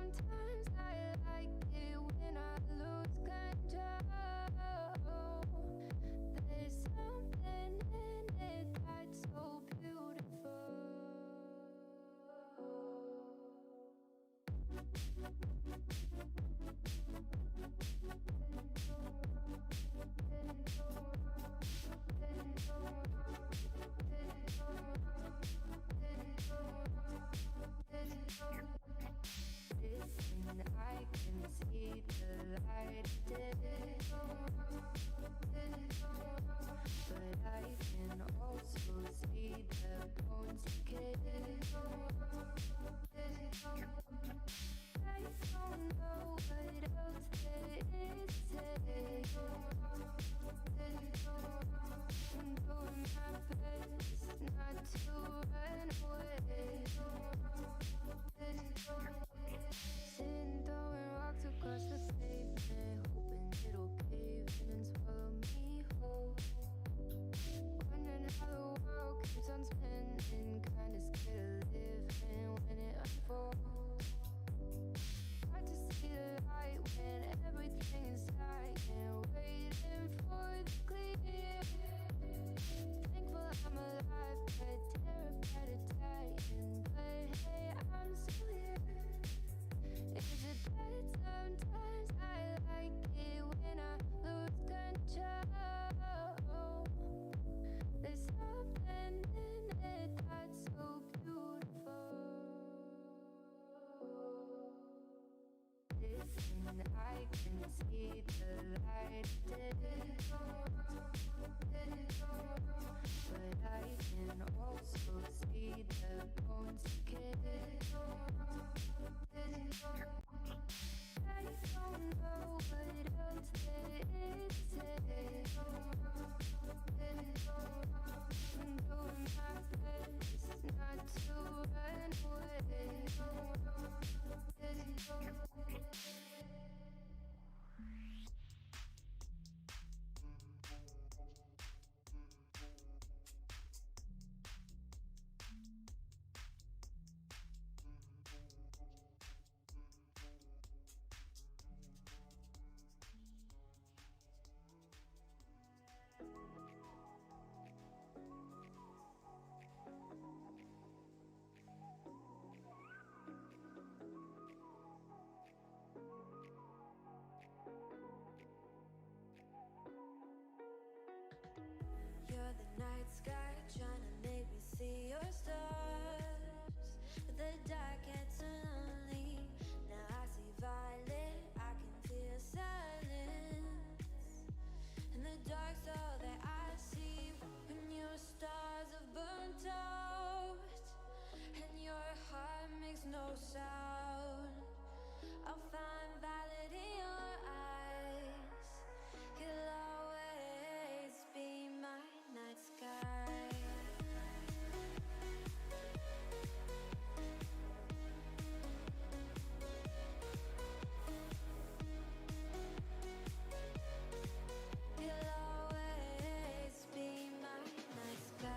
sometimes I like it when I lose control. There's something in it that's so beautiful. Listen, I can see the light today, but I can also see the bones decay. I don't know what else there is today. I'm doing my best not to run away. Sitting throwing rocks across the pavement, hoping it'll cave in and swallow me whole. Wondering how the world keeps on spinning, kinda scared of living when it unfolds. Hard to see the light when everything is dying, waiting for the clear. Thankful I'm alive, but terrified of dying. But hey, I'm still here. Is it that sometimes I like it when I lose control? There's something in it that's so beautiful. Listen, I can see the light today, but I can also see the bones decay. I don't know what else there is today. I'm doing my best not to run away. You're the night sky trying to make me see your stars, but the dark gets lonely. Now I see violet, I can feel silence. And the dark's all that I see when your stars have burnt out and your heart makes no sound. I'll find violet in your eyes. You'll always be my night sky. You'll always be my night sky.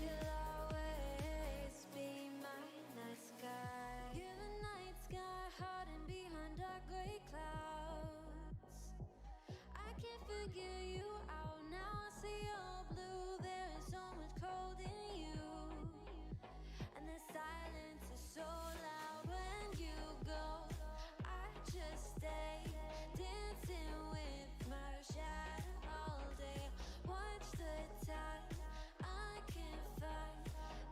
You'll always be my night sky. You're the night sky hiding behind dark gray clouds. I can't figure you out now. I see your blue. There is so much cold in you, and the silence is so loud when you go. I just stay dancing with my shadow all day. Watch the time. I can't find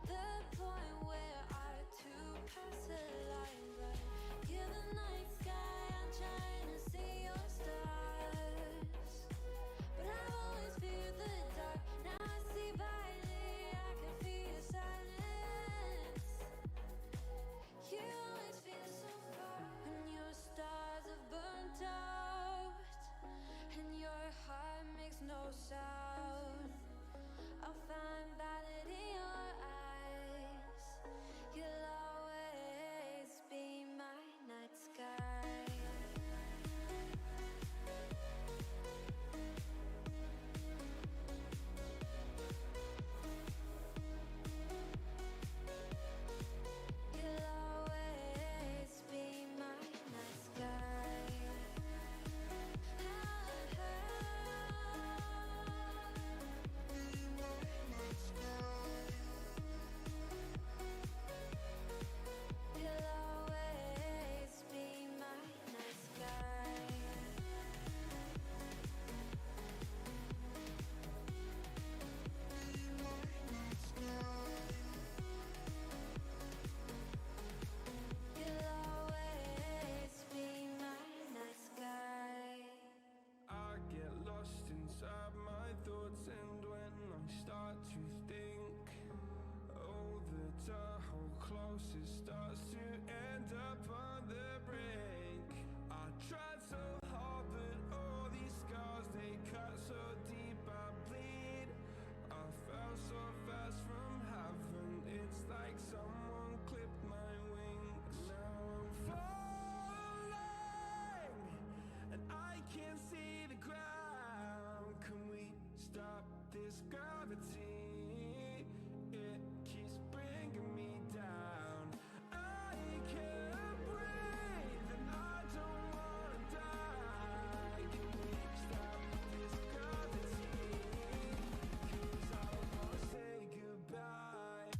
the point where our two paths align. But you're the night sky. I'm trying to see your stars, but I've always feared the dark. Now I see violet. I can this gravity, it keeps bringing me down. I can't breathe and I don't wanna die. Can we stop this gravity? 'Cause I don't wanna say goodbye.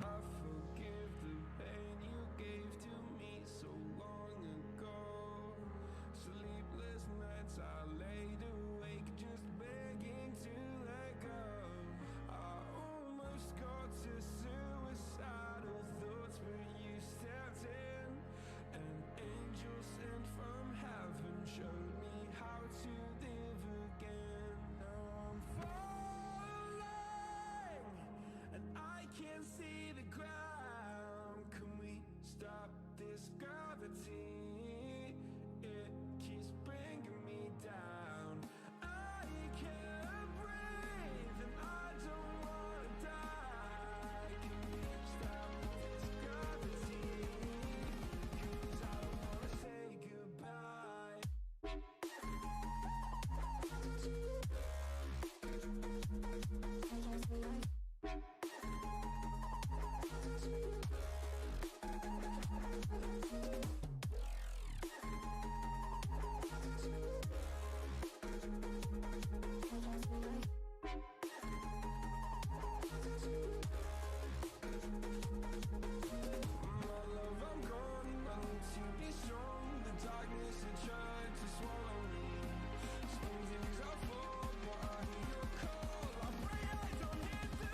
I forgive the pain you gave to me so long ago. Sleepless nights I laid awake just begging to let go. I almost got to suicidal thoughts, but you stepped in. An angel sent from heaven showed me how to live again. Now I'm falling and I can't see the ground. Can we stop this gravity? It keeps bringing me down. I can't breathe and I don't wanna die. Can we stop this gravity? 'Cause I don't wanna say goodbye. My love, I'm gone. I need to be strong. The darkness had tried to swallow me. Some things I fall, but I hear your call. I pray I don't hit the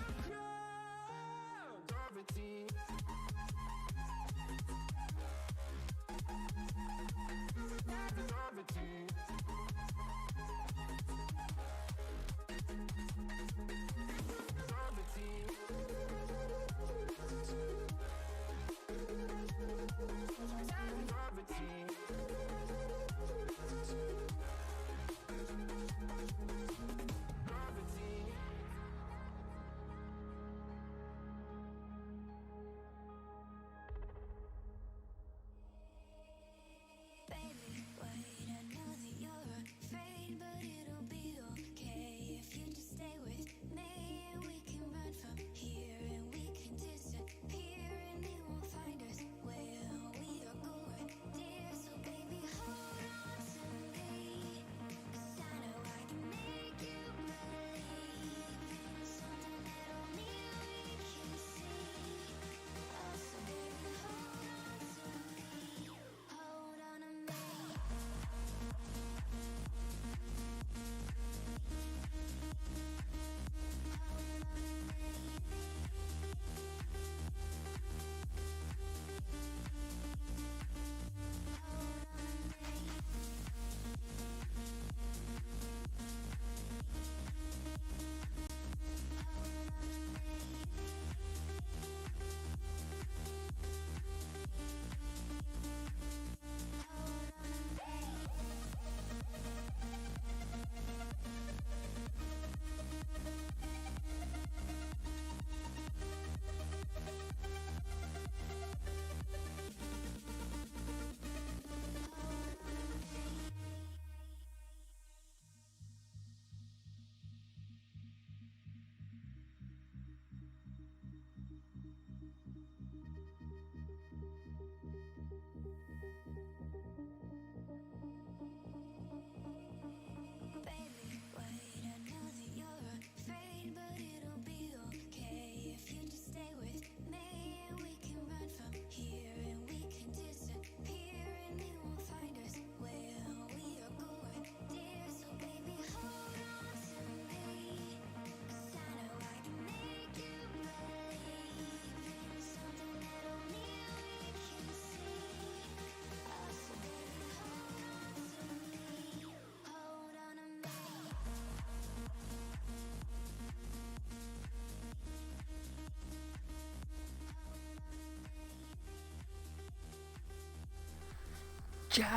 Jazz!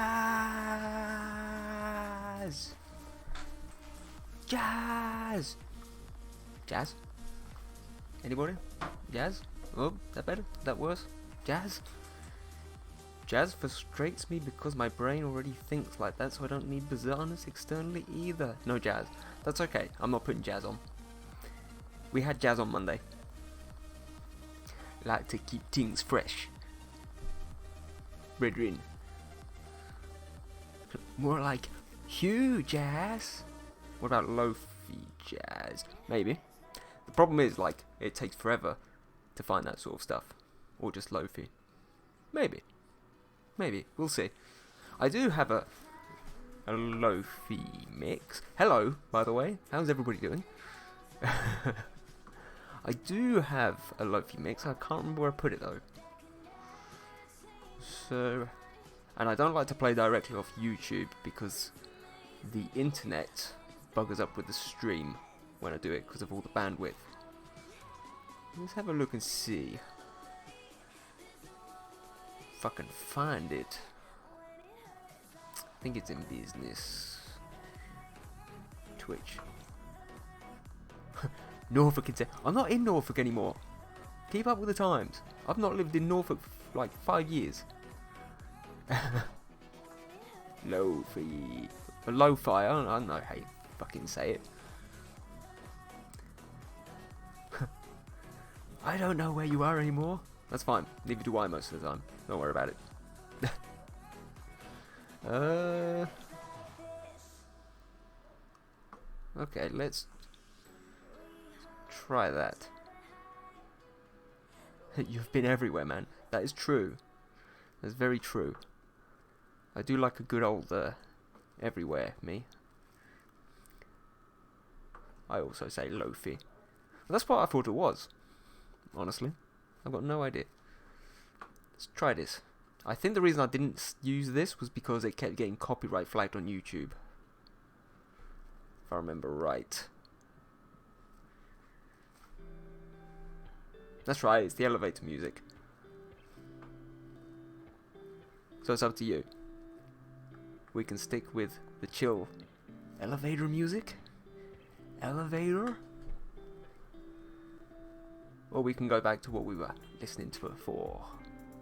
Jazz! Jazz? Anybody? Jazz? Oh, that better? That worse? Jazz? Jazz frustrates me because my brain already thinks like that, so I don't need bizarreness externally either. No jazz. That's okay. I'm not putting jazz on. We had jazz on Monday. Like to keep things fresh. Brethren. More like Hugh jazz. What about lo-fi jazz? Maybe. The problem is, like, it takes forever to find that sort of stuff. Or just lo-fi. Maybe. Maybe. We'll see. I do have a lo-fi mix. Hello, by the way. How's everybody doing? I do have a lo-fi mix. I can't remember where I put it, though. So... And I don't like to play directly off YouTube because the internet buggers up with the stream when I do it because of all the bandwidth. Let's have a look and see if I can find it. I think it's in business. Twitch. Norfolk and I'm not in Norfolk anymore. Keep up with the times. I've not lived in Norfolk for like 5 years. Lo-fi. Lo-fi, I don't know how you fucking say it. I don't know where you are anymore. That's fine. Neither do I most of the time. Don't worry about it. Okay, let's try that. You've been everywhere, man. That is true. That's very true. I do like a good old everywhere, me. I also say lo-fi. That's what I thought it was. Honestly. I've got no idea. Let's try this. I think the reason I didn't use this was because it kept getting copyright flagged on YouTube. If I remember right. That's right, it's the elevator music. So it's up to you. We can stick with the chill elevator music. Elevator. Or we can go back to what we were listening to before.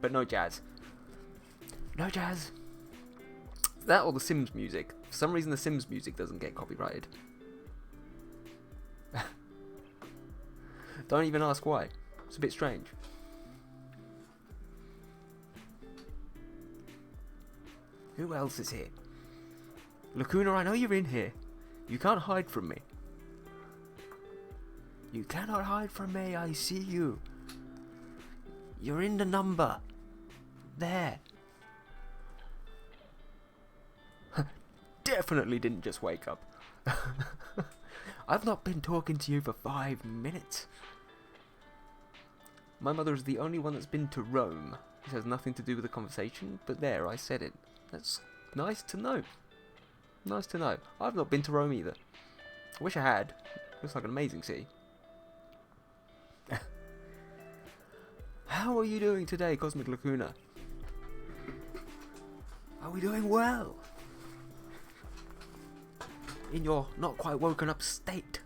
But no jazz. No jazz. That or the Sims music. For some reason the Sims music doesn't get copyrighted. Don't even ask why. It's a bit strange. Who else is here? Lacuna, I know you're in here. You can't hide from me. You cannot hide from me, I see you. You're in the number. There. Definitely didn't just wake up. I've not been talking to you for 5 minutes. My mother is the only one that's been to Rome. This has nothing to do with the conversation, but there, I said it. That's nice to know. Nice to know. I've not been to Rome either. I wish I had. Looks like an amazing city. How are you doing today, Cosmic Lacuna? Are we doing well? In your not quite woken up state?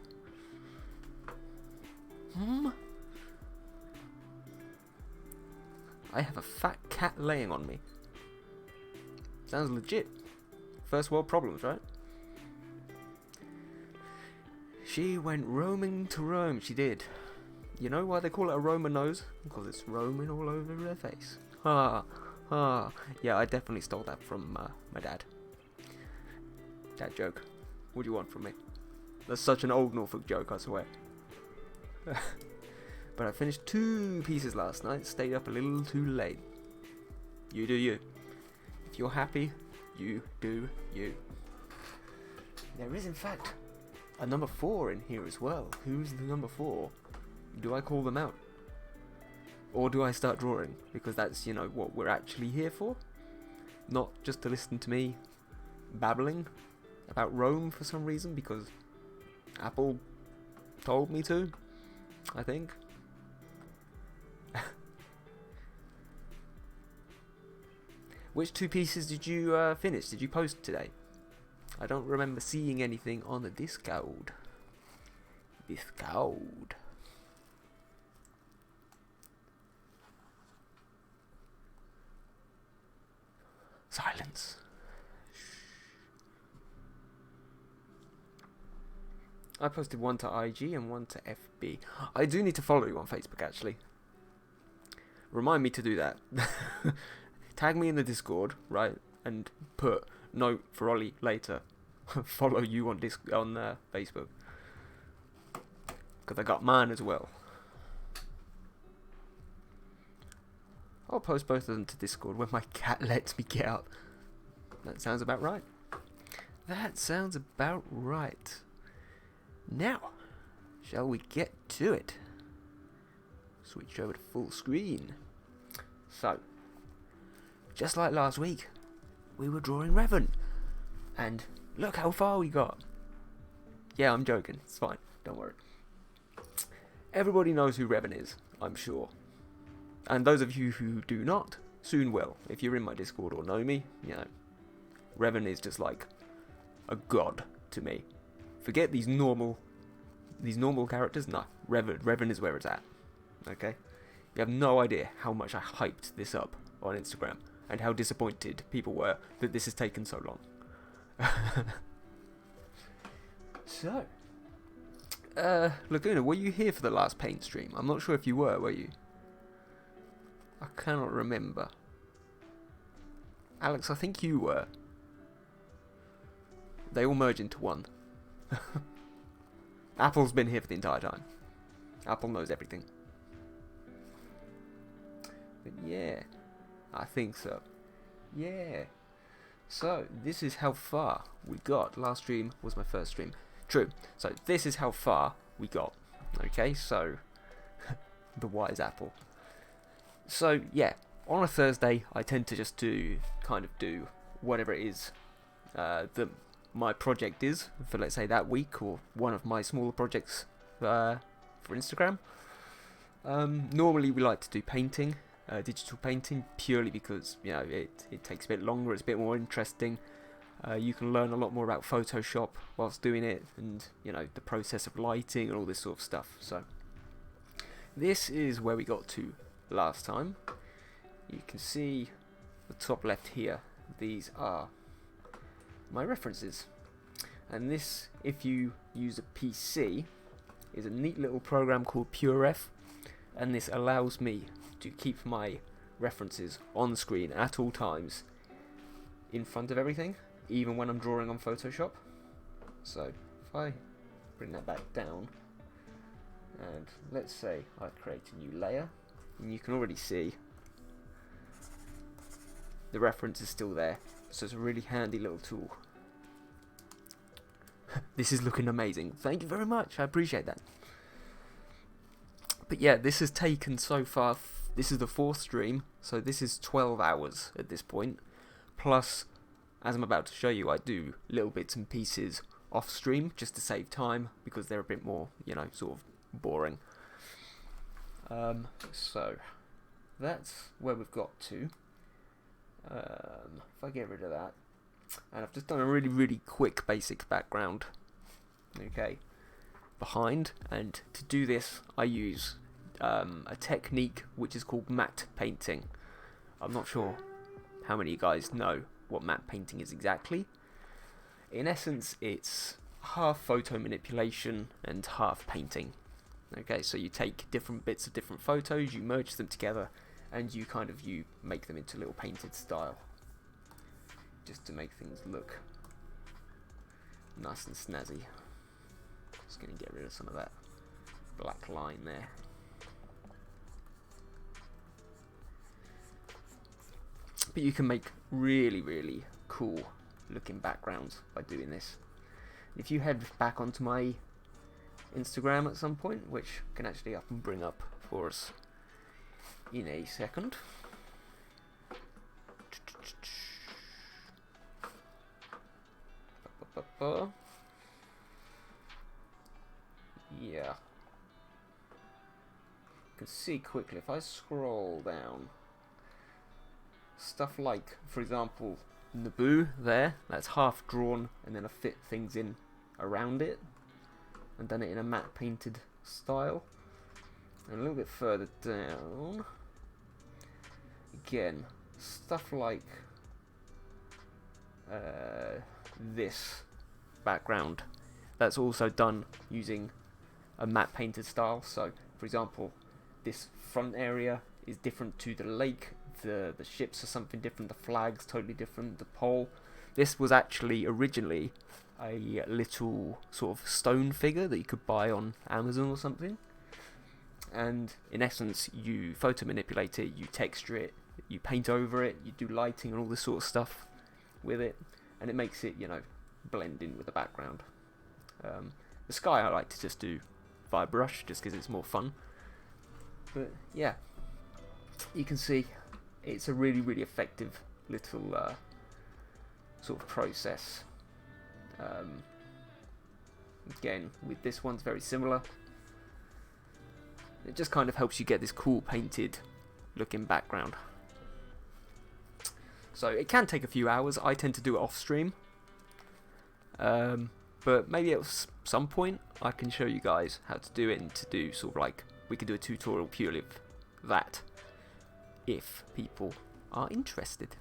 I have a fat cat laying on me. Sounds legit. First world problems, right? She went roaming to Rome, she did. You know why they call it a Roman nose? Because it's roaming all over her face. Ha, ha. Yeah, I definitely stole that from my dad. Dad joke. What do you want from me? That's such an old Norfolk joke, I swear. But I finished 2 pieces last night, stayed up a little too late. You do you. If you're happy, you do you. There is, in fact, a number 4 in here as well. Who's the number 4? Do I call them out? Or do I start drawing? Because that's, you know, what we're actually here for. Not just to listen to me babbling about Rome for some reason, because Apple told me to, I think. Which 2 pieces did you finish? Did you post today? I don't remember seeing anything on the Discord. Discord. Silence. I posted one to IG and one to FB. I do need to follow you on Facebook, actually. Remind me to do that. Tag me in the Discord, right? And put note for Ollie later. Follow you on Facebook. Because I got mine as well. I'll post both of them to Discord when my cat lets me get out. That sounds about right. That sounds about right. Now, shall we get to it? Switch over to full screen. So, just like last week, we were drawing Revan. And look how far we got. Yeah, I'm joking. It's fine. Don't worry. Everybody knows who Revan is, I'm sure. And those of you who do not, soon will. If you're in my Discord or know me, you know, Revan is just like a god to me. Forget these normal characters. No, Revan is where it's at. Okay? You have no idea how much I hyped this up on Instagram and how disappointed people were that this has taken so long. So, Laguna, were you here for the last paint stream? I'm not sure if you were you? I cannot remember. Alex, I think you were. They all merge into one. Apple's been here for the entire time. Apple knows everything. But yeah, I think so. Yeah. So, this is how far we got. Last stream was my first stream. True. So, this is how far we got. Okay, so, the wise Apple. So, yeah, on a Thursday, I tend to just do whatever it is that my project is for, let's say, that week, or one of my smaller projects for Instagram. Normally, we like to do painting, digital painting, purely because, you know, it takes a bit longer, it's a bit more interesting. You can learn a lot more about Photoshop whilst doing it, and, you know, the process of lighting and all this sort of stuff. So, this is where we got to last time. You can see the top left here, these are my references, and this, if you use a PC, is a neat little program called PureRef, and this allows me to keep my references on screen at all times in front of everything, even when I'm drawing on Photoshop. So if I bring that back down, and let's say I create a new layer, and you can already see the reference is still there, so it's a really handy little tool. This is looking amazing. Thank you very much, I appreciate that. But yeah, this has taken so far, this is the 4th stream, so this is 12 hours at this point. Plus, as I'm about to show you, I do little bits and pieces off stream just to save time, because they're a bit more, you know, sort of boring. So, that's where we've got to. If I get rid of that, and I've just done a really, really quick basic background, okay, behind, and to do this I use a technique which is called matte painting. I'm not sure how many of you guys know what matte painting is exactly. In essence, it's half photo manipulation and half painting. Okay, so you take different bits of different photos, you merge them together, and you make them into little painted style, just to make things look nice and snazzy. Just gonna get rid of some of that black line there. But you can make really, really cool looking backgrounds by doing this. If you head back onto my Instagram at some point, which I can actually up and bring up for us in a second. Yeah. You can see quickly if I scroll down. stuff like, for example, Naboo there, that's half drawn, and then I fit things in around it, and done it in a matte painted style. And a little bit further down, again, stuff like this background, that's also done using a matte painted style. So, for example, this front area is different to the lake, the ships are something different, the flag's totally different, the pole. This was actually originally a little sort of stone figure that you could buy on Amazon or something. And in essence, you photo manipulate it, you texture it, you paint over it, you do lighting and all this sort of stuff with it, and it makes it, you know, blend in with the background. The sky I like to just do via brush, just because it's more fun. But yeah, you can see it's a really, really effective little sort of process. Again, with this one's very similar. It just kind of helps you get this cool painted looking background. So it can take a few hours. I tend to do it off stream. But maybe at some point I can show you guys how to do it, and to do sort of like, we could do a tutorial purely of that if people are interested.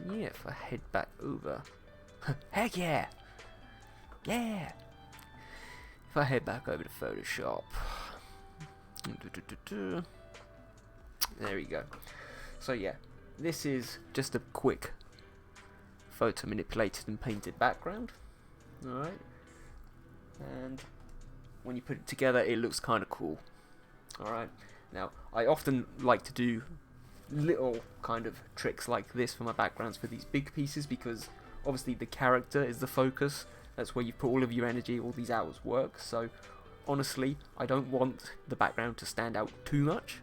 Yeah, if I head back over. Heck yeah! Yeah! If I head back over to Photoshop. There we go. So yeah, this is just a quick photo manipulated and painted background. Alright. And when you put it together, it looks kind of cool. Alright. Now, I often like to do little kind of tricks like this for my backgrounds for these big pieces, because obviously the character is the focus. That's where you put all of your energy, all these hours work. So honestly, I don't want the background to stand out too much,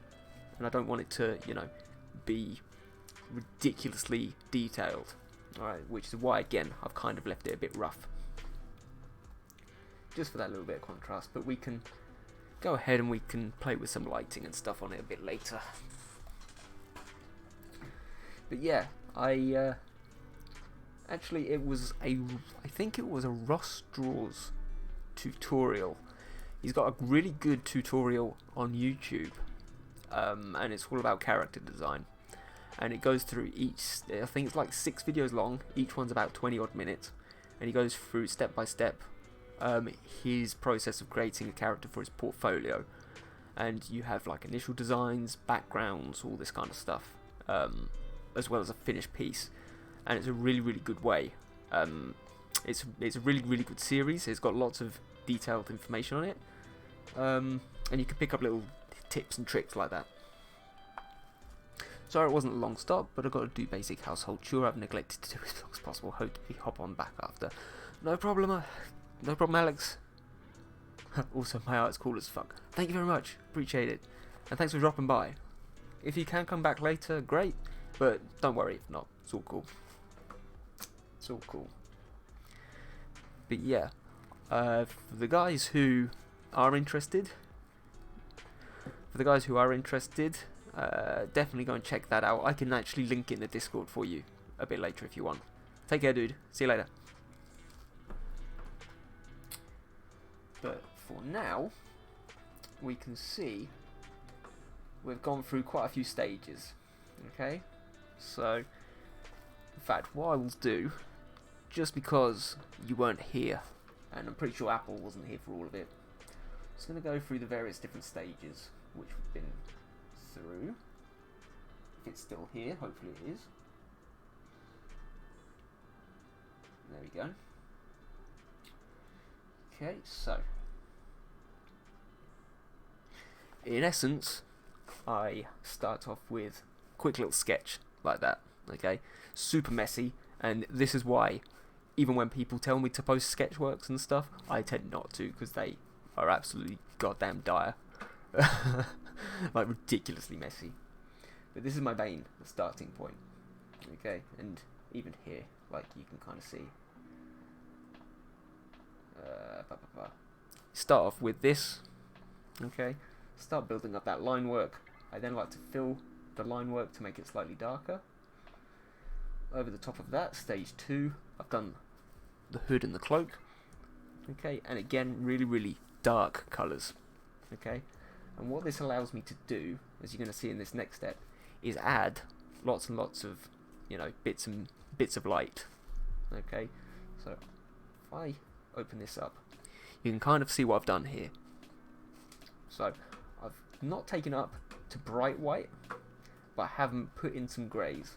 and I don't want it to, you know, be ridiculously detailed. Alright, which is why, again, I've kind of left it a bit rough, just for that little bit of contrast. But we can go ahead and we can play with some lighting and stuff on it a bit later. But yeah, actually it was I think it was a Ross Draws tutorial. He's got a really good tutorial on YouTube, and it's all about character design. And it goes through each, I think it's like 6 videos long, each one's about 20 odd minutes, and he goes through step by step his process of creating a character for his portfolio. And you have like initial designs, backgrounds, all this kind of stuff, as well as a finished piece. And it's a really, really good way. It's a really, really good series. It's got lots of detailed information on it, and you can pick up little tips and tricks like that. Sorry it wasn't a long stop, but I've got to do basic household chore I've neglected to do as long as possible. Hope to hop on back after. No problem, Alex. Also, my art's cool as fuck. Thank you very much, appreciate it, and thanks for dropping by. If you can come back later, great, but don't worry if not, it's all cool. It's all cool. But yeah, for the guys who are interested, definitely go and check that out. I can actually link it in the Discord for you a bit later if you want. Take care, dude. See you later. But for now, we can see we've gone through quite a few stages. Okay? So, in fact, what I will do, just because you weren't here, and I'm pretty sure Apple wasn't here for all of it, I'm just going to go through the various different stages which we've been through. If it's still here, hopefully it is. There we go. Okay, so in essence, I start off with a quick little sketch like that. Okay, super messy, and this is why even when people tell me to post sketch works and stuff, I tend not to, because they are absolutely goddamn dire. Like ridiculously messy. But this is my main starting point. Okay, and even here, like you can kind of see. Start off with this. Okay, start building up that line work. I then like to fill the line work to make it slightly darker. Over the top of that, stage 2, I've done the hood and the cloak. Okay, and again, really dark colours. Okay, and what this allows me to do, as you're going to see in this next step, is add lots and lots of, you know, bits of light. Okay, so if I open this up, you can kind of see what I've done here. So I've not taken up to bright white, but I haven't put in some greys.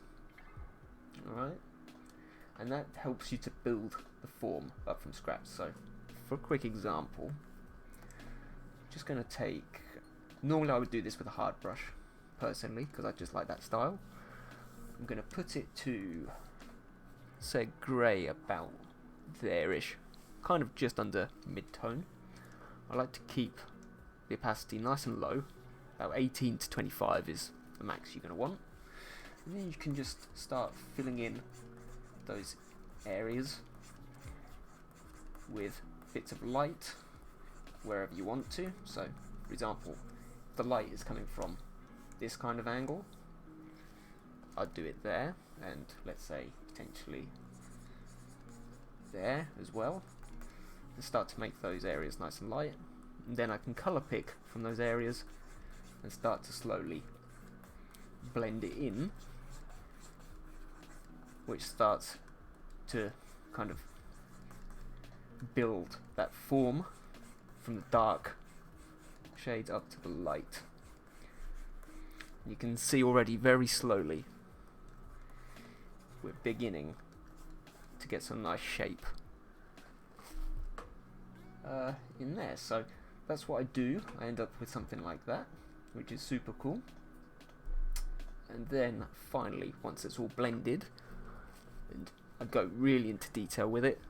Alright, and that helps you to build the form up from scratch. So for a quick example, I'm just going to take, normally I would do this with a hard brush personally, because I just like that style. I'm going to put it to, say, grey about there-ish, kind of just under mid-tone. I like to keep the opacity nice and low, about 18 to 25 is the max you're going to want. And then you can just start filling in those areas with bits of light wherever you want to. So, for example, if the light is coming from this kind of angle, I'd do it there, and let's say potentially there as well, and start to make those areas nice and light. And then I can colour pick from those areas and start to slowly blend it in, which starts to kind of build that form from the dark shades up to the light. You can see already very slowly we're beginning to get some nice shape in there. So that's what I do. I end up with something like that, which is super cool. And then finally, once it's all blended and I go really into detail with it,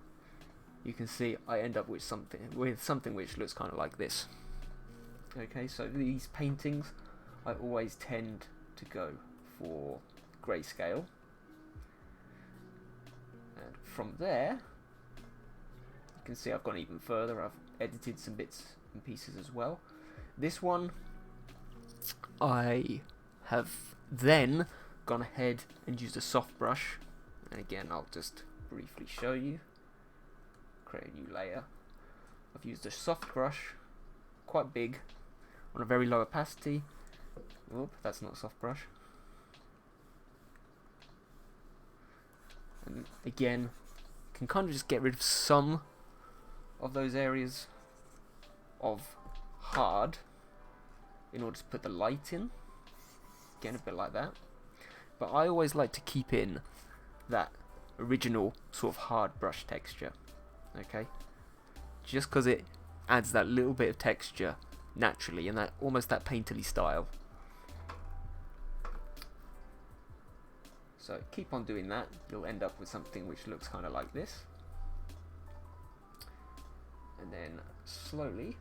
you can see I end up with something which looks kind of like this. Okay, so these paintings I always tend to go for grayscale, and from there you can see I've gone even further. I've edited some bits and pieces as well. This one I have then gone ahead and used a soft brush, and again I'll just briefly show you. Create a new layer. I've used a soft brush, quite big, on a very low opacity. Oop, that's not a soft brush. And again, can kind of just get rid of some of those areas of hard in order to put the light in. Again, a bit like that. But I always like to keep in that original sort of hard brush texture. Okay, just because it adds that little bit of texture naturally, and that almost that painterly style. So keep on doing that, you'll end up with something which looks kind of like this. And then slowly,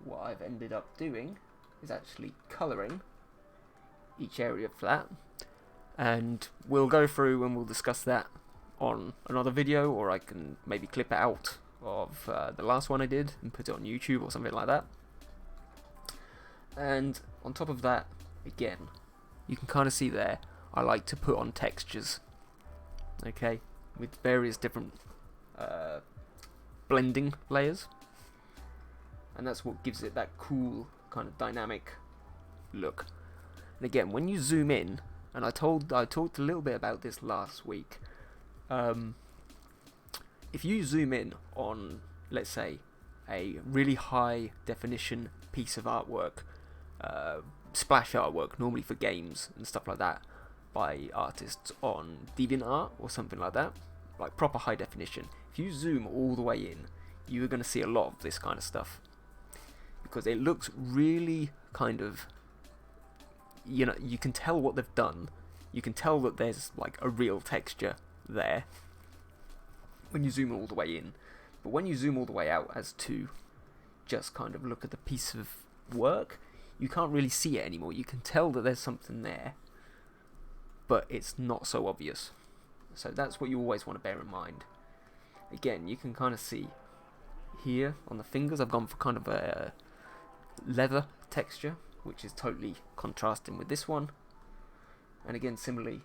what I've ended up doing is actually colouring each area flat, and we'll go through and we'll discuss that on another video, or I can maybe clip it out of the last one I did and put it on YouTube or something like that. And on top of that, again, you can kind of see there, I like to put on textures, okay, with various different blending layers, and that's what gives it that cool kind of dynamic look. And again, when you zoom in, and I talked a little bit about this last week, if you zoom in on, let's say, a really high definition piece of artwork, splash artwork, normally for games and stuff like that, by artists on DeviantArt or something like that, like proper high definition, if you zoom all the way in, you're going to see a lot of this kind of stuff, because it looks really kind of, you know, you can tell what they've done, you can tell that there's like a real texture there when you zoom all the way in. But when you zoom all the way out as to just kind of look at the piece of work, you can't really see it anymore. You can tell that there's something there, but it's not so obvious. So that's what you always want to bear in mind. Again, you can kind of see here on the fingers, I've gone for kind of a leather texture which is totally contrasting with this one. And again, similarly,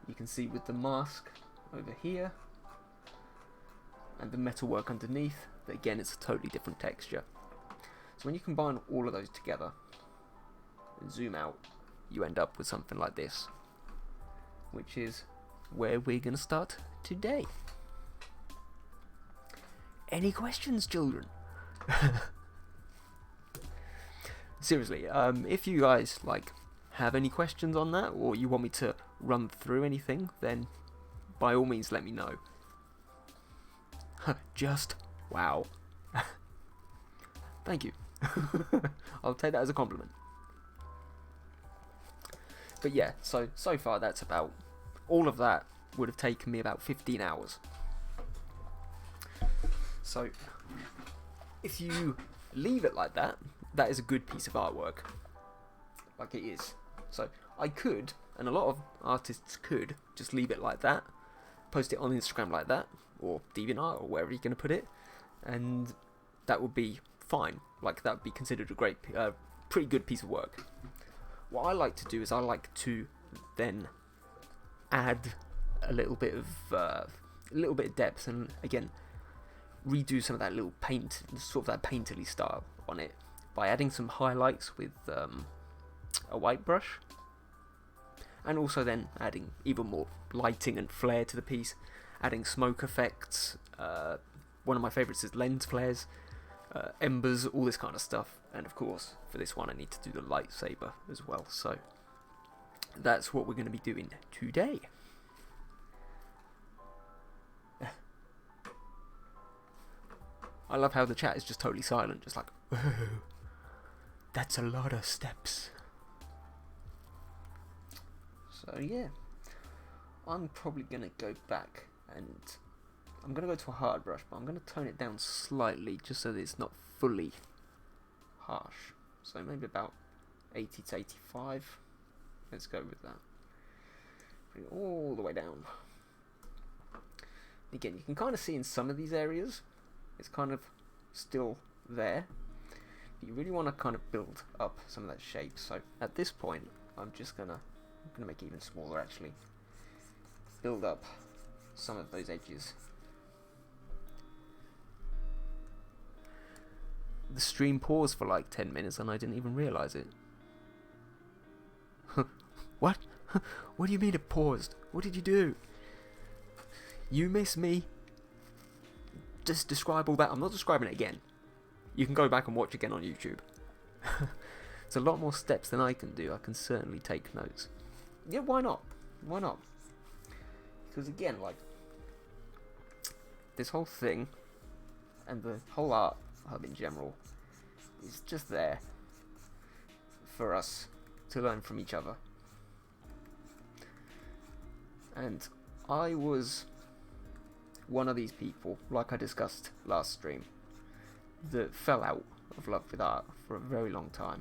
you can see with the mask over here and the metalwork underneath, that again, it's a totally different texture. So when you combine all of those together and zoom out, you end up with something like this, which is where we're going to start today. Any questions, children? Seriously, if you guys have any questions on that, or you want me to run through anything, then by all means let me know. Just wow. Thank you. I'll take that as a compliment. But yeah, so far that's about all of that. Would have taken me about 15 hours. So if you leave it like that, that is a good piece of artwork. Like it is. So I could, and a lot of artists could, just leave it like that, post it on Instagram like that, or DeviantArt, or wherever you're going to put it, and that would be fine. Like that would be considered a pretty good piece of work. What I like to do is I like to then add a little bit of depth, and again redo some of that little paint, sort of that painterly style on it, by adding some highlights with a white brush, and also then adding even more lighting and flare to the piece, adding smoke effects. One of my favourites is lens flares, embers, all this kind of stuff. And of course, for this one I need to do the lightsaber as well. So that's what we're going to be doing today. I love how the chat is just totally silent, just like, whoa, that's a lot of steps. So yeah, I'm probably going to go back and I'm going to go to a hard brush, but I'm going to tone it down slightly just so that it's not fully harsh. So maybe about 80 to 85. Let's go with that. Bring it all the way down. Again, you can kind of see in some of these areas, it's kind of still there. But you really want to kind of build up some of that shape. So at this point, I'm gonna make it even smaller actually. Build up some of those edges. The stream paused for like 10 minutes and I didn't even realise it. What? What do you mean it paused? What did you do? You miss me? Just describe all that. I'm not describing it again. You can go back and watch again on YouTube. It's a lot more steps than I can do. I can certainly take notes. Yeah, why not? Why not? Because again, like, this whole thing and the whole art hub in general is just there for us to learn from each other. And I was one of these people, like I discussed last stream, that fell out of love with art for a very long time.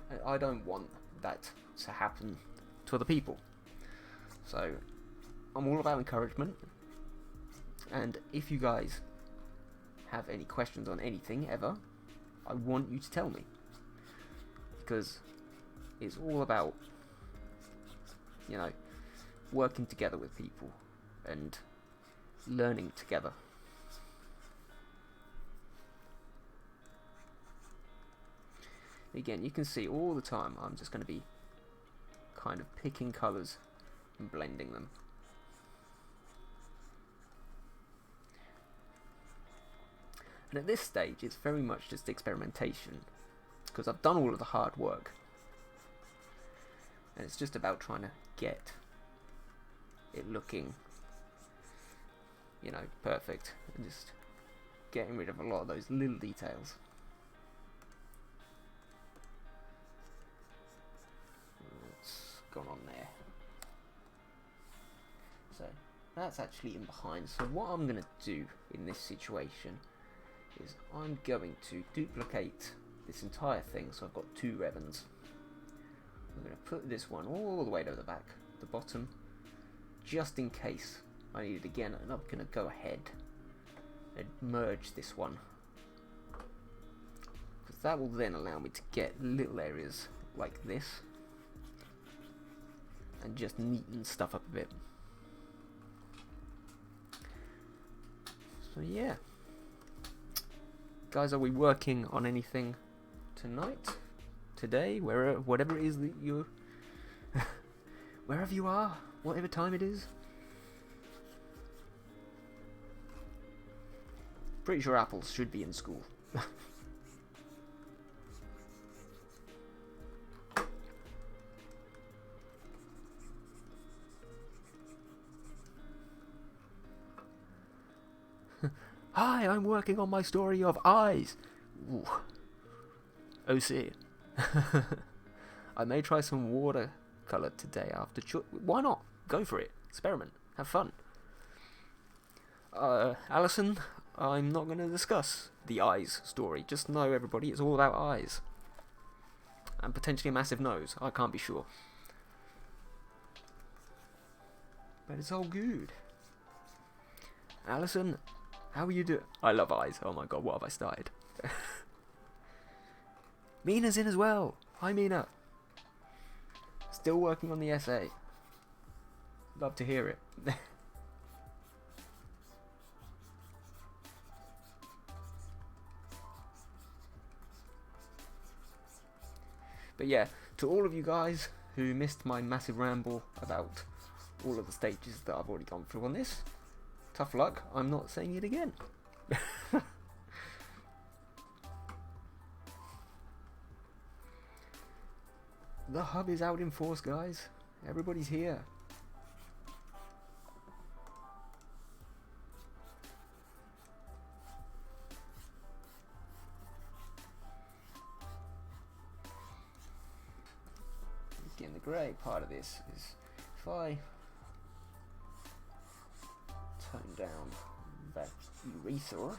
And I don't want that to happen to other people. So I'm all about encouragement, and if you guys have any questions on anything ever, I want you to tell me, because it's all about, you know, working together with people and learning together. Again, you can see all the time I'm just going to be kind of picking colours and blending them. And at this stage it's very much just experimentation, because I've done all of the hard work and it's just about trying to get it looking, you know, perfect, and just getting rid of a lot of those little details. What's gone on there? So that's actually in behind. So what I'm going to do in this situation is I'm going to duplicate this entire thing, so I've got two Revans. I'm going to put this one all the way to the back, the bottom, just in case I need it again, and I'm going to go ahead and merge this one, because that will then allow me to get little areas like this and just neaten stuff up a bit. So yeah, guys, are we working on anything tonight, today, whatever it is that you wherever you are, whatever time it is? Pretty sure apples should be in school. Hi, I'm working on my story of eyes. Ooh. OC. I may try some watercolor today after why not? Go for it. Experiment. Have fun. Alison, I'm not going to discuss the eyes story. Just know, everybody, it's all about eyes. And potentially a massive nose. I can't be sure. But it's all good. Alison, how are you doing? I love eyes. Oh my god, what have I started? Mina's in as well. Hi, Mina. Still working on the essay. Love to hear it. But yeah, to all of you guys who missed my massive ramble about all of the stages that I've already gone through on this, tough luck, I'm not saying it again. The hub is out in force, guys. Everybody's here. Again, the great part of this is if I turn down that eraser,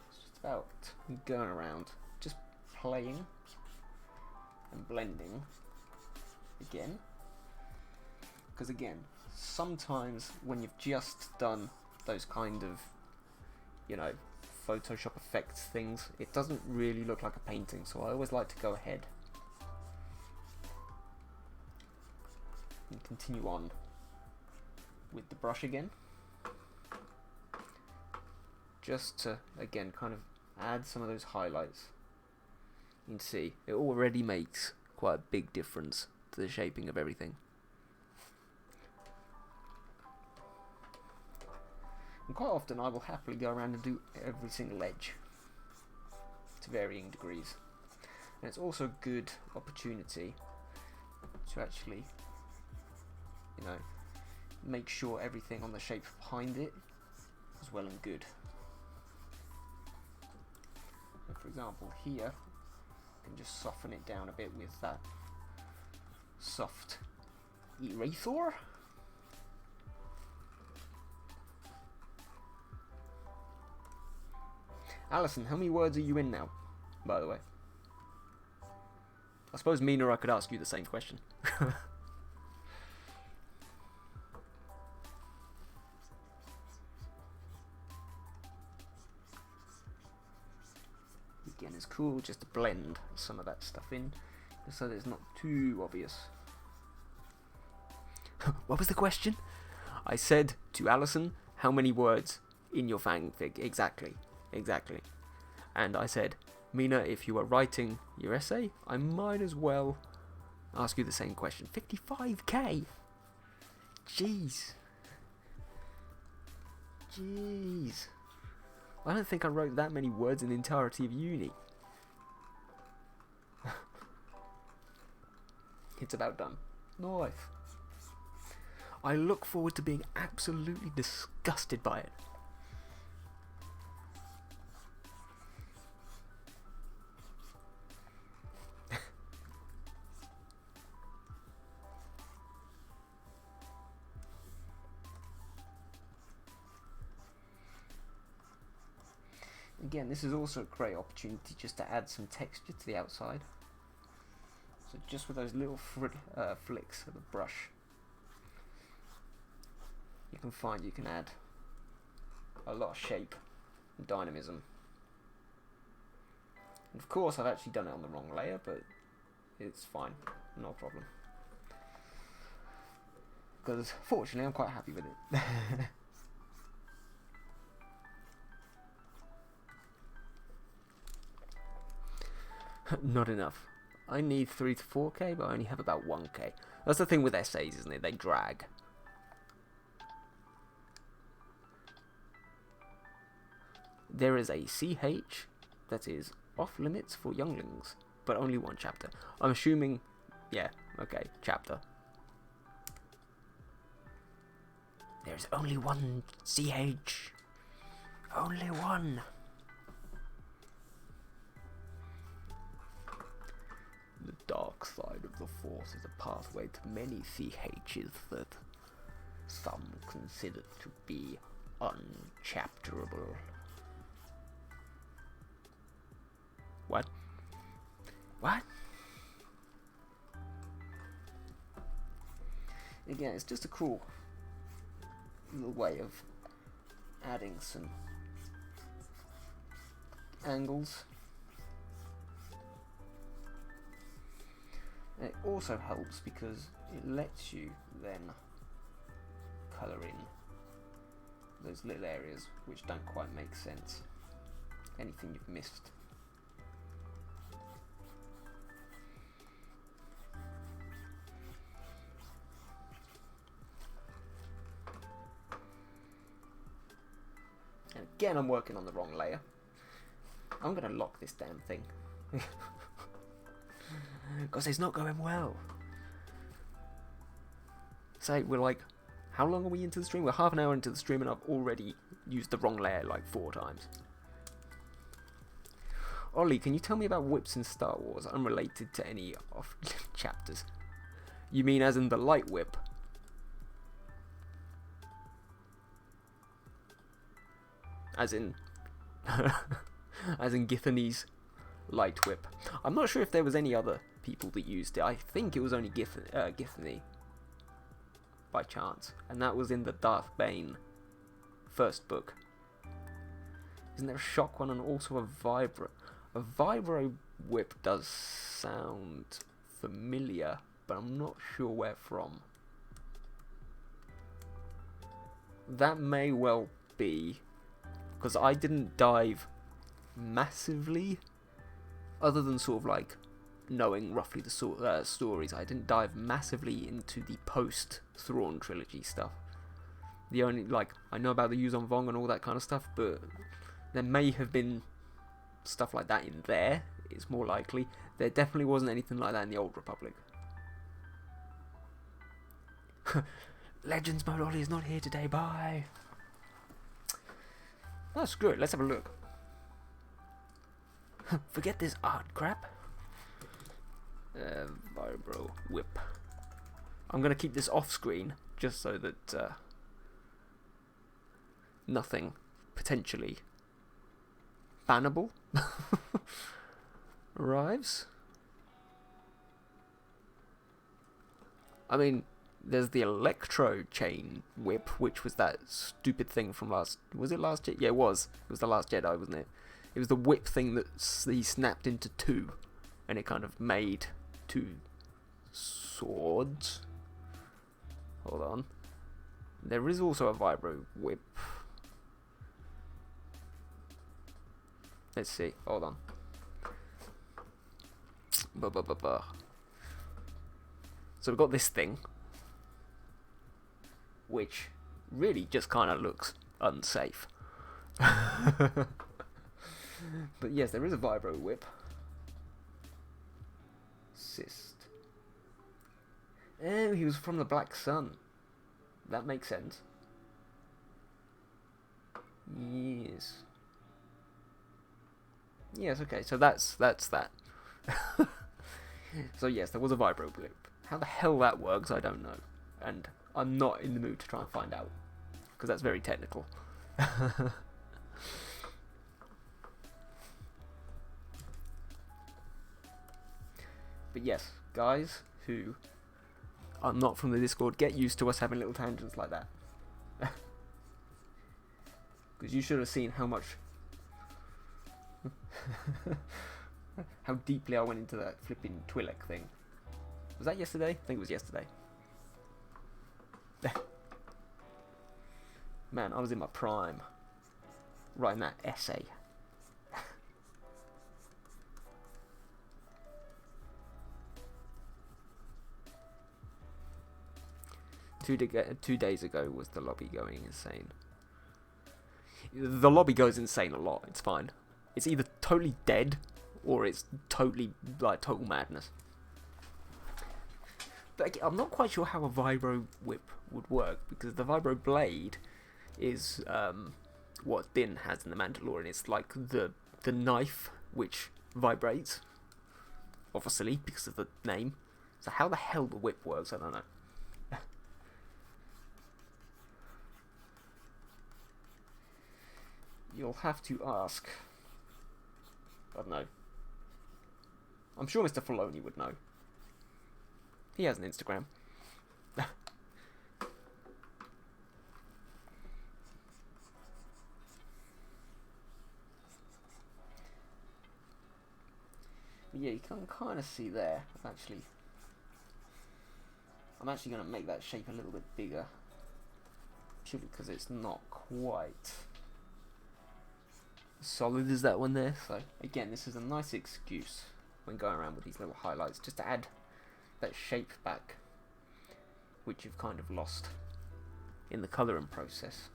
it's just about going around, just playing and blending again, because again, sometimes when you've just done those kind of, you know, Photoshop effects things, it doesn't really look like a painting, so I always like to go ahead and continue on with the brush again, just to again kind of add some of those highlights. You can see it already makes quite a big difference to the shaping of everything. And quite often I will happily go around and do every single edge to varying degrees. And it's also a good opportunity to actually, you know, make sure everything on the shape behind it is well and good. So for example, here I can just soften it down a bit with that soft eraser. Alison, how many words are you in now, by the way? I suppose Mina, I could ask you the same question. Again, it's cool just to blend some of that stuff in, just so that it's not too obvious. What was the question? I said to Alison, how many words in your fanfic? Exactly. And I said, Mina, if you are writing your essay, I might as well ask you the same question. 55k? Jeez. I don't think I wrote that many words in the entirety of uni. It's about done. Nice. I look forward to being absolutely disgusted by it. Again, this is also a great opportunity just to add some texture to the outside. So just with those little flicks of the brush, you can find you can add a lot of shape and dynamism. And of course, I've actually done it on the wrong layer, but it's fine. No problem. Because, fortunately, I'm quite happy with it. Not enough. I need 3 to 4K, but I only have about 1K. That's the thing with essays, isn't it? They drag. There is a CH that is off limits for younglings, but only 1 chapter. I'm assuming, yeah, okay, chapter. There's only 1 CH. Only 1. The dark side of the Force is a pathway to many CHs that some consider to be unchapterable. What? What? Again, it's just a cool little way of adding some angles. And it also helps because it lets you then colour in those little areas which don't quite make sense. Anything you've missed. And again, I'm working on the wrong layer. I'm going to lock this damn thing. Because it's not going well. So we're like, how long are we into the stream? We're half an hour into the stream and I've already used the wrong layer like 4 times. Ollie, can you tell me about whips in Star Wars unrelated to any of chapters? You mean as in the light whip? As in as in Githany's light whip. I'm not sure if there was any other people that used it. I think it was only Githany by chance, and that was in the Darth Bane first book. Isn't there a shock one and also a vibro? A vibro whip does sound familiar, but I'm not sure where from. That may well be, because I didn't dive massively, other than sort of like knowing roughly the stories. I didn't dive massively into the post-Thrawn trilogy stuff. The only, like, I know about the Yuzon Vong and all that kind of stuff, but there may have been stuff like that in there. It's more likely. There definitely wasn't anything like that in the Old Republic. Legends Mode Ollie is not here today, bye! Oh, screw it, let's have a look. Forget this art crap. Vibro whip. I'm going to keep this off screen just so that nothing potentially bannable arrives. I mean, there's the electro chain whip, which was that stupid thing from last... Was it last Jedi? Yeah, it was. It was the Last Jedi, wasn't it? It was the whip thing that he snapped into 2, and it kind of made 2 swords. Hold on. There is also a vibro whip. Let's see. Hold on. So we've got this thing, which really just kind of looks unsafe. But yes, there is a vibro whip. Cyst. Oh, he was from the Black Sun. That makes sense. Yes. Yes, okay, so that's that. So yes, there was a vibro whip. How the hell that works, I don't know. And I'm not in the mood to try and find out, because that's very technical. But yes, guys who are not from the Discord, get used to us having little tangents like that. Because you should have seen how much how deeply I went into that flipping Twi'lek thing. Was that yesterday? I think it was yesterday. Man, I was in my prime writing that essay. Two days ago was the lobby going insane. The lobby goes insane a lot, it's fine. It's either totally dead, or it's totally, like, total madness. But I'm not quite sure how a vibro whip would work, because the vibro blade is what Din has in the Mandalorian. It's like the knife which vibrates, obviously, because of the name. So how the hell the whip works, I don't know. You'll have to ask. I don't know. I'm sure Mr. Filoni would know. He has an Instagram. Yeah, you can kind of see there. I'm actually going to make that shape a little bit bigger, purely because it's not quite as solid as that one there. So again, this is a nice excuse when going around with these little highlights, just to add that shape back, which you've kind of lost in the colouring process.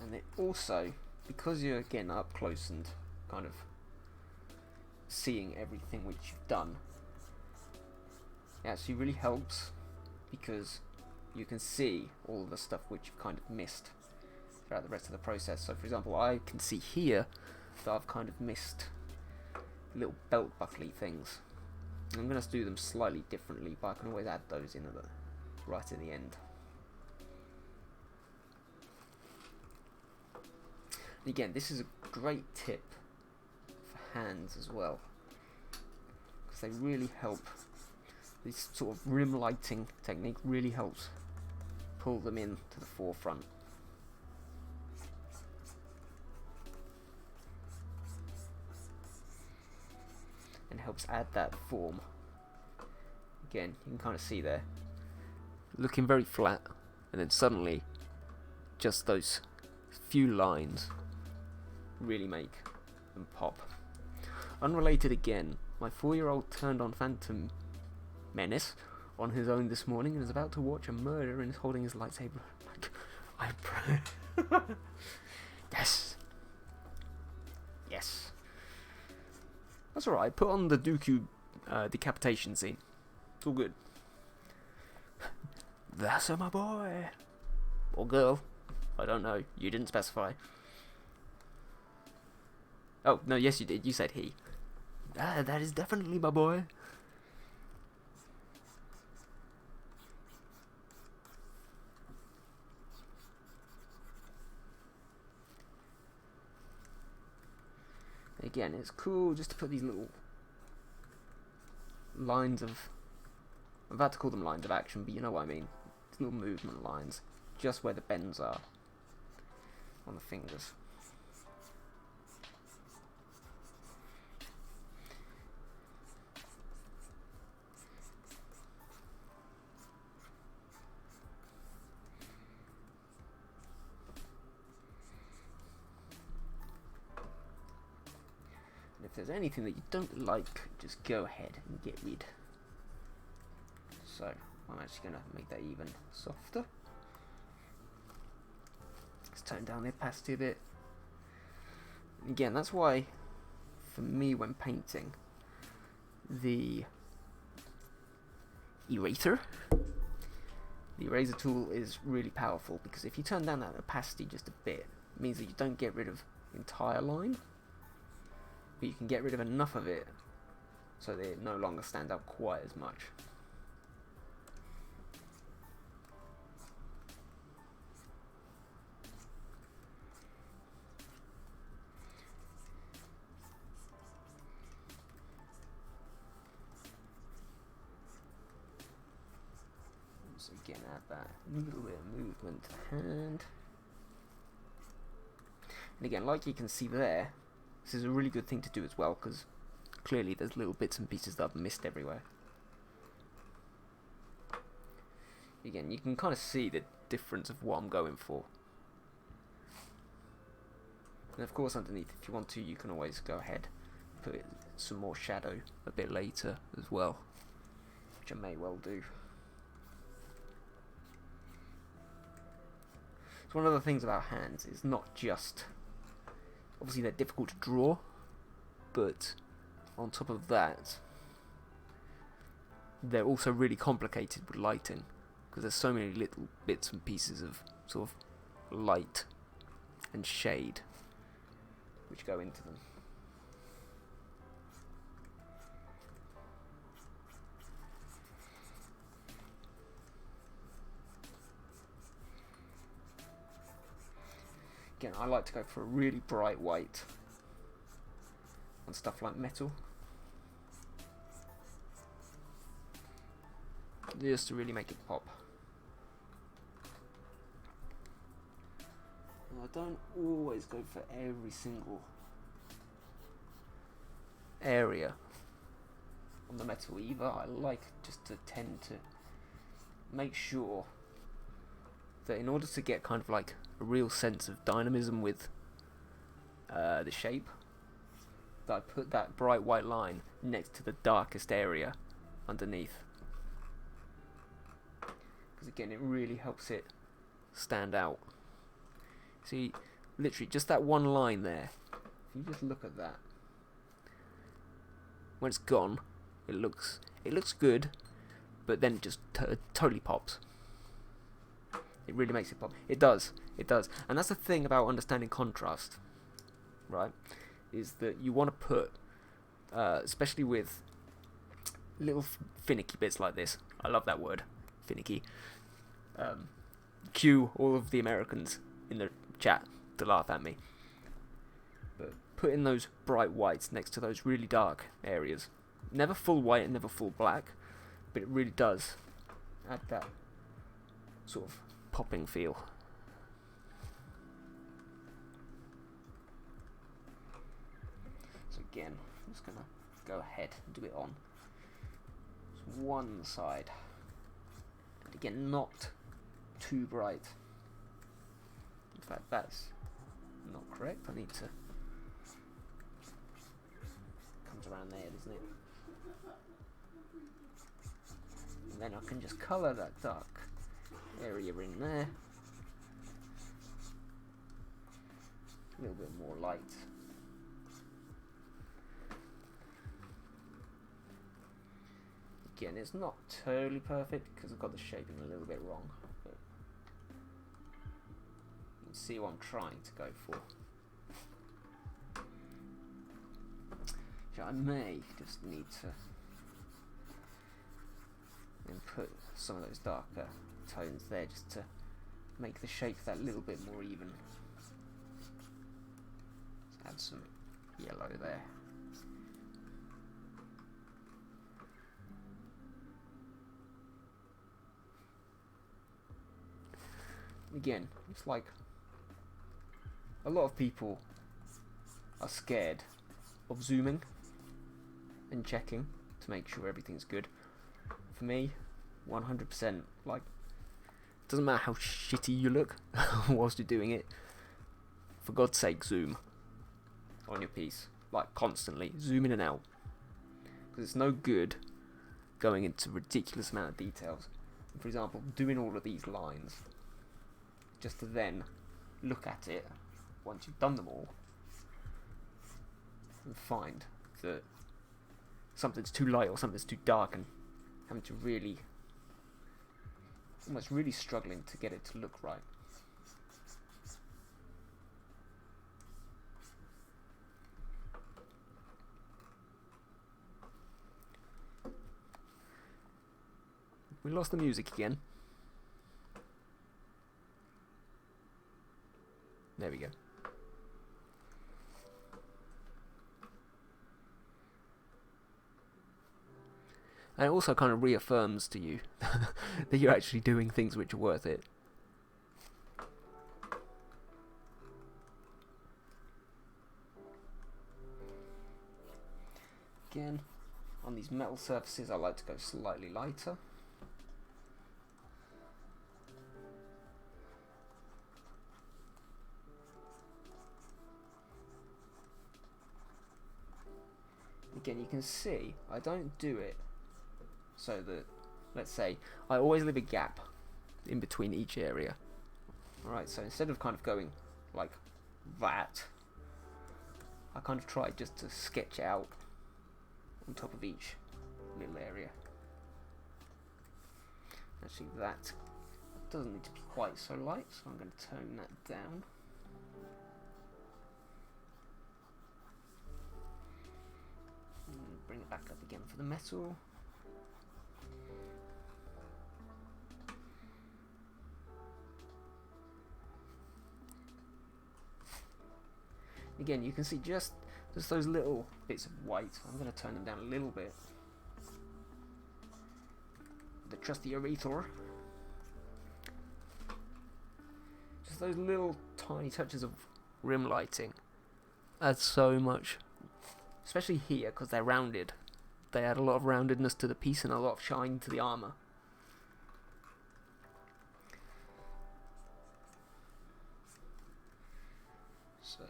And it also, because you're again up close and kind of seeing everything which you've done, it actually really helps, because you can see all of the stuff which you've kind of missed throughout the rest of the process. So for example, I can see here that I've kind of missed little belt buckly things. I'm going to do them slightly differently, but I can always add those in right at the end. And again, this is a great tip for hands as well, because they really help. This sort of rim lighting technique really helps pull them in to the forefront. And helps add that form. Again, you can kind of see there, looking very flat, and then suddenly just those few lines really make them pop. Unrelated again, my 4-year-old turned on Phantom Menace on his own this morning and is about to watch a murder and is holding his lightsaber. Like, yes. Yes. That's alright, put on the Dooku decapitation scene. It's all good. That's my boy. Or girl. I don't know. You didn't specify. Oh, no, yes you did. You said he. That is definitely my boy. Again, it's cool just to put these little lines of... I'm about to call them lines of action, but you know what I mean. These little movement lines, just where the bends are on the fingers. If there's anything that you don't like, just go ahead and get rid. So, I'm actually going to make that even softer. Let's tone down the opacity a bit. Again, that's why, for me when painting, the eraser tool is really powerful, because if you turn down that opacity just a bit, it means that you don't get rid of the entire line, but you can get rid of enough of it so that it no longer stands out quite as much. So again, add that little bit of movement to the hand. And again, like you can see there, this is a really good thing to do as well, because clearly there's little bits and pieces that I've missed everywhere. Again, you can kind of see the difference of what I'm going for. And of course underneath, if you want to, you can always go ahead and put some more shadow a bit later as well, which I may well do. So one of the things about hands is not just, obviously they're difficult to draw, but on top of that, they're also really complicated with lighting, because there's so many little bits and pieces of sort of light and shade which go into them. Again, I like to go for a really bright white on stuff like metal, just to really make it pop. And I don't always go for every single area on the metal either. I like just to tend to make sure that in order to get kind of like a real sense of dynamism with the shape, that I put that bright white line next to the darkest area underneath, because again it really helps it stand out. See, literally just that one line there, if you just look at that, when it's gone, it looks good, but then it just totally pops. It really makes it pop. It does, and that's the thing about understanding contrast, right? Is that you want to put, especially with little finicky bits like this. I love that word, finicky. Cue all of the Americans in the chat to laugh at me. But putting those bright whites next to those really dark areas, never full white and never full black, but it really does add that sort of popping feel. So again, I'm just gonna go ahead and do it on just one side, and again not too bright. In fact, that's not correct. I need to, comes around there, doesn't it? And then I can just colour that dark area in there. A little bit more light. Again, it's not totally perfect because I've got the shaping a little bit wrong, but you can see what I'm trying to go for. So I may just need to input some of those darker tones there just to make the shape that little bit more even. Let's add some yellow there. Again, it's like a lot of people are scared of zooming and checking to make sure everything's good. For me, 100%, like, it doesn't matter how shitty you look whilst you're doing it, for God's sake, zoom on your piece, like constantly, zoom in and out, because it's no good going into ridiculous amount of details. For example, doing all of these lines, just to then look at it once you've done them all and find that something's too light or something's too dark, and having to really, almost really struggling to get it to look right. We lost the music again. There we go. And it also kind of reaffirms to you that you're actually doing things which are worth it. Again, on these metal surfaces I like to go slightly lighter. Again, you can see I don't do it so that, let's say, I always leave a gap in between each area. Alright, so instead of kind of going like that, I kind of try just to sketch out on top of each little area. Actually, that doesn't need to be quite so light, so I'm going to tone that down. And bring it back up again for the metal. Again, you can see just those little bits of white. I'm going to turn them down a little bit. The trusty eraser. Just those little tiny touches of rim lighting add so much, especially here because they're rounded. They add a lot of roundedness to the piece and a lot of shine to the armor. So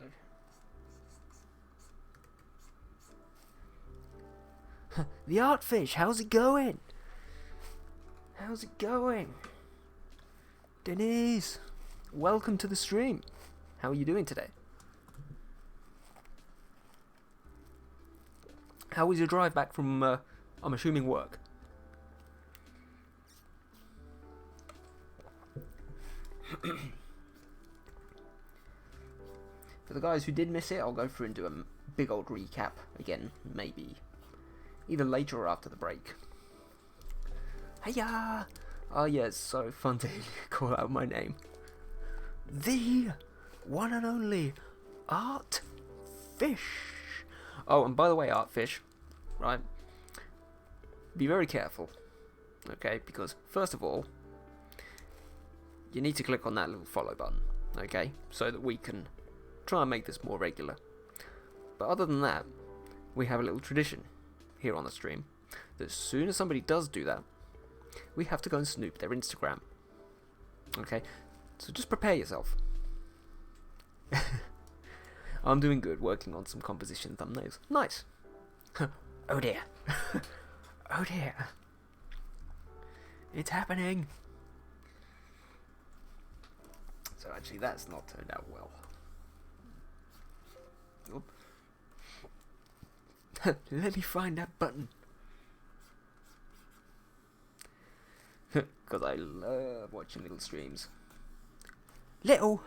the Artfish, how's it going? How's it going? Denise, welcome to the stream. How are you doing today? How was your drive back from, I'm assuming, work? For the guys who did miss it, I'll go through and do a big old recap again, maybe either later or after the break. Hiya! Oh yeah, it's so fun to call out my name. The one and only Artfish. Oh, and by the way, Artfish, right? Be very careful, okay? Because first of all, you need to click on that little follow button, okay? So that we can try and make this more regular. But other than that, we have a little tradition here on the stream that as soon as somebody does do that, we have to go and snoop their Instagram. Okay? So just prepare yourself. I'm doing good, working on some composition thumbnails. Nice. Oh dear. Oh dear. It's happening. So actually that's not turned out well. Oop. Let me find that button. Because I love watching little streams. Little!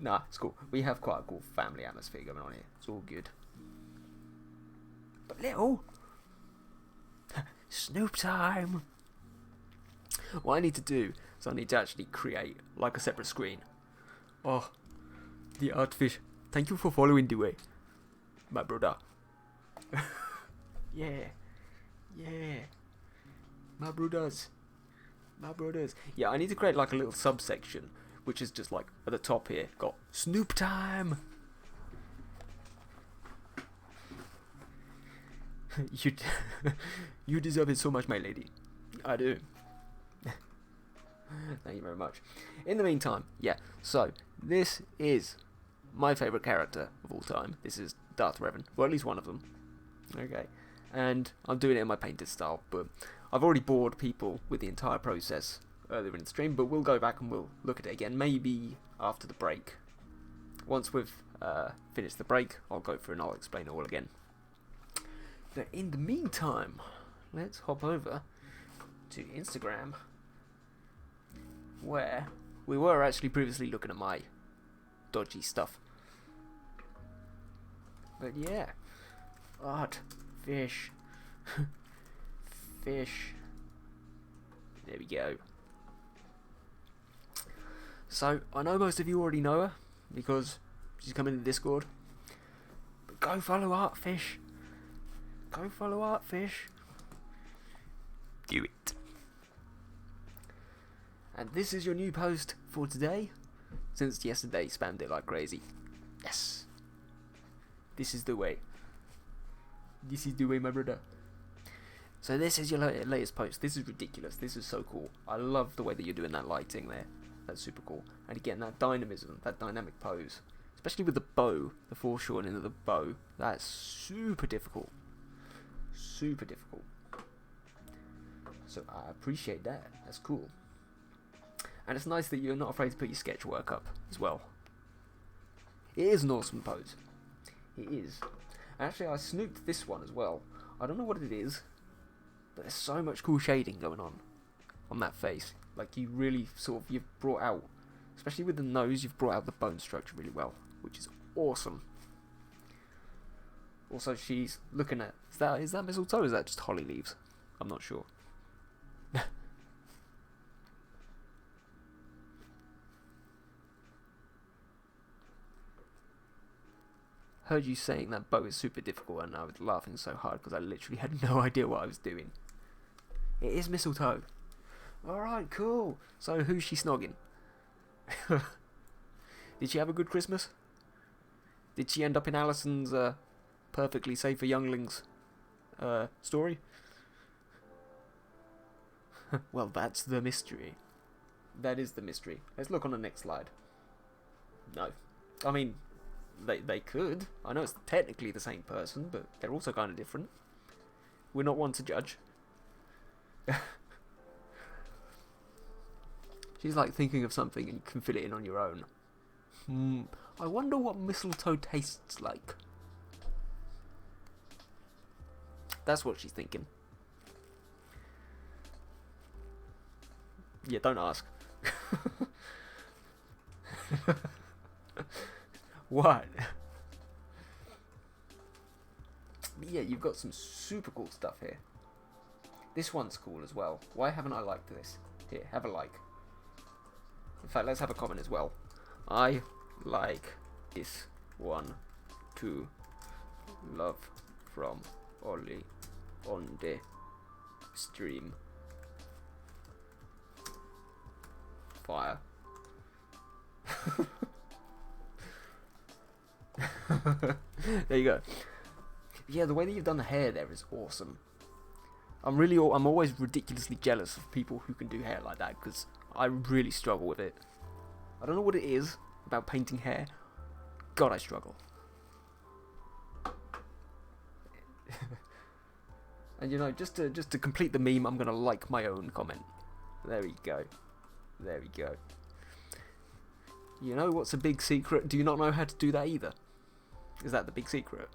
Nah, it's cool. We have quite a cool family atmosphere going on here. It's all good. But little! Snoop time! What I need to do is I need to actually create like a separate screen. Oh, the Artfish. Thank you for following the way, my brother. Yeah. Yeah. My brothers. My brothers. Yeah, I need to create like a little subsection, which is just like at the top here. Got Snoop time. You deserve it so much, my lady. I do. Thank you very much. In the meantime, yeah, so this is my favourite character of all time. This is Darth Revan. Well, at least one of them. Okay. And I'm doing it in my painted style, but I've already bored people with the entire process earlier in the stream, but we'll go back and we'll look at it again, maybe after the break. Once we've finished the break, I'll go through and I'll explain it all again. But in the meantime, let's hop over to Instagram, where we were actually previously looking at my dodgy stuff. But yeah, Artfish. Fish. There we go. So, I know most of you already know her, because she's come in the Discord. But go follow Artfish. Go follow Artfish. Do it. And this is your new post for today. Since yesterday spammed it like crazy. Yes. This is the way. This is the way, my brother. So this is your latest post. This is ridiculous. This is so cool. I love the way that you're doing that lighting there. That's super cool. And again, that dynamism, that dynamic pose. Especially with the bow, the foreshortening of the bow. That's super difficult. Super difficult. So I appreciate that. That's cool. And it's nice that you're not afraid to put your sketch work up as well. It is an awesome pose. It is. Actually, I snooped this one as well. I don't know what it is, but there's so much cool shading going on that face. Like, you really you've brought out, especially with the nose, you've brought out the bone structure really well, which is awesome. Also, she's looking at, is that mistletoe or is that just holly leaves? I'm not sure. Heard you saying that bow is super difficult, and I was laughing so hard because I literally had no idea what I was doing. It is mistletoe. Alright, cool. So who's she snogging? Did she have a good Christmas? Did she end up in Alison's perfectly safe for younglings story? Well, that's the mystery. That is the mystery. Let's look on the next slide. No. I mean, they could. I know it's technically the same person, but they're also kind of different. We're not one to judge. She's like thinking of something and you can fill it in on your own. I wonder what mistletoe tastes like. That's what she's thinking. Yeah, don't ask. What? But yeah, you've got some super cool stuff here. This one's cool as well. Why haven't I liked this? Here, have a like. In fact, let's have a comment as well. I like this one too. Love from Ollie on the stream. Fire. There you go. Yeah, the way that you've done the hair there is awesome. I'm always ridiculously jealous of people who can do hair like that, because I really struggle with it. I don't know what it is about painting hair. God, I struggle. And you know, just to complete the meme, I'm gonna like my own comment. There we go. There we go. You know what's a big secret? Do you not know how to do that either? Is that the big secret?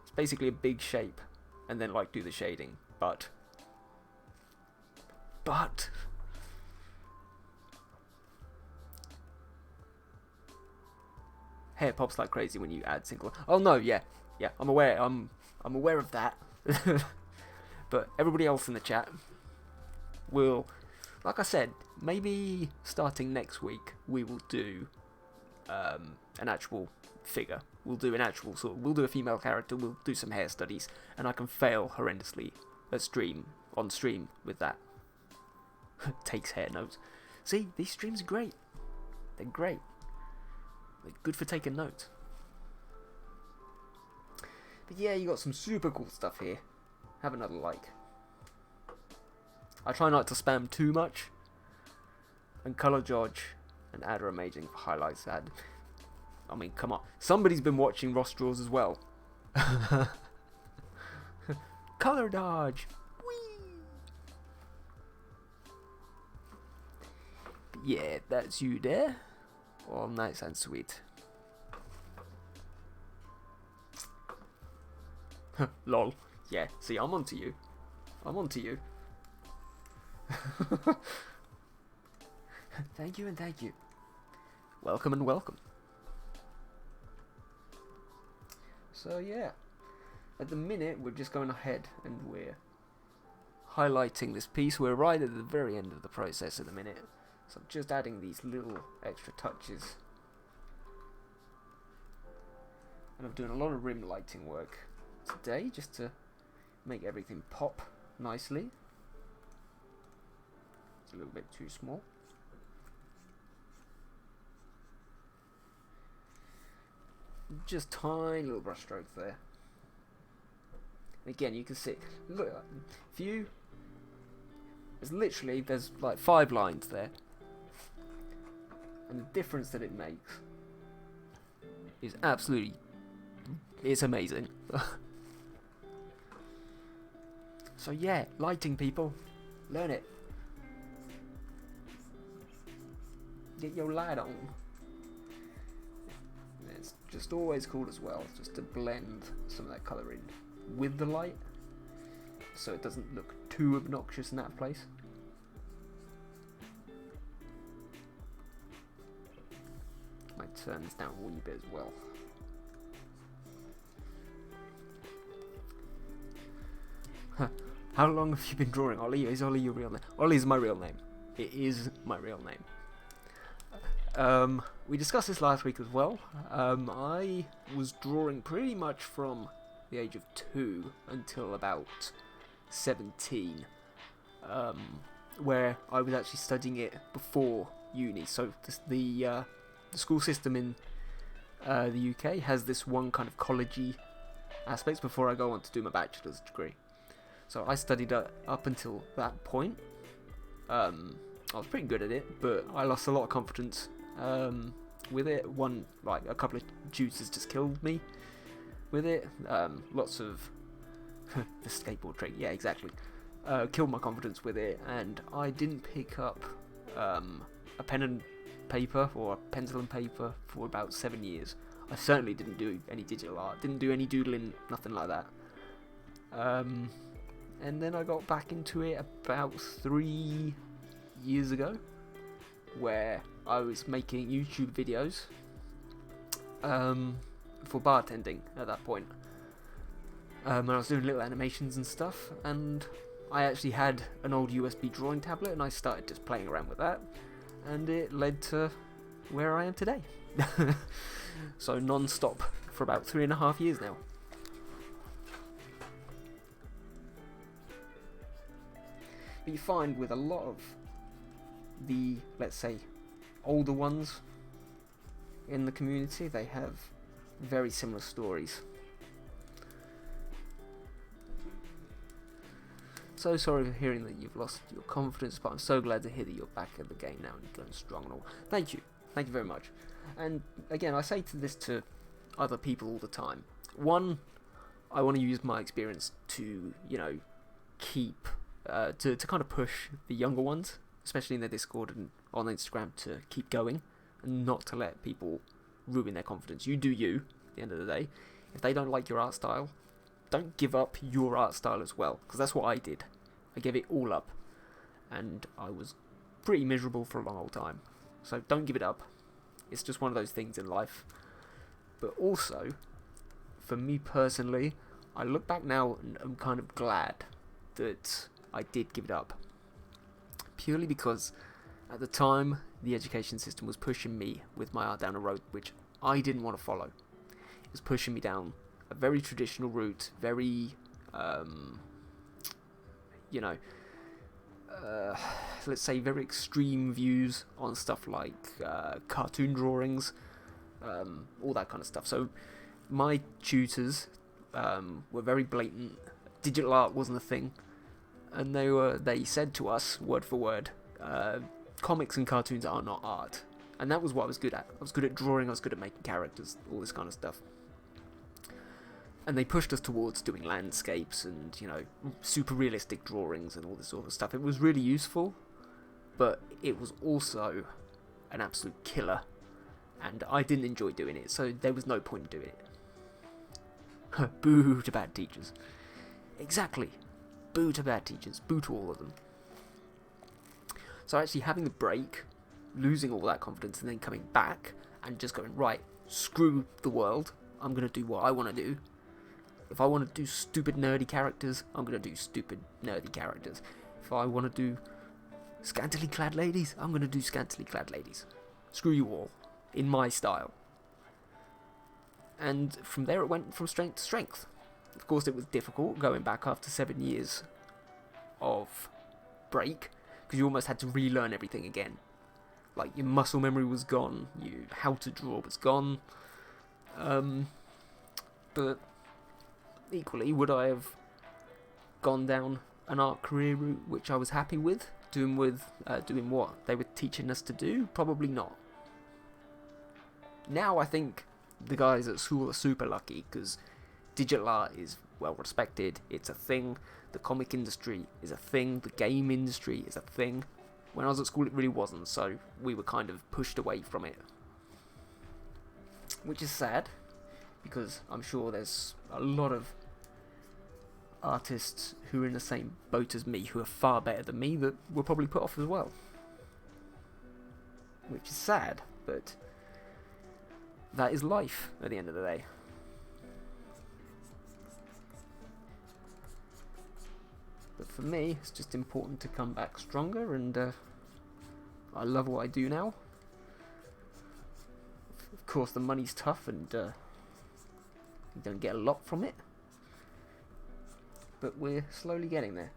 It's basically a big shape, and then like do the shading, but hair pops like crazy when you add single. Oh no, yeah, I'm aware. I'm aware of that. But everybody else in the chat will, like I said, maybe starting next week we will do an actual figure. We'll do an actual we'll do a female character. We'll do some hair studies, and I can fail horrendously on stream with that. Takes hair notes. See, these streams are great. They're great. They're good for taking notes. But yeah, you got some super cool stuff here. Have another like. I try not to spam too much. And Colour George and Ad are amazing for highlights. Ad. I mean, come on. Somebody's been watching Ross Draws as well. Colour Dodge. Whee! But yeah, that's you there. All nice and sweet. Lol. Yeah, see, I'm onto you. I'm onto you. Thank you and thank you. Welcome and welcome. So yeah, at the minute we're just going ahead and we're highlighting this piece. We're right at the very end of the process at the minute. So I'm just adding these little extra touches And I'm doing a lot of rim lighting work today just to make everything pop nicely. It's a little bit too small. Just tiny little brush strokes there. And again, you can see, look, if you, there's like 5 lines there. And the difference that it makes is absolutely, it's amazing. So yeah, lighting, people, learn it. Get your light on. It's just always cool as well, just to blend some of that colour in with the light, so it doesn't look too obnoxious in that place. Might turn this down a wee bit as well. How long have you been drawing, Ollie? Is Ollie your real name? Ollie is my real name. It is my real name. We discussed this last week as well. I was drawing pretty much from the age of 2 until about 17, where I was actually studying it before uni. So the school system in the UK has this one kind of college-y aspects before I go on to do my bachelor's degree. So I studied up until that point. I was pretty good at it, but I lost a lot of confidence with it. A couple of tutors just killed me with it. Lots of the skateboard trick, yeah, exactly. Killed my confidence with it, and I didn't pick up a pen and paper or a pencil and paper for about 7 years. I certainly didn't do any digital art, didn't do any doodling, nothing like that. And then I got back into it about 3 years ago, where I was making YouTube videos for bartending at that point. And I was doing little animations and stuff, and I actually had an old USB drawing tablet, and I started just playing around with that, and it led to where I am today. So non-stop for about 3.5 years now. But you find with a lot of the, let's say, older ones in the community, they have very similar stories. So sorry for hearing that you've lost your confidence, but I'm so glad to hear that you're back at the game now and you're going strong and all. Thank you very much. And again, I say this to other people all the time. One, I want to use my experience to, keep to kind of push the younger ones, especially in their Discord and on Instagram, to keep going and not to let people ruin their confidence. You do you, at the end of the day. If they don't like your art style, don't give up your art style as well, because that's what I did. I gave it all up, and I was pretty miserable for a long old time. So don't give it up. It's just one of those things in life. But also, for me personally, I look back now and I'm kind of glad that I did give it up. Purely because at the time, the education system was pushing me with my art down a road which I didn't want to follow. It was pushing me down a very traditional route, very, let's say very extreme views on stuff like cartoon drawings, all that kind of stuff. So my tutors were very blatant. Digital art wasn't a thing, and they said to us word for word, comics and cartoons are not art. And that was what I was good at. I was good at drawing, I was good at making characters, all this kind of stuff. And they pushed us towards doing landscapes and, super realistic drawings and all this sort of stuff. It was really useful, but it was also an absolute killer. And I didn't enjoy doing it, so there was no point in doing it. Boo to bad teachers. Exactly. Boo to bad teachers. Boo to all of them. So actually having the break, losing all that confidence, and then coming back and just going, right, screw the world. I'm going to do what I want to do. If I want to do stupid nerdy characters, I'm going to do stupid nerdy characters. If I want to do scantily clad ladies, I'm going to do scantily clad ladies. Screw you all. In my style. And from there it went from strength to strength. Of course it was difficult going back after 7 years of break, because you almost had to relearn everything again. Like, your muscle memory was gone, how to draw was gone. But equally, would I have gone down an art career route which I was happy with, doing what they were teaching us to do? Probably not. Now I think the guys at school are super lucky, because digital art is well respected, it's a thing, the comic industry is a thing, the game industry is a thing. When I was at school it really wasn't, so we were kind of pushed away from it. Which is sad, because I'm sure there's a lot of artists who are in the same boat as me, who are far better than me, that were probably put off as well. Which is sad, but that is life at the end of the day. But for me, it's just important to come back stronger, and I love what I do now. Of course, the money's tough, and you don't get a lot from it, but we're slowly getting there.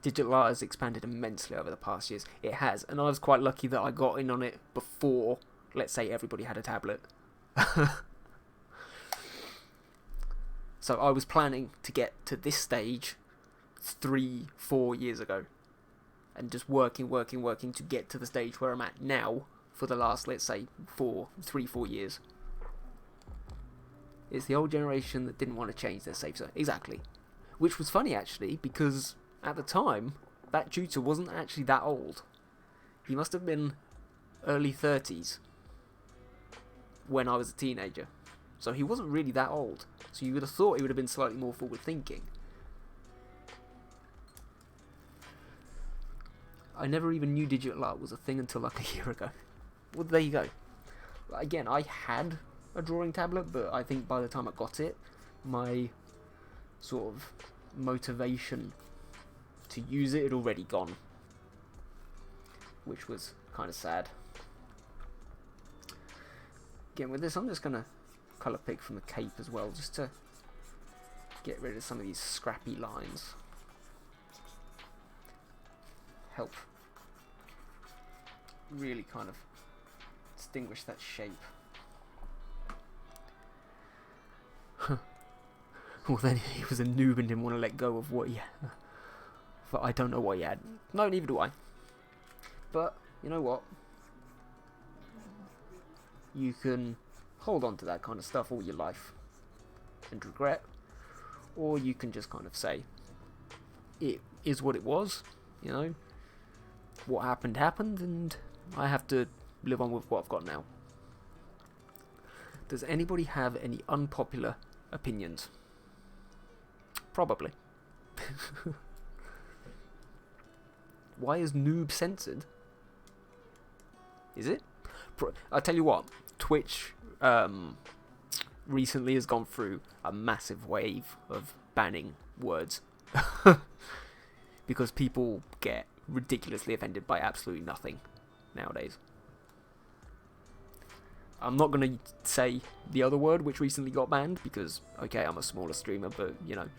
Digital art has expanded immensely over the past years. It has, and I was quite lucky that I got in on it before, let's say, everybody had a tablet. So I was planning to get to this stage 3-4 years ago, and just working to get to the stage where I'm at now for the last, let's say, 3-4 years. It's the old generation that didn't want to change their safe zone. Exactly. Which was funny, actually, because at the time, that tutor wasn't actually that old. He must have been early 30s when I was a teenager. So he wasn't really that old. So you would have thought he would have been slightly more forward thinking. I never even knew digital art was a thing until like a year ago. Well, there you go. Again, I had a drawing tablet, but I think by the time I got it, my sort of motivation to use it had already gone, which was kind of sad. Again, with this, I'm just going to colour pick from the cape as well, just to get rid of some of these scrappy lines. Help really kind of distinguish that shape. Well, then he was a noob and didn't want to let go of what he had. But I don't know what he had. No, neither do I. But, you know what? You can hold on to that kind of stuff all your life and regret, or you can just kind of say, it is what it was, you know? What happened, happened, and I have to live on with what I've got now. Does anybody have any unpopular opinions? Probably. Why is noob censored? Is it? I'll tell you what, Twitch recently has gone through a massive wave of banning words. Because people get ridiculously offended by absolutely nothing nowadays. I'm not going to say the other word which recently got banned, because, okay, I'm a smaller streamer, but, you know,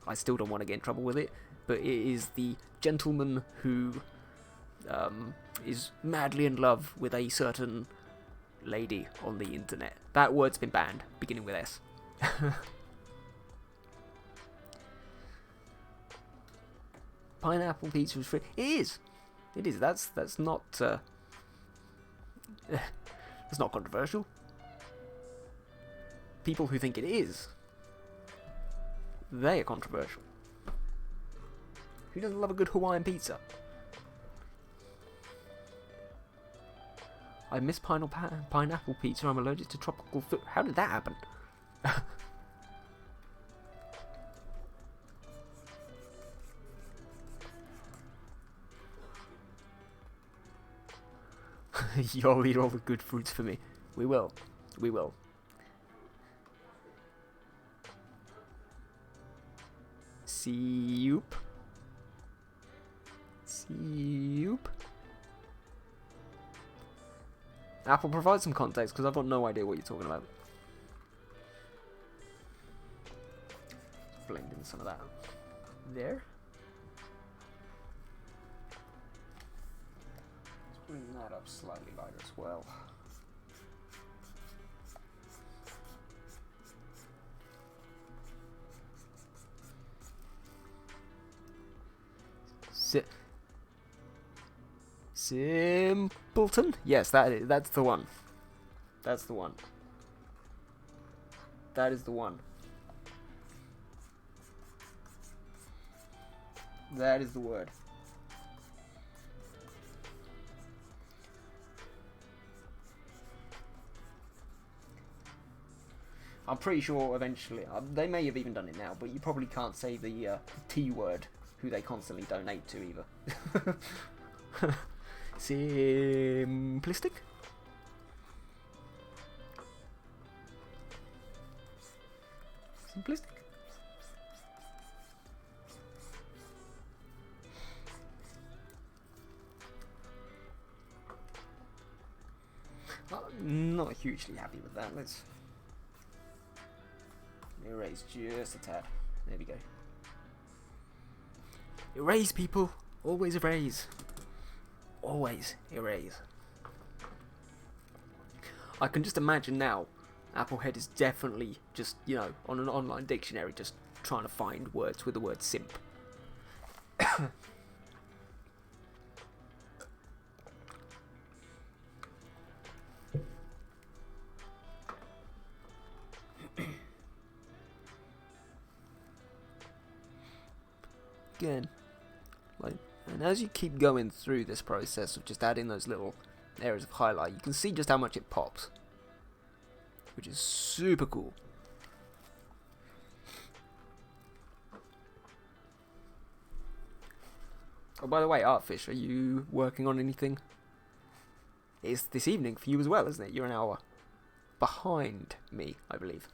I still don't want to get in trouble with it. But it is the gentleman who is madly in love with a certain lady on the internet. That word's been banned, beginning with S. Pineapple pizza is free. It is. It is. That's not. It's not controversial. People who think it is, they are controversial. Who doesn't love a good Hawaiian pizza? I miss pineapple pizza. I'm allergic to tropical food. How did that happen? You'll eat all the good fruits for me. We will. We will. Soup. Soup. Apple, provide some context, because I've got no idea what you're talking about. Let's blend in some of that there. Let's bring that up slightly lighter as well. Simpleton? Yes, that's the one. That's the one. That is the one. That is the word. I'm pretty sure eventually, they may have even done it now, but you probably can't say the T word, who they constantly donate to either. Simplistic? Simplistic? Not hugely happy with that. Let's erase just a tad. There we go. Erase, people. Always erase. Always erase. I can just imagine now, Applehead is definitely just, you know, on an online dictionary, just trying to find words with the word simp. Again, like, and as you keep going through this process of just adding those little areas of highlight, you can see just how much it pops, which is super cool. Oh, by the way, Artfish, are you working on anything? It's this evening for you as well, isn't it? You're an hour behind me, I believe.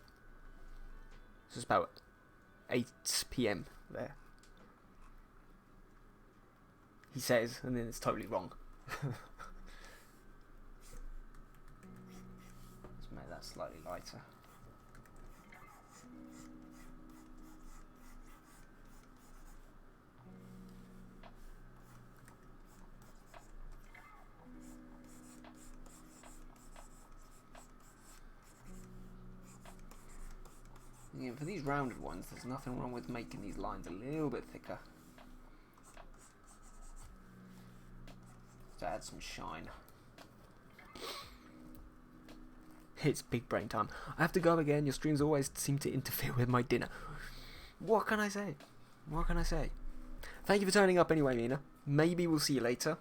It's just about 8 PM there. He says, and then it's totally wrong. Let's make that slightly lighter. Yeah, for these rounded ones, there's nothing wrong with making these lines a little bit thicker. To add some shine. It's big brain time. I have to go again. Your streams always seem to interfere with my dinner. What can I say? What can I say? Thank you for turning up anyway, Mina. Maybe we'll see you later.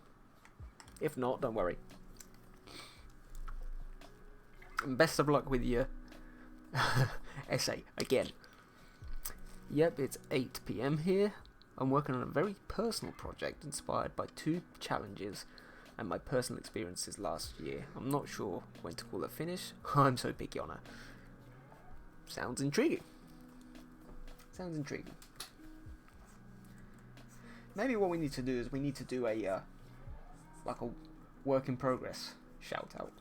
If not, don't worry. And best of luck with your essay again. Yep, it's 8 PM here. I'm working on a very personal project inspired by 2 challenges and my personal experiences last year. I'm not sure when to call it finish. I'm so picky on it. Sounds intriguing. Sounds intriguing. Maybe what we need to do is we need to do a like a work in progress shout out.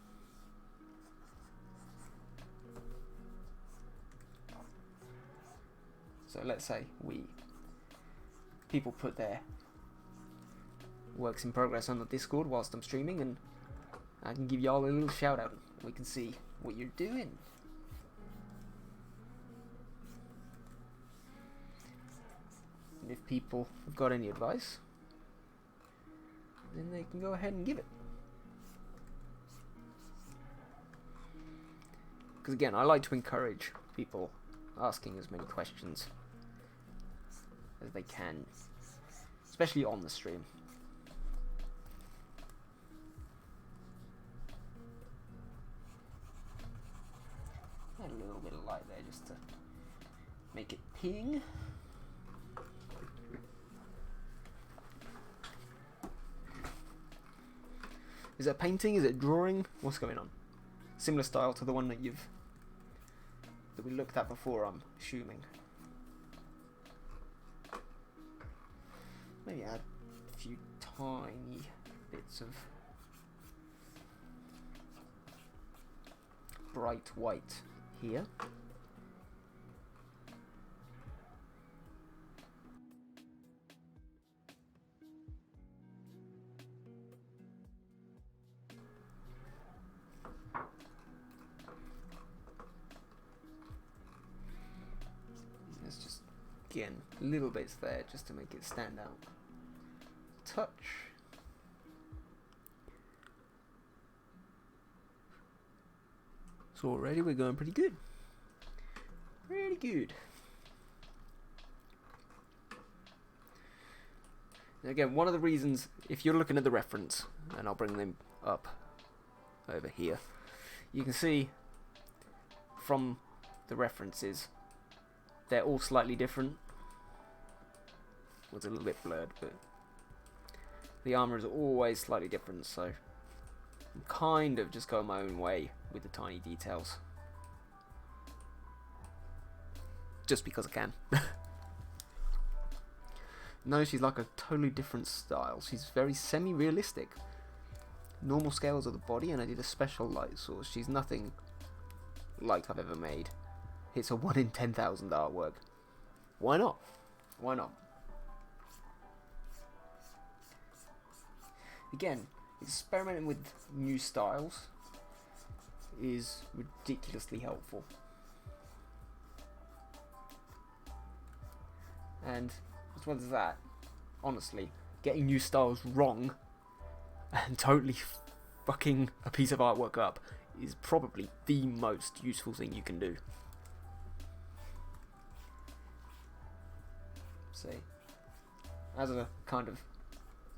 So let's say people put their works in progress on the Discord whilst I'm streaming, and I can give y'all a little shout out. We can see what you're doing. And if people have got any advice, then they can go ahead and give it. Because again, I like to encourage people asking as many questions as they can, especially on the stream. Add a little bit of light there just to make it ping. Is it painting? Is it drawing? What's going on? Similar style to the one that we looked at before, I'm assuming. Maybe add a few tiny bits of bright white here. There's just, again, little bits there just to make it stand out. Touch. So already we're going pretty good. Pretty good. And again, one of the reasons, if you're looking at the reference, and I'll bring them up over here, you can see from the references they're all slightly different. Well, it's a little bit blurred, but the armor is always slightly different, so I'm kind of just going my own way with the tiny details. Just because I can. No, she's like a totally different style. She's very semi-realistic. Normal scales of the body, and I did a special light source. She's nothing like I've ever made. It's a 1 in 10,000 artwork. Why not? Why not? Again, experimenting with new styles is ridiculously helpful. And as well as that, honestly, getting new styles wrong and totally fucking a piece of artwork up is probably the most useful thing you can do. See, as a kind of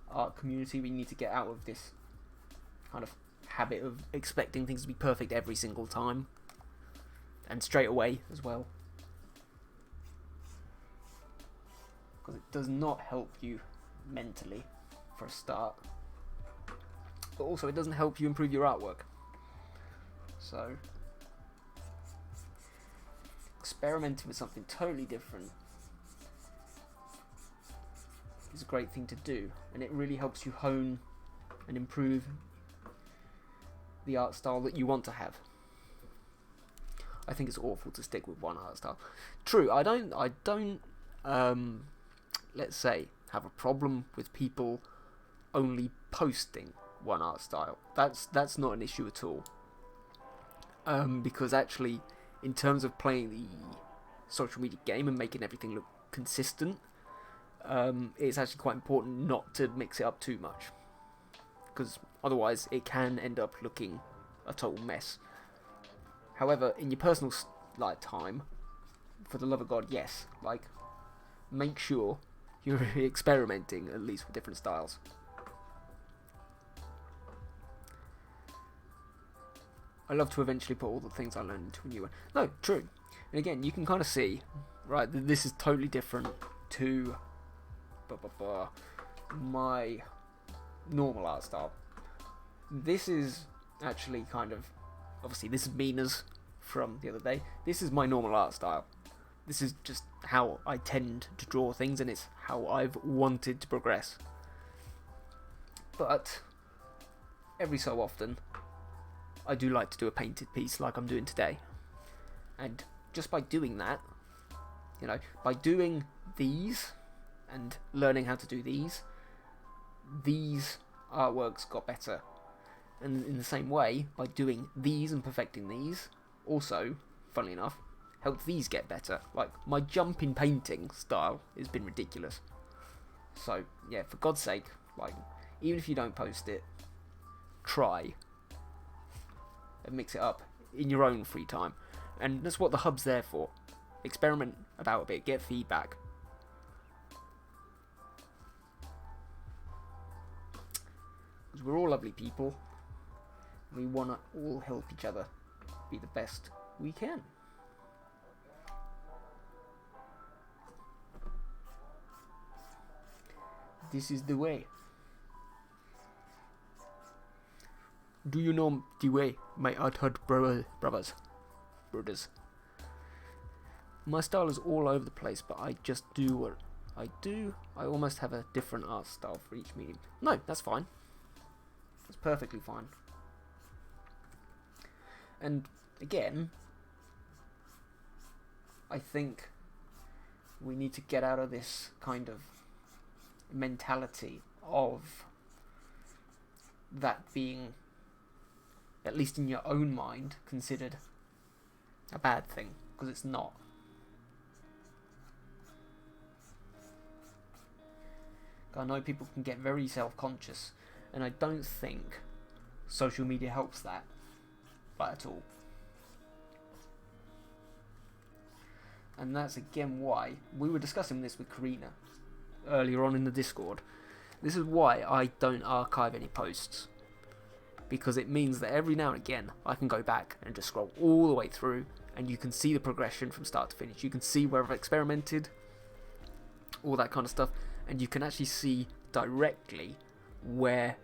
art community, we need to get out of this kind of habit of expecting things to be perfect every single time, and straight away as well, because it does not help you mentally for a start, but also it doesn't help you improve your artwork. So experimenting with something totally different is a great thing to do, and it really helps you hone and improve the art style that you want to have. I think it's awful to stick with one art style. True, I don't let's say have a problem with people only posting one art style. That's not an issue at all. Because actually, in terms of playing the social media game and making everything look consistent, it's actually quite important not to mix it up too much, because otherwise it can end up looking a total mess. However, in your personal time, for the love of God, yes, like, make sure you're experimenting at least with different styles. I love to eventually put all the things I learned into a new one. No, true. And again, you can kind of see, right, that this is totally different to my normal art style. This is actually kind of, obviously this is Mina's from the other day. This is my normal art style. This is just how I tend to draw things, and it's how I've wanted to progress. But every so often, I do like to do a painted piece like I'm doing today. And just by doing that, you know, by doing these and learning how to do these artworks got better. And in the same way, by doing these and perfecting these, also, funnily enough, helped these get better. Like, my jump in painting style has been ridiculous. So, yeah, for God's sake, like, even if you don't post it, try and mix it up in your own free time. And that's what the hub's there for. Experiment about a bit, get feedback. Because we're all lovely people. We want to all help each other be the best we can. This is the way. Do you know the way, my Untitled brothers? My style is all over the place, but I just do what I do. I almost have a different art style for each medium. No, that's fine. That's perfectly fine. And again, I think we need to get out of this kind of mentality of that being, at least in your own mind, considered a bad thing, because it's not. I know people can get very self-conscious, and I don't think social media helps that, but at all. And that's again why we were discussing this with Karina earlier on in the Discord. This is why I don't archive any posts, because it means that every now and again I can go back and just scroll all the way through, and you can see the progression from start to finish. You can see where I've experimented, all that kind of stuff, and you can actually see directly where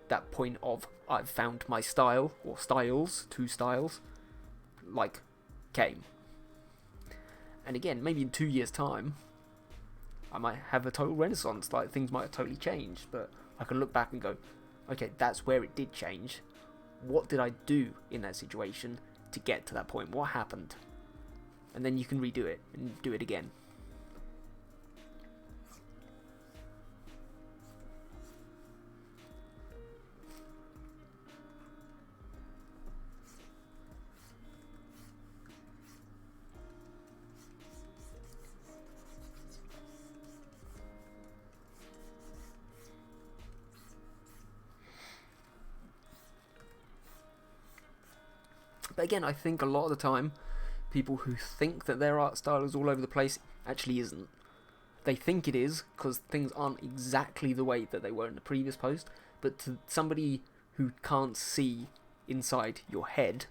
that point of I've found my style, or styles, 2 styles, like, came. And again, maybe in 2 years' time, I might have a total renaissance, like things might have totally changed, but I can look back and go, okay, that's where it did change. What did I do in that situation to get to that point? What happened? And then you can redo it and do it again. But again, I think a lot of the time, people who think that their art style is all over the place actually isn't. They think it is, because things aren't exactly the way that they were in the previous post, but to somebody who can't see inside your head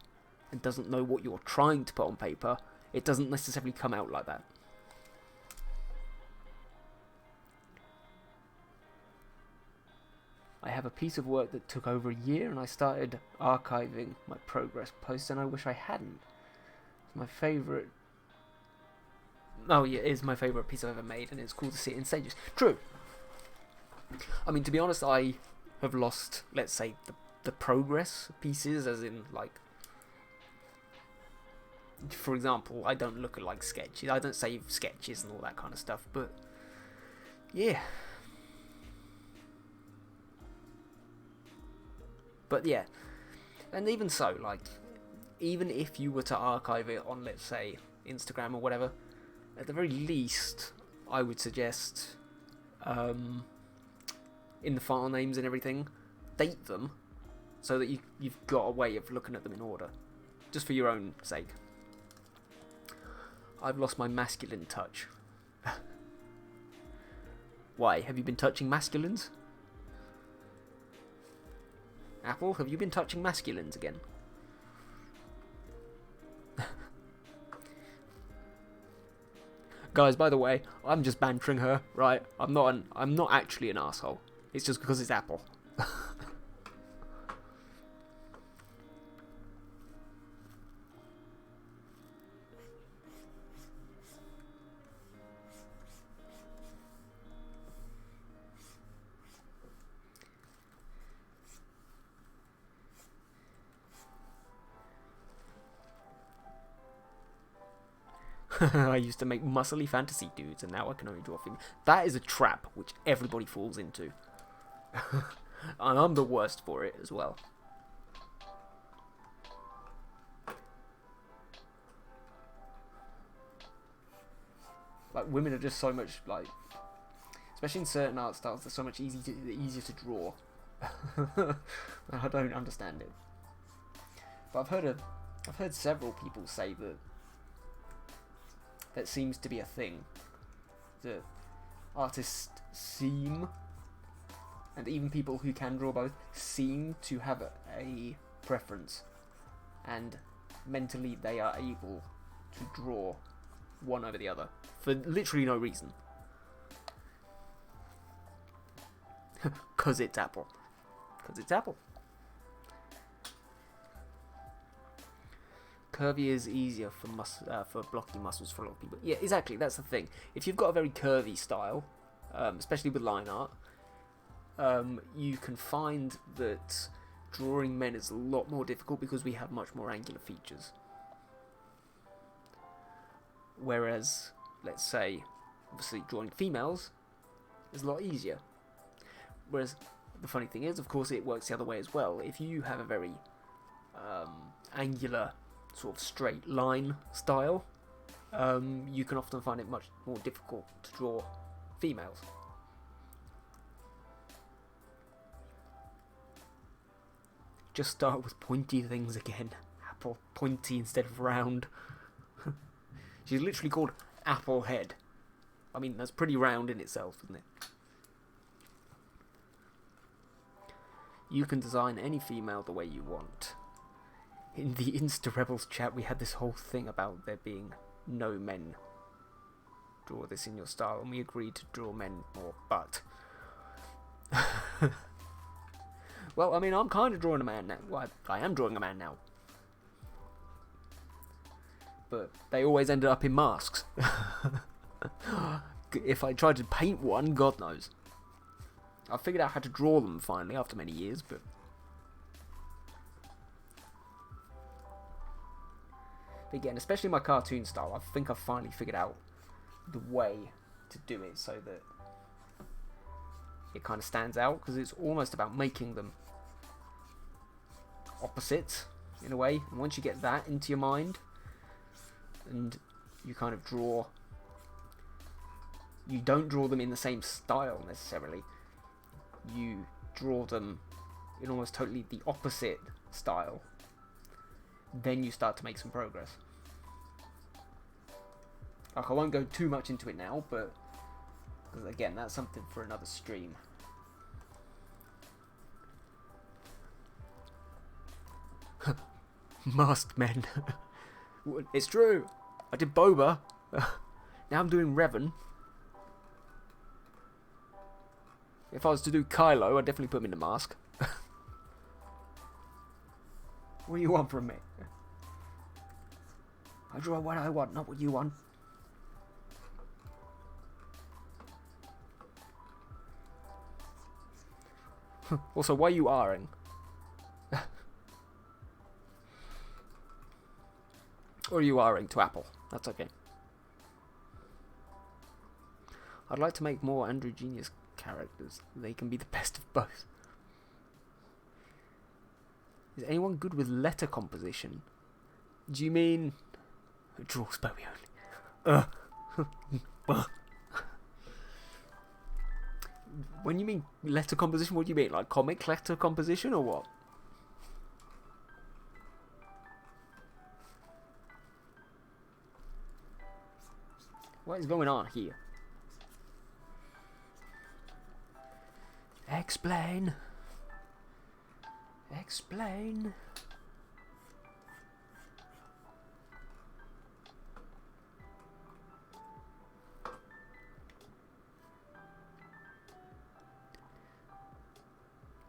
and doesn't know what you're trying to put on paper, it doesn't necessarily come out like that. I have a piece of work that took over a year, and I started archiving my progress posts, and I wish I hadn't. It's my favourite... Oh yeah, it is my favourite piece I've ever made, and it's cool to see it in stages. True. I mean, to be honest, I have lost, let's say, the progress pieces, as in, like... For example, I don't look at, like, sketches. I don't save sketches and all that kind of stuff, but... Yeah. But yeah, and even so, like, even if you were to archive it on, let's say, Instagram or whatever, at the very least, I would suggest, in the file names and everything, date them, so that you've got a way of looking at them in order, just for your own sake. I've lost my masculine touch. Why? Have you been touching masculines? Apple, have you been touching masculines again? Guys, by the way, I'm just bantering her, right? I'm not actually an asshole. It's just because it's Apple. I used to make muscly fantasy dudes, and now I can only draw female. That is a trap which everybody falls into. And I'm the worst for it as well. Like, women are just so much, like, especially in certain art styles, they're so much easier to draw. I don't understand it. But I've heard several people say that seems to be a thing. That artists seem, and even people who can draw both, seem to have a preference, and mentally they are able to draw one over the other for literally no reason. Because it's Apple. Because it's Apple. Curvy is easier for blocky muscles for a lot of people. Yeah, exactly, that's the thing. If you've got a very curvy style, especially with line art, you can find that drawing men is a lot more difficult because we have much more angular features. Whereas, let's say, obviously drawing females is a lot easier. Whereas, the funny thing is, of course, it works the other way as well. If you have a very angular, sort of straight line style, you can often find it much more difficult to draw females. Just start with pointy things again. Apple, pointy instead of round. She's literally called Apple Head. I mean, that's pretty round in itself, isn't it? You can design any female the way you want. In the Insta Rebels chat, we had this whole thing about there being no men. Draw this in your style, and we agreed to draw men more, but... well, I mean, I'm kind of drawing a man now. Well, I am drawing a man now. But they always ended up in masks. If I tried to paint one, God knows. I figured out how to draw them finally after many years, but... again, especially my cartoon style, I think I've finally figured out the way to do it so that it kind of stands out, because it's almost about making them opposites in a way. And once you get that into your mind and you kind of draw, you don't draw them in the same style necessarily, you draw them in almost totally the opposite style, then you start to make some progress. Like, I won't go too much into it now, but because again, that's something for another stream. Masked men. It's true. I did Boba. Now I'm doing Revan. If I was to do Kylo, I'd definitely put him in the mask. What do you want from me? I draw what I want, not what you want. Also, why are you R-ing? Or are you R-ing to Apple? That's okay. I'd like to make more androgynous characters. They can be the best of both. Is anyone good with letter composition? Do you mean... draws Bowie only. When you mean letter composition, what do you mean? Like comic letter composition or what? What is going on here? Explain. Explain.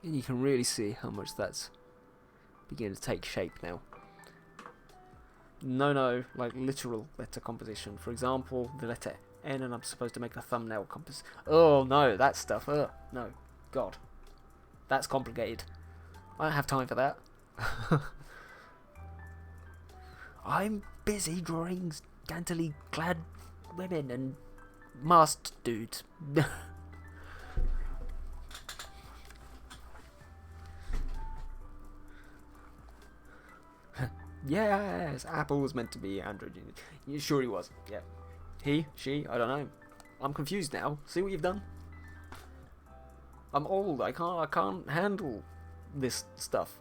And you can really see how much that's beginning to take shape now. No, like literal letter composition. For example, the letter N, and I'm supposed to make a thumbnail compass. Oh no, that stuff. No, God, that's complicated. I don't have time for that. I'm busy drawing scantily clad women and masked dudes. Yes, Apple was meant to be androgynous. Yeah, sure he was. Yeah. He, she, I don't know. I'm confused now. See what you've done? I'm old. I can't handle this stuff.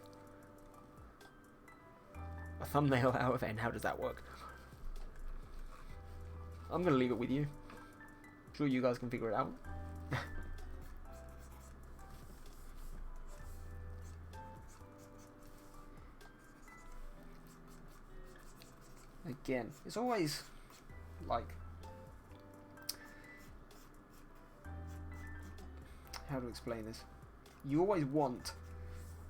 A thumbnail out of N. How does that work? I'm gonna leave it with you. Sure, you guys can figure it out. Again, it's always like, how to explain this? You always want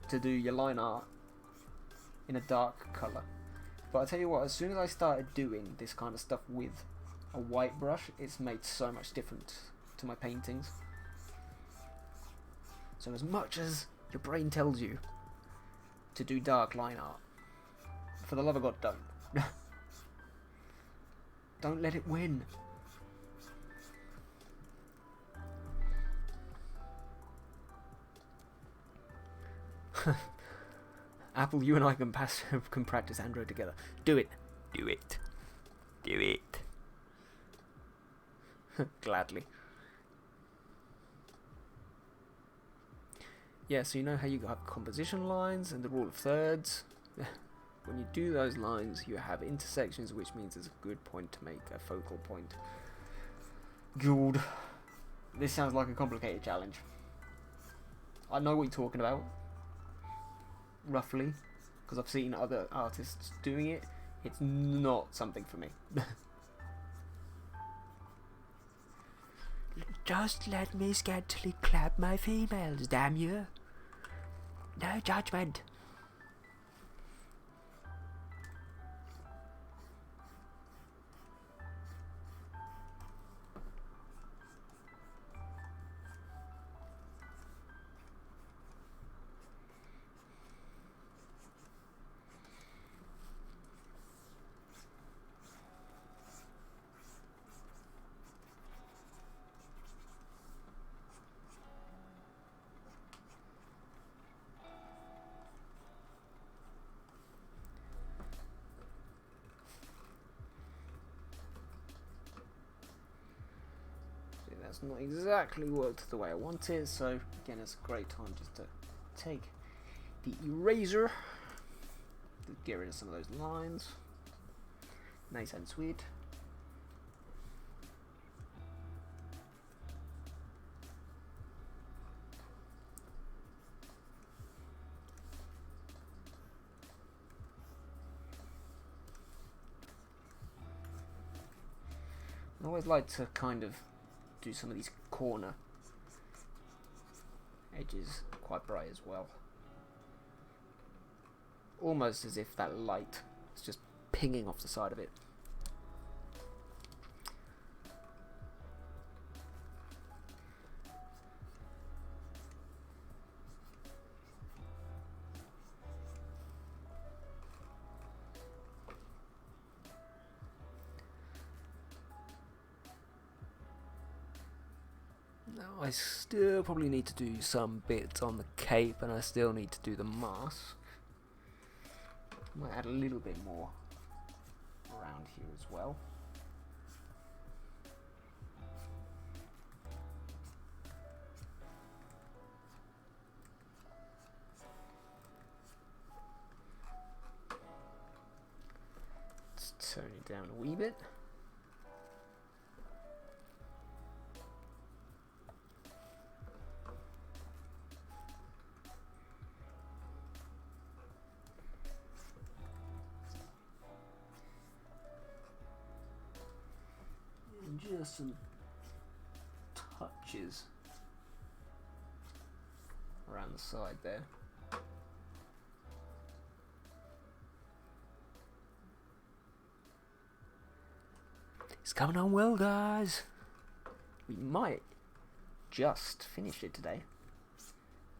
to do your line art in a dark colour, but I tell you what, as soon as I started doing this kind of stuff with a white brush, it's made so much difference to my paintings. So as much as your brain tells you to do dark line art. For the love of God, don't. Don't let it win. Apple, you and I can practice Android together. Do it. Do it. Do it. Gladly. Yeah, so you know how you got composition lines and the rule of thirds? When you do those lines, you have intersections, which means it's a good point to make a focal point. God. This sounds like a complicated challenge. I know what you're talking about. Roughly. Because I've seen other artists doing it. It's not something for me. Just let me scantily clap my females, damn you. No judgment. That's not exactly worked the way I wanted, so again it's a great time just to take the eraser to get rid of some of those lines. Nice and sweet. I always like to kind of do some of these corner edges quite bright as well. Almost as if that light is just pinging off the side of it. Now I still probably need to do some bits on the cape, and I still need to do the mask. Might add a little bit more around here as well. Let's turn it down a wee bit. Just some touches around the side there. It's coming on well, guys. We might just finish it today.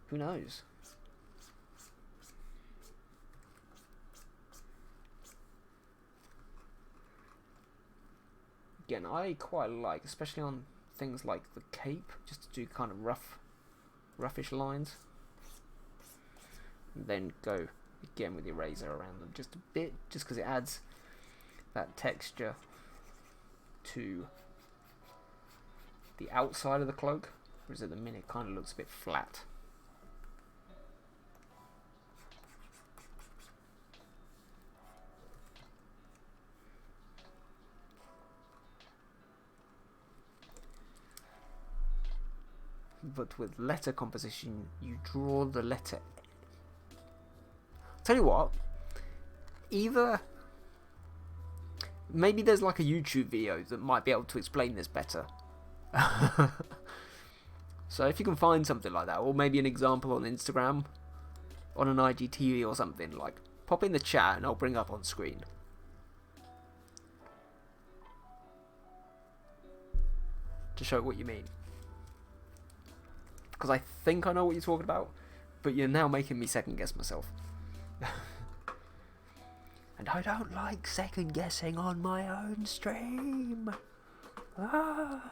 Who knows? Again, I quite like, especially on things like the cape, just to do kind of roughish lines. And then go again with the eraser around them just a bit, just because it adds that texture to the outside of the cloak, whereas at the minute it kind of looks a bit flat. But with letter composition, you draw the letter. Tell you what, either maybe there's like a YouTube video that might be able to explain this better. So if you can find something like that, or maybe an example on Instagram, on an IGTV or something, like pop in the chat and I'll bring up on screen. To show what you mean. Because I think I know what you're talking about, but you're now making me second guess myself. And I don't like second guessing on my own stream. Ah.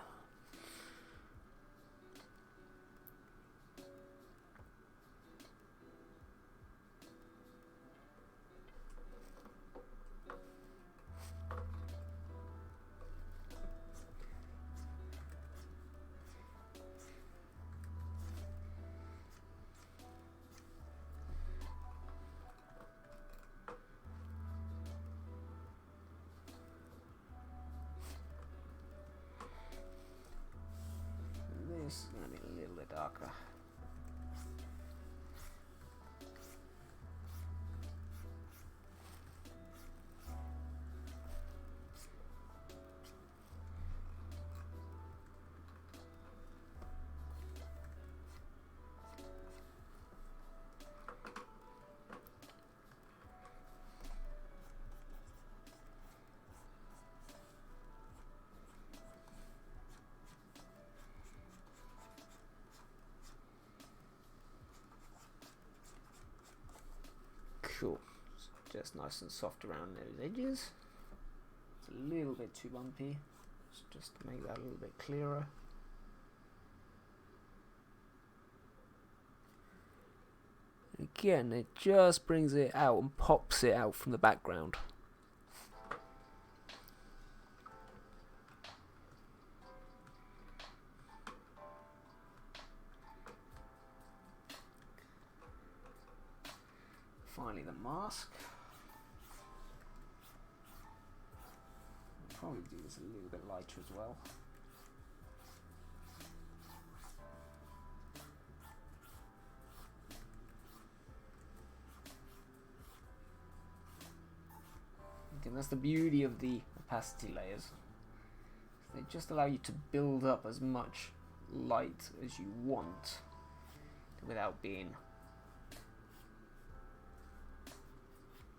This is going to be a little bit darker. Cool. Just nice and soft around those edges. It's a little bit too bumpy. Just to make that a little bit clearer. Again, it just brings it out and pops it out from the background. Finally, the mask. I'll probably do this a little bit lighter as well. Again, that's the beauty of the opacity layers. They just allow you to build up as much light as you want without being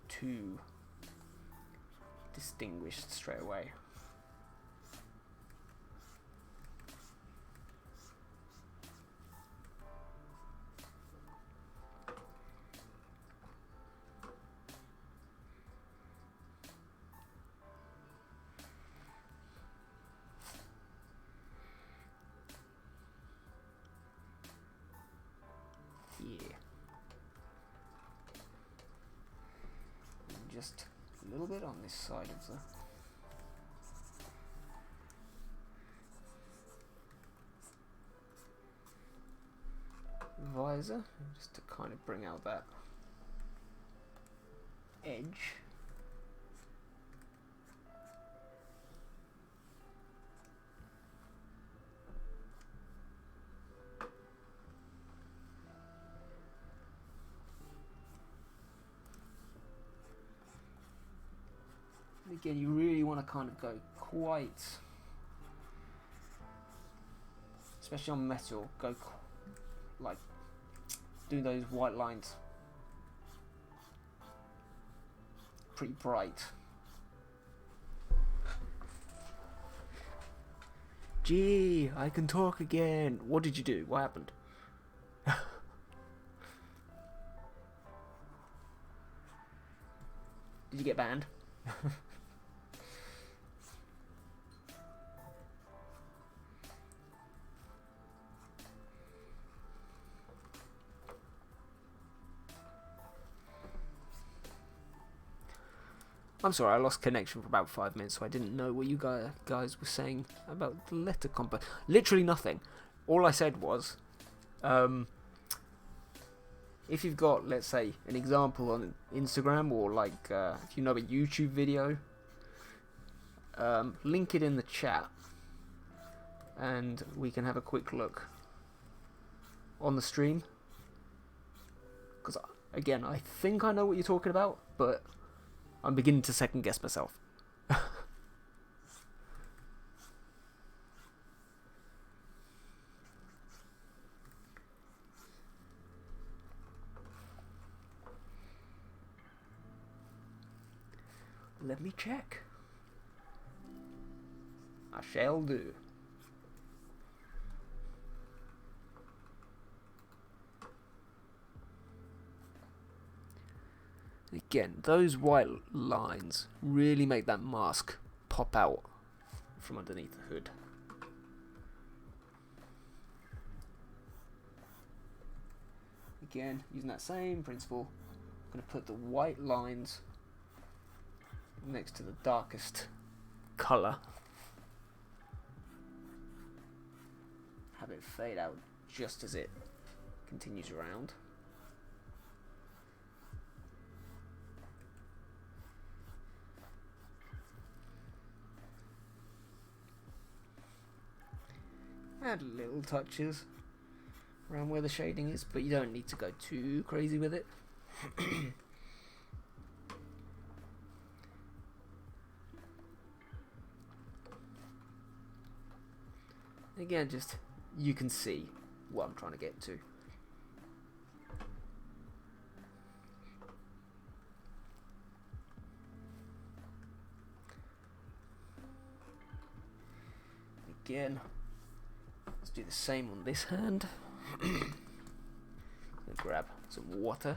too distinguished straight away. Just a little bit on this side of the visor, just to kind of bring out that edge. Again, you really want to kind of go quite, especially on metal, go like do those white lines pretty bright. Gee, I can talk again. What did you do? What happened? Did you get banned? I'm sorry, I lost connection for about 5 minutes, so I didn't know what you guys were saying about the letter combo. Literally nothing. All I said was, if you've got, let's say, an example on Instagram, or like, if you know a YouTube video, link it in the chat, and we can have a quick look on the stream. Because, again, I think I know what you're talking about, but I'm beginning to second guess myself. Let me check. I shall do. Again, those white lines really make that mask pop out from underneath the hood. Again, using that same principle, I'm going to put the white lines next to the darkest colour. Have it fade out just as it continues around. Add little touches around where the shading is, but you don't need to go too crazy with it. Again, just you can see what I'm trying to get to. Again, let's do the same on this hand. Grab some water.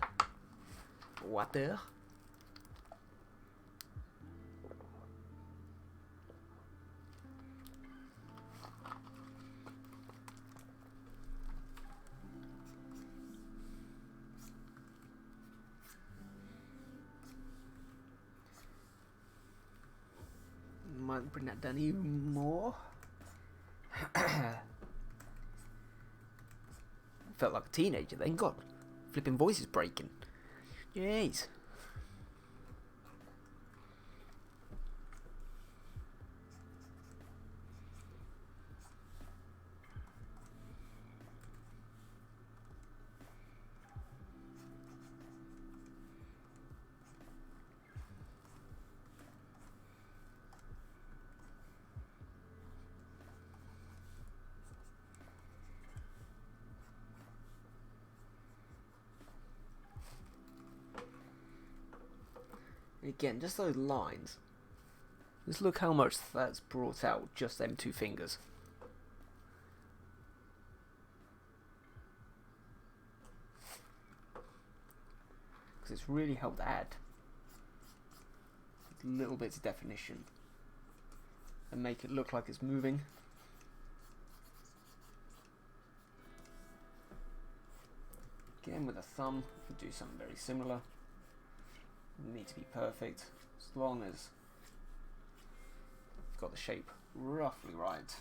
Might bring that down even more. Felt like a teenager then. God, flipping voices breaking. Jeez. Again, just those lines. Just look how much that's brought out, just them two fingers. Because it's really helped add little bits of definition and make it look like it's moving. Again, with a thumb, you can do something very similar. Need to be perfect, as long as you've got the shape roughly right.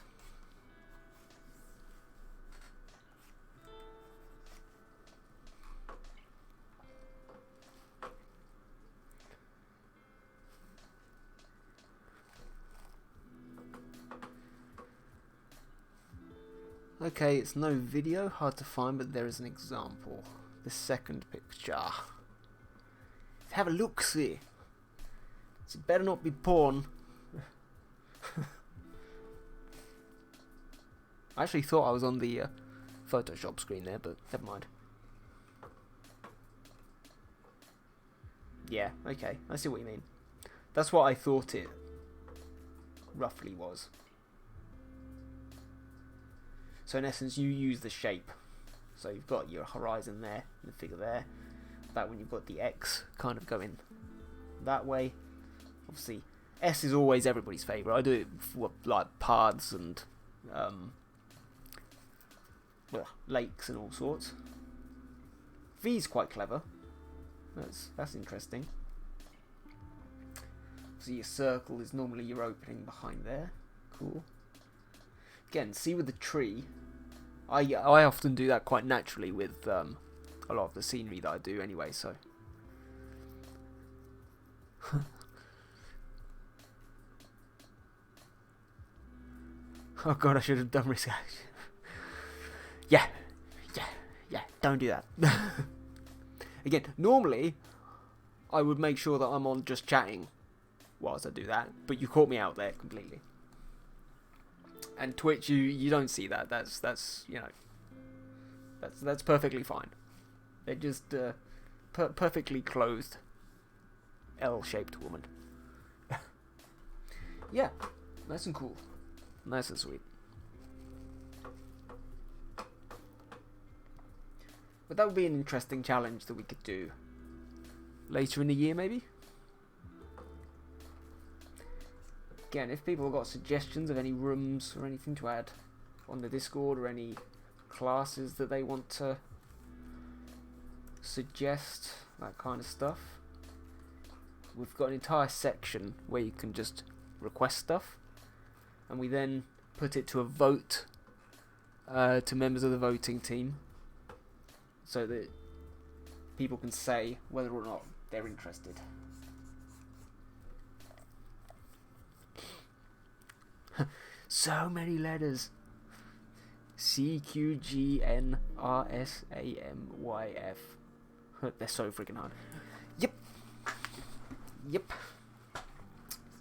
Okay, it's no video, hard to find, but there is an example. The second picture. Have a look, see. It better not be porn. I actually thought I was on the Photoshop screen there, but never mind. Yeah, okay, I see what you mean. That's what I thought it roughly was. So in essence, you use the shape. So you've got your horizon there, the figure there. That when you've got the X kind of going that way. Obviously, S is always everybody's favourite. I do it for like paths and lakes and all sorts. V is quite clever. That's interesting. So your circle is normally your opening behind there. Cool. Again, see with the tree, I often do that quite naturally with a lot of the scenery that I do anyway, so. Oh god, I should have done research. Yeah, don't do that. Again, normally, I would make sure that I'm on just chatting whilst I do that, but you caught me out there completely. And Twitch, you don't see that. That's you know, that's perfectly fine. They're just perfectly clothed L-shaped woman. Yeah, nice and cool, nice and sweet. But that would be an interesting challenge that we could do. later in the year, maybe. Again, if people have got suggestions of any rooms or anything to add on the Discord, or any classes that they want to suggest, that kind of stuff, we've got an entire section where you can just request stuff, and we then put it to a vote to members of the voting team, so that people can say whether or not they're interested. So many letters. CQGNRSAMYF. They're so freaking hard. Yep. Yep.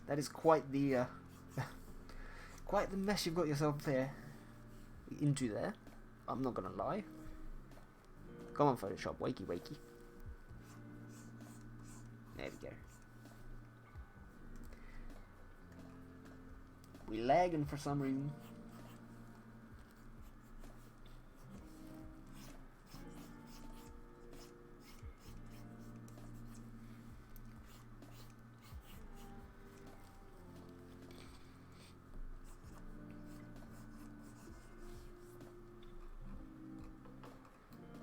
That is quite the quite the mess you've got yourself there into there. I'm not gonna lie. Come on, Photoshop, wakey wakey. There we go. We lagging for some reason.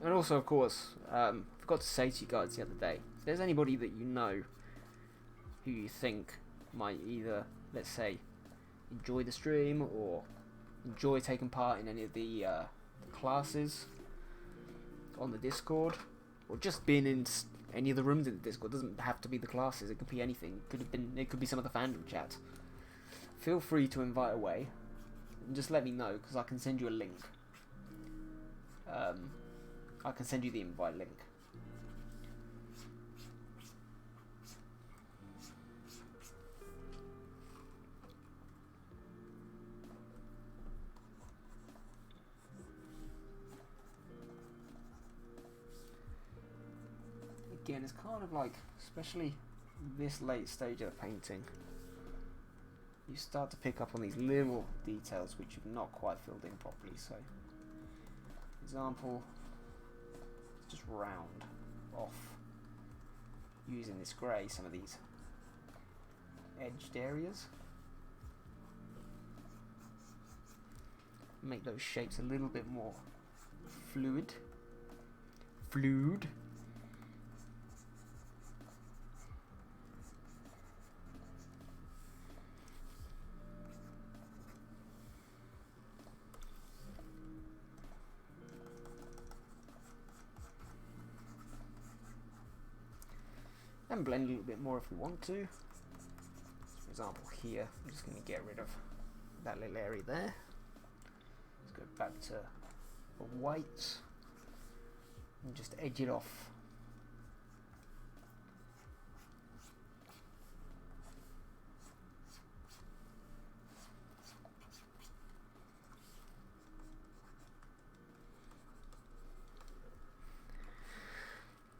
And also, of course, forgot to say to you guys the other day, if there's anybody that you know who you think might either, let's say, enjoy the stream or enjoy taking part in any of the classes on the Discord, or just being in any of the rooms in the Discord, it doesn't have to be the classes, it could be anything, it could be some of the fandom chat, feel free to invite away and just let me know, because I can send you a link. I can send you the invite link. Again, it's kind of like, especially this late stage of the painting, you start to pick up on these little details which you've not quite filled in properly. So, for example, just round off using this grey some of these edged areas, make those shapes a little bit more fluid. And blend a little bit more if we want to. For example, here, I'm just going to get rid of that little area there. Let's go back to a white and just edge it off.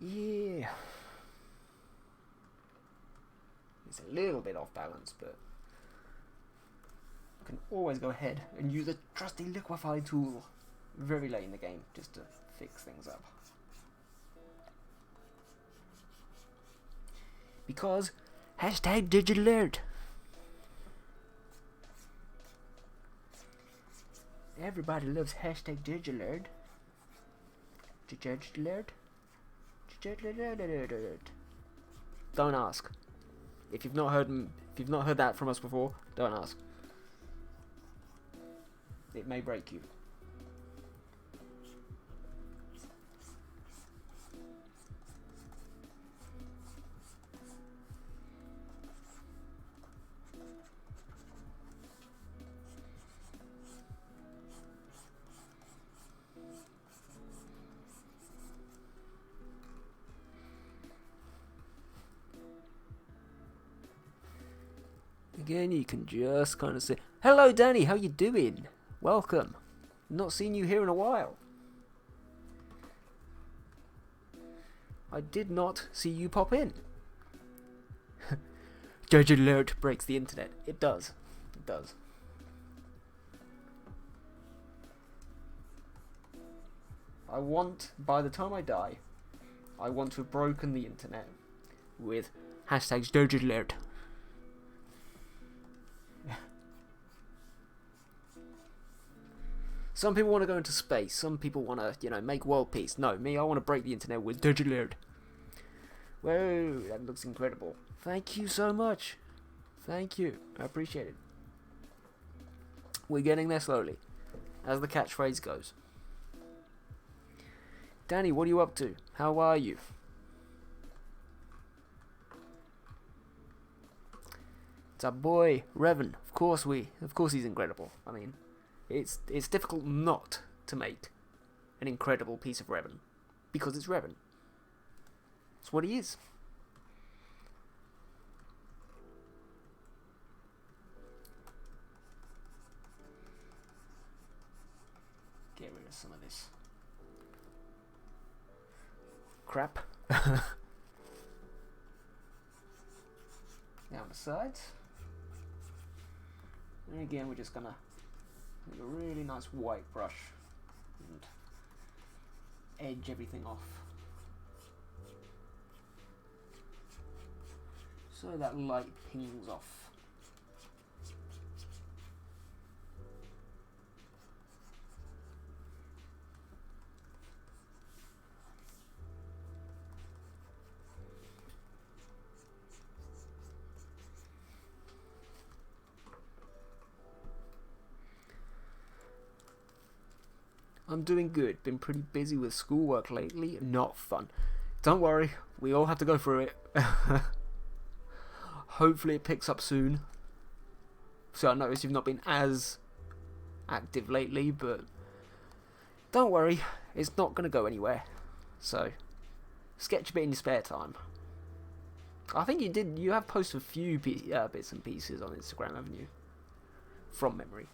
Yeah. It's a little bit off balance, but you can always go ahead and use a trusty liquify tool very late in the game just to fix things up. Because hashtag digital alert. Everybody loves hashtag digital alert. Digital alert. Don't ask. If you've not heard that from us before, don't ask. It may break you. Again, you can just kind of say, "Hello, Danny. How you doing? Welcome. Not seen you here in a while. I did not see you pop in." Judge alert breaks the internet. It does. It does. I want, by the time I die, I want to have broken the internet with hashtags Digital Alert. Some people want to go into space. Some people want to, you know, make world peace. No, me, I want to break the internet with Digital Alert. Whoa, that looks incredible. Thank you so much. Thank you. I appreciate it. We're getting there slowly, as the catchphrase goes. Danny, what are you up to? How are you? It's our boy Revan. Of course he's incredible. I mean, it's difficult not to make an incredible piece of Revan, because it's Revan. It's what he is. Get rid of some of this crap. Down the sides. And again, we're just gonna make a really nice white brush and edge everything off, so that light pings off. I'm doing good. Been pretty busy with schoolwork lately. Not fun. Don't worry, we all have to go through it. Hopefully it picks up soon. So I noticed you've not been as active lately, but don't worry, it's not going to go anywhere. So, sketch a bit in your spare time. I think you have posted a few bits and pieces on Instagram, haven't you? From memory.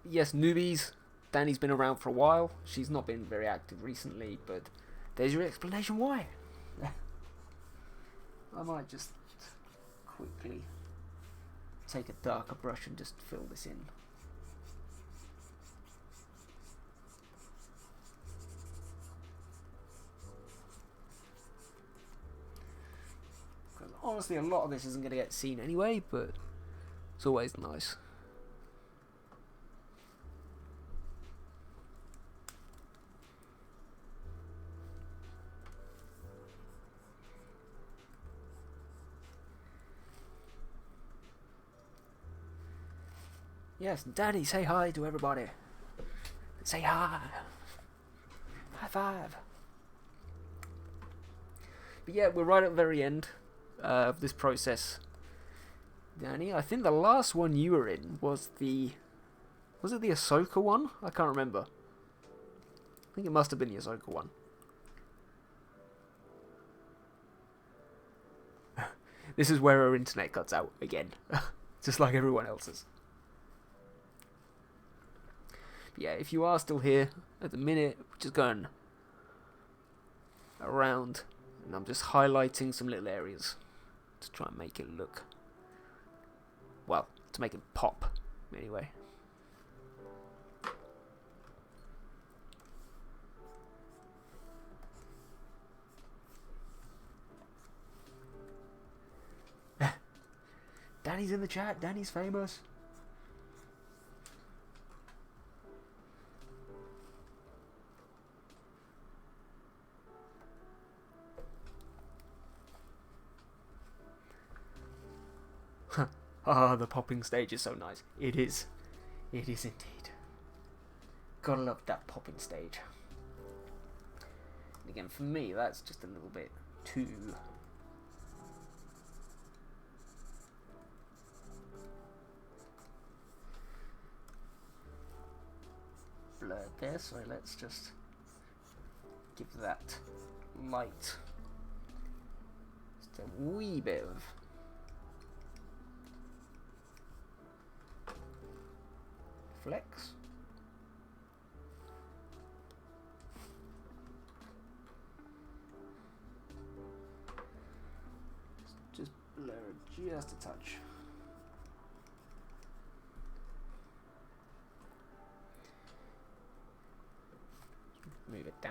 Yes, newbies. Danny's been around for a while. She's not been very active recently, but there's your explanation why. I might just quickly take a darker brush and just fill this in. Because honestly, a lot of this isn't going to get seen anyway, but it's always nice. Yes, Danny, say hi to everybody. Say hi. High five. But yeah, we're right at the very end of this process. Danny, I think the last one you were in was the... Was it the Ahsoka one? I can't remember. I think it must have been the Ahsoka one. This is where our internet cuts out again. Just like everyone else's. Yeah, if you are still here at the minute, we're just going around, and I'm just highlighting some little areas to try and make it look, well, to make it pop, anyway. Danny's in the chat, Danny's famous. Ah, the popping stage is so nice. It is. It is indeed. Gotta love that popping stage. And again, for me, that's just a little bit too... blurred there, so let's just give that light just a wee bit of flex. Just blur it just a touch.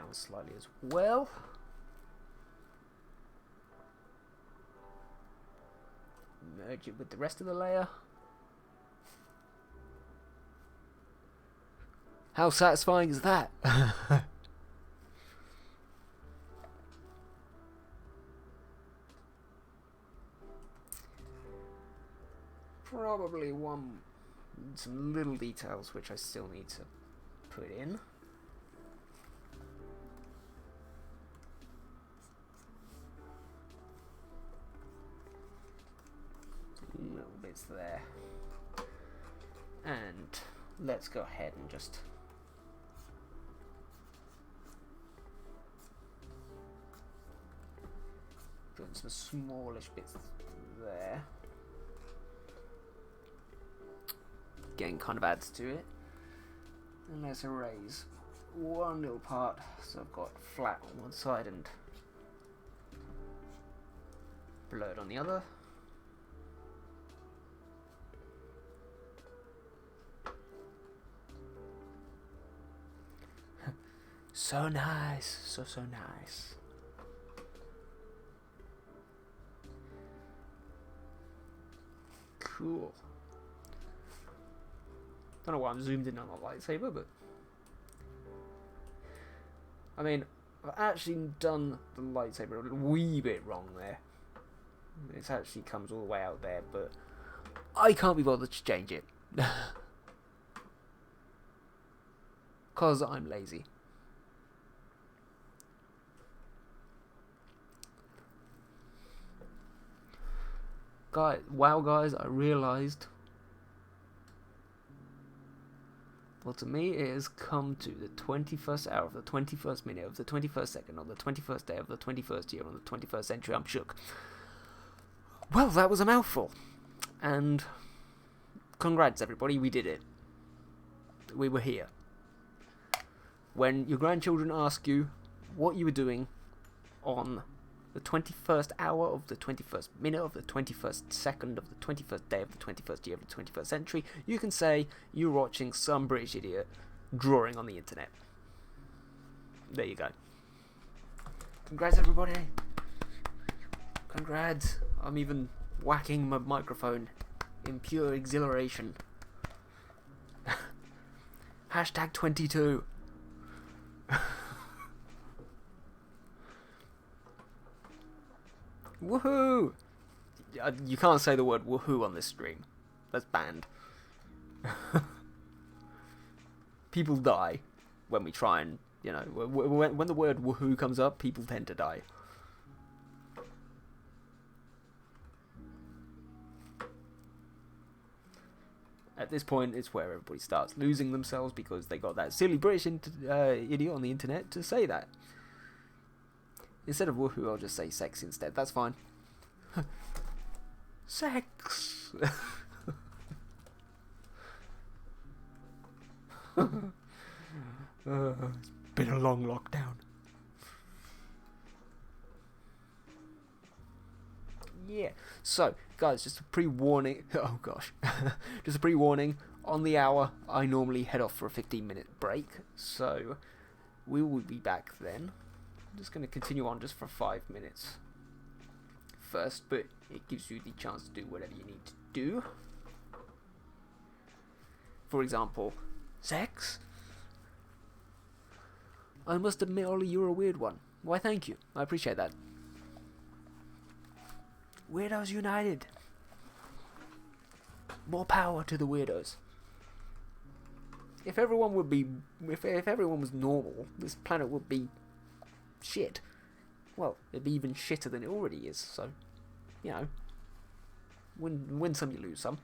down slightly as well. Merge it with the rest of the layer. How satisfying is that? Probably some little details which I still need to put in. Little bits there. And let's go ahead and just put some smallish bits there. Again, kind of adds to it. And let's erase one little part, so I've got flat on one side and blurred on the other. So nice, so nice. Cool. Don't know why I'm zoomed in on the lightsaber, but I mean, I've actually done the lightsaber a wee bit wrong there. It actually comes all the way out there, but I can't be bothered to change it. 'Cause I'm lazy. Guys, I realised. Well, to me, it has come to the 21st hour of the 21st minute of the 21st second on the 21st day of the 21st year on the 21st century. I'm shook. Well, that was a mouthful. And congrats, everybody, we did it. We were here. When your grandchildren ask you what you were doing on the 21st hour of the 21st minute of the 21st second of the 21st day of the 21st year of the 21st century, you can say you're watching some British idiot drawing on the internet. There you go. Congrats, everybody. Congrats. I'm even whacking my microphone in pure exhilaration. Hashtag 22. Woohoo! You can't say the word woohoo on this stream. That's banned. People die when we try and, you know, when the word woohoo comes up, people tend to die. At this point, it's where everybody starts losing themselves because they got that silly British idiot on the internet to say that. Instead of woohoo, I'll just say sex instead. That's fine. Sex! It's been a long lockdown. Yeah. So, guys, just a pre-warning. Oh, gosh. Just a pre-warning. On the hour, I normally head off for a 15-minute break. So, we will be back then. I'm just going to continue on just for 5 minutes first, but it gives you the chance to do whatever you need to do. For example, sex. I must admit, Ollie, you're a weird one. Why, thank you. I appreciate that. Weirdos United. More power to the weirdos. If everyone would be, if everyone was normal, this planet would be shit. Well, it'd be even shitter than it already is. So, you know, win some, you lose some.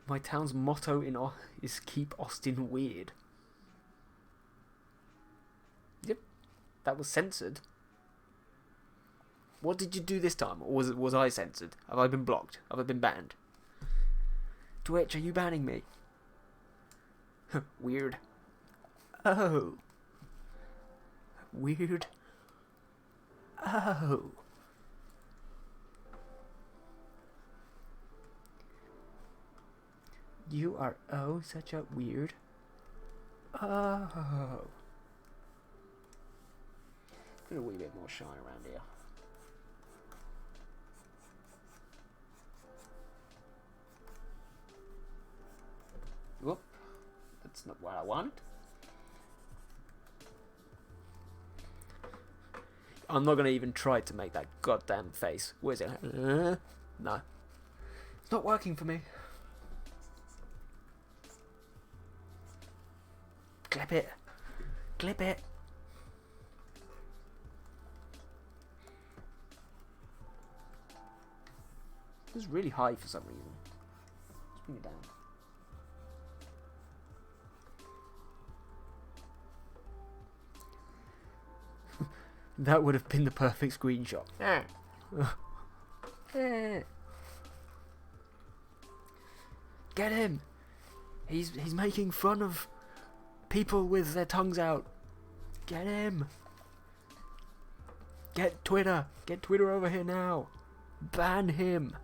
My town's motto is keep Austin weird. Yep, that was censored. What did you do this time? Or was I censored? Have I been blocked? Have I been banned? Twitch, are you banning me? Weird. Oh. Weird. Oh. You are oh such a weird. Oh. Put a wee bit more shine around here. Whoop. That's not what I want. I'm not going to even try to make that goddamn face. Where is it? No. It's not working for me. Clip it. Clip it. It's really high for some reason. Let's bring it down. That would have been the perfect screenshot. Get him! He's making fun of people with their tongues out. Get him! Get Twitter! Get Twitter over here now! Ban him!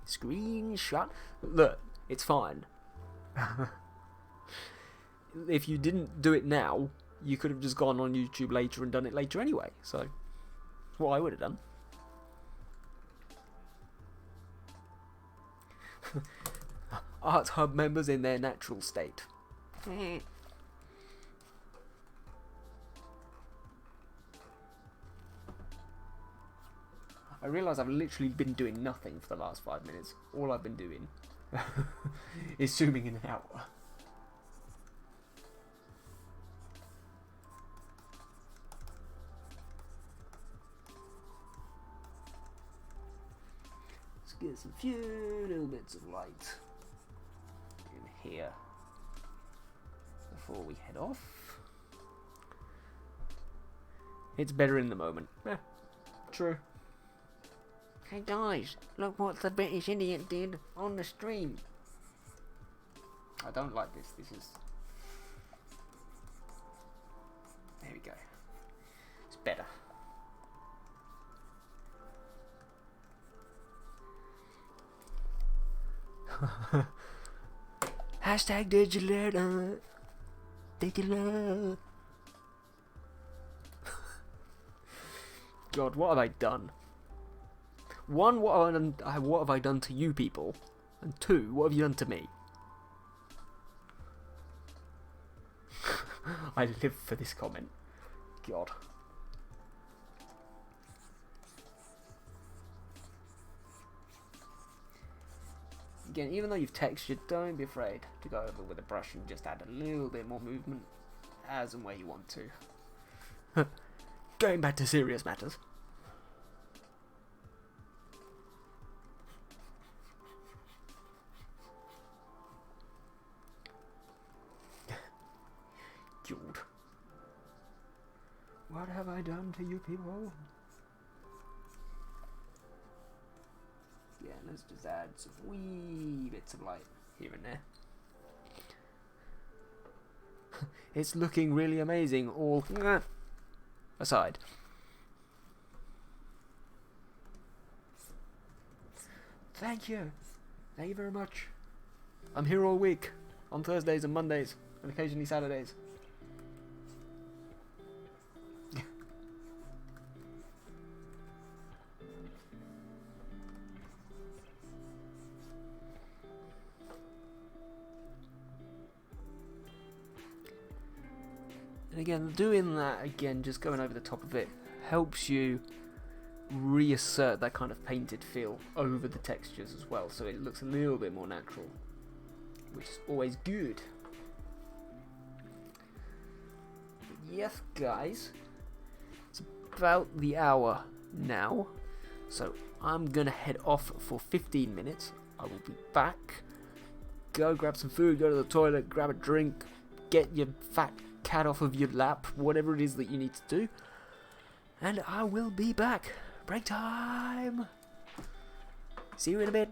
Screenshot. Look, it's fine. If you didn't do it now, you could have just gone on YouTube later and done it later anyway. So, that's what I would have done. Arts Hub members in their natural state. I realise I've literally been doing nothing for the last 5 minutes. All I've been doing is zooming in and out. Let's get some few little bits of light in here before we head off. It's better in the moment. True. Hey guys, look what the British idiot did on the stream. I don't like this. This is... There we go. It's better. Hashtag digital. Digital. God, what have I done? One, what have I done to you people? And two, what have you done to me? I live for this comment. God. Again, even though you've textured, don't be afraid to go over with a brush and just add a little bit more movement as and where you want to. Going back to serious matters. God. What have I done to you people? Yeah, let's just add some wee bits of light here and there. It's looking really amazing, all aside. Thank you. Thank you very much. I'm here all week, on Thursdays and Mondays, and occasionally Saturdays. And again, doing that again, just going over the top of it, helps you reassert that kind of painted feel over the textures as well, so it looks a little bit more natural, which is always good. But yes, guys, it's about the hour now, so I'm gonna head off for 15 minutes. I will be back. Go grab some food, go to the toilet, grab a drink, get your fat cat off of your lap, whatever it is that you need to do, and I will be back. Break time! See you in a bit.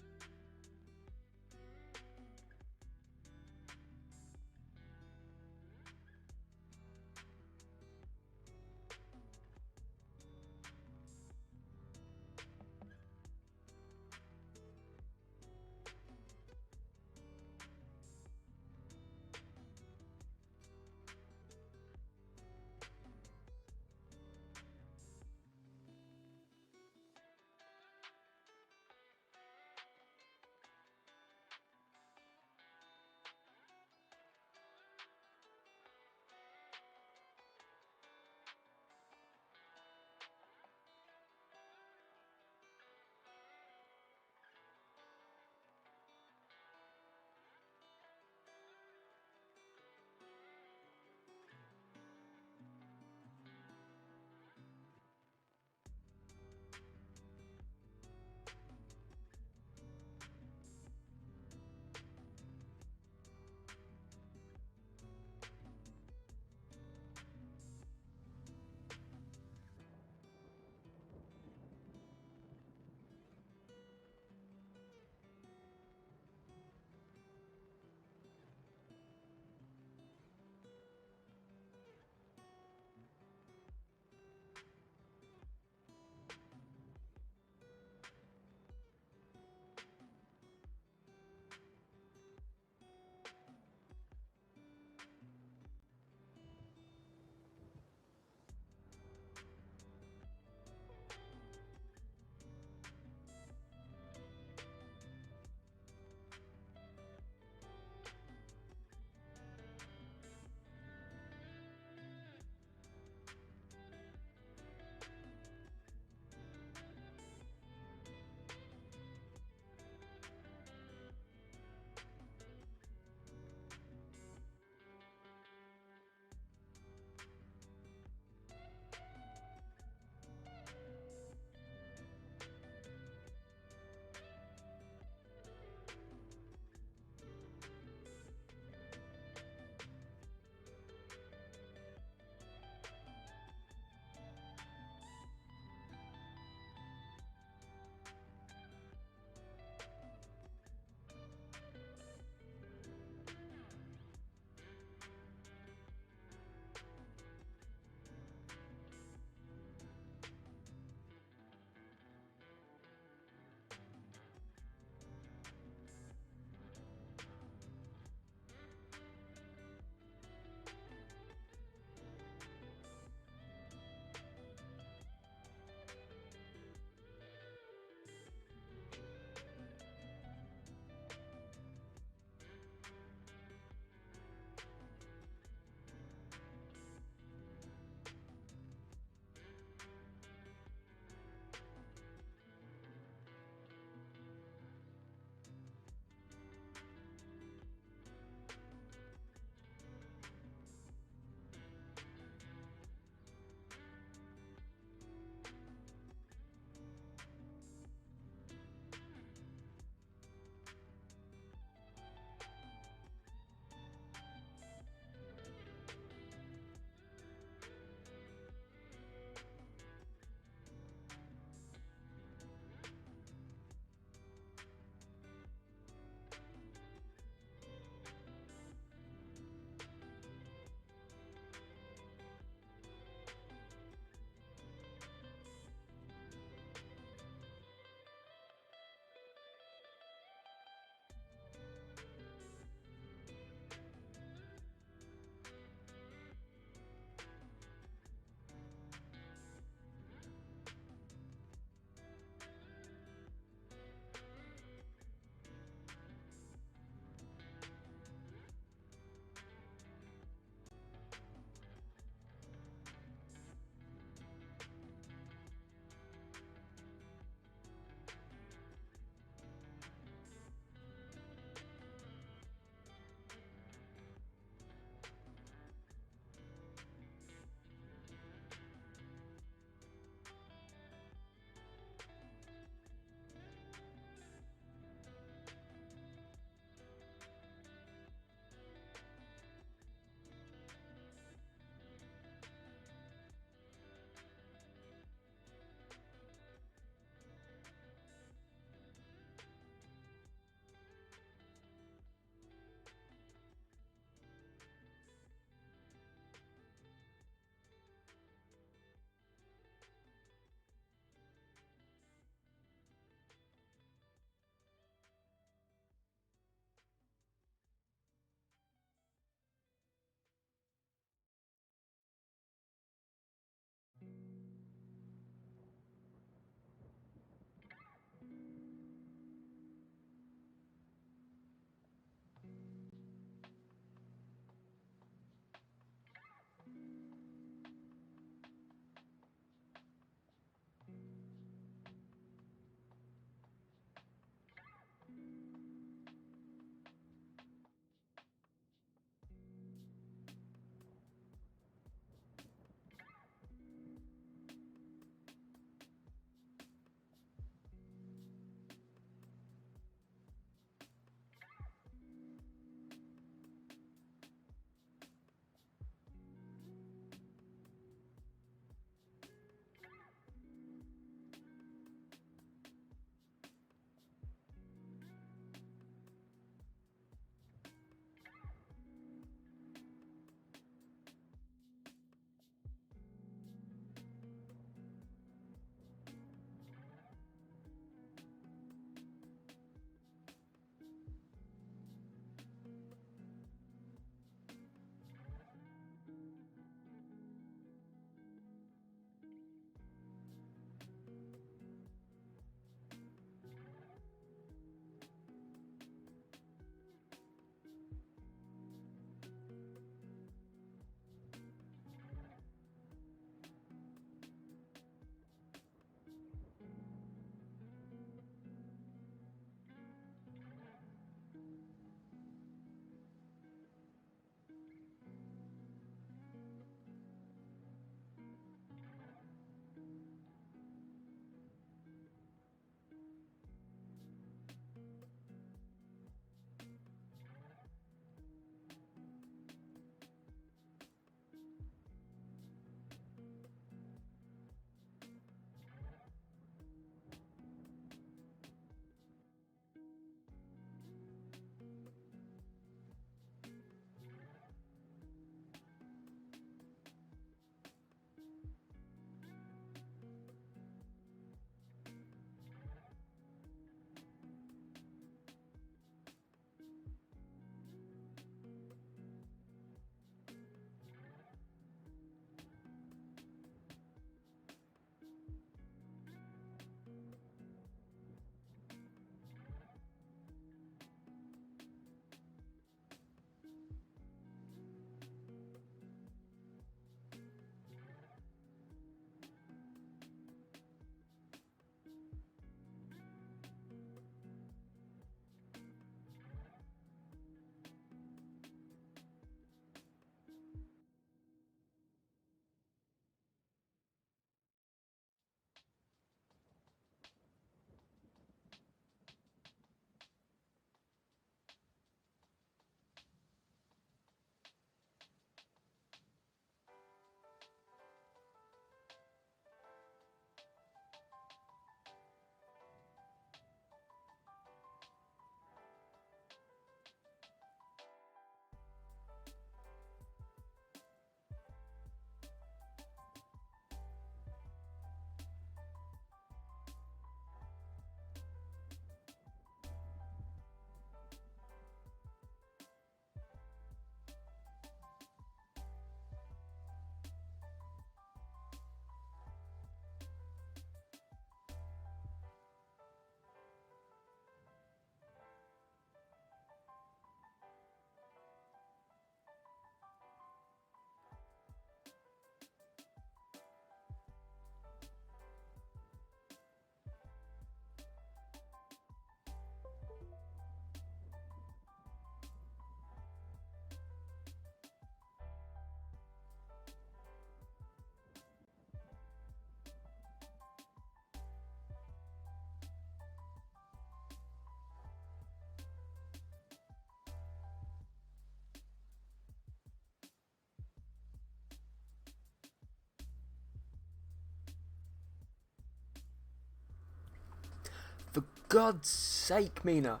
God's sake, Mina.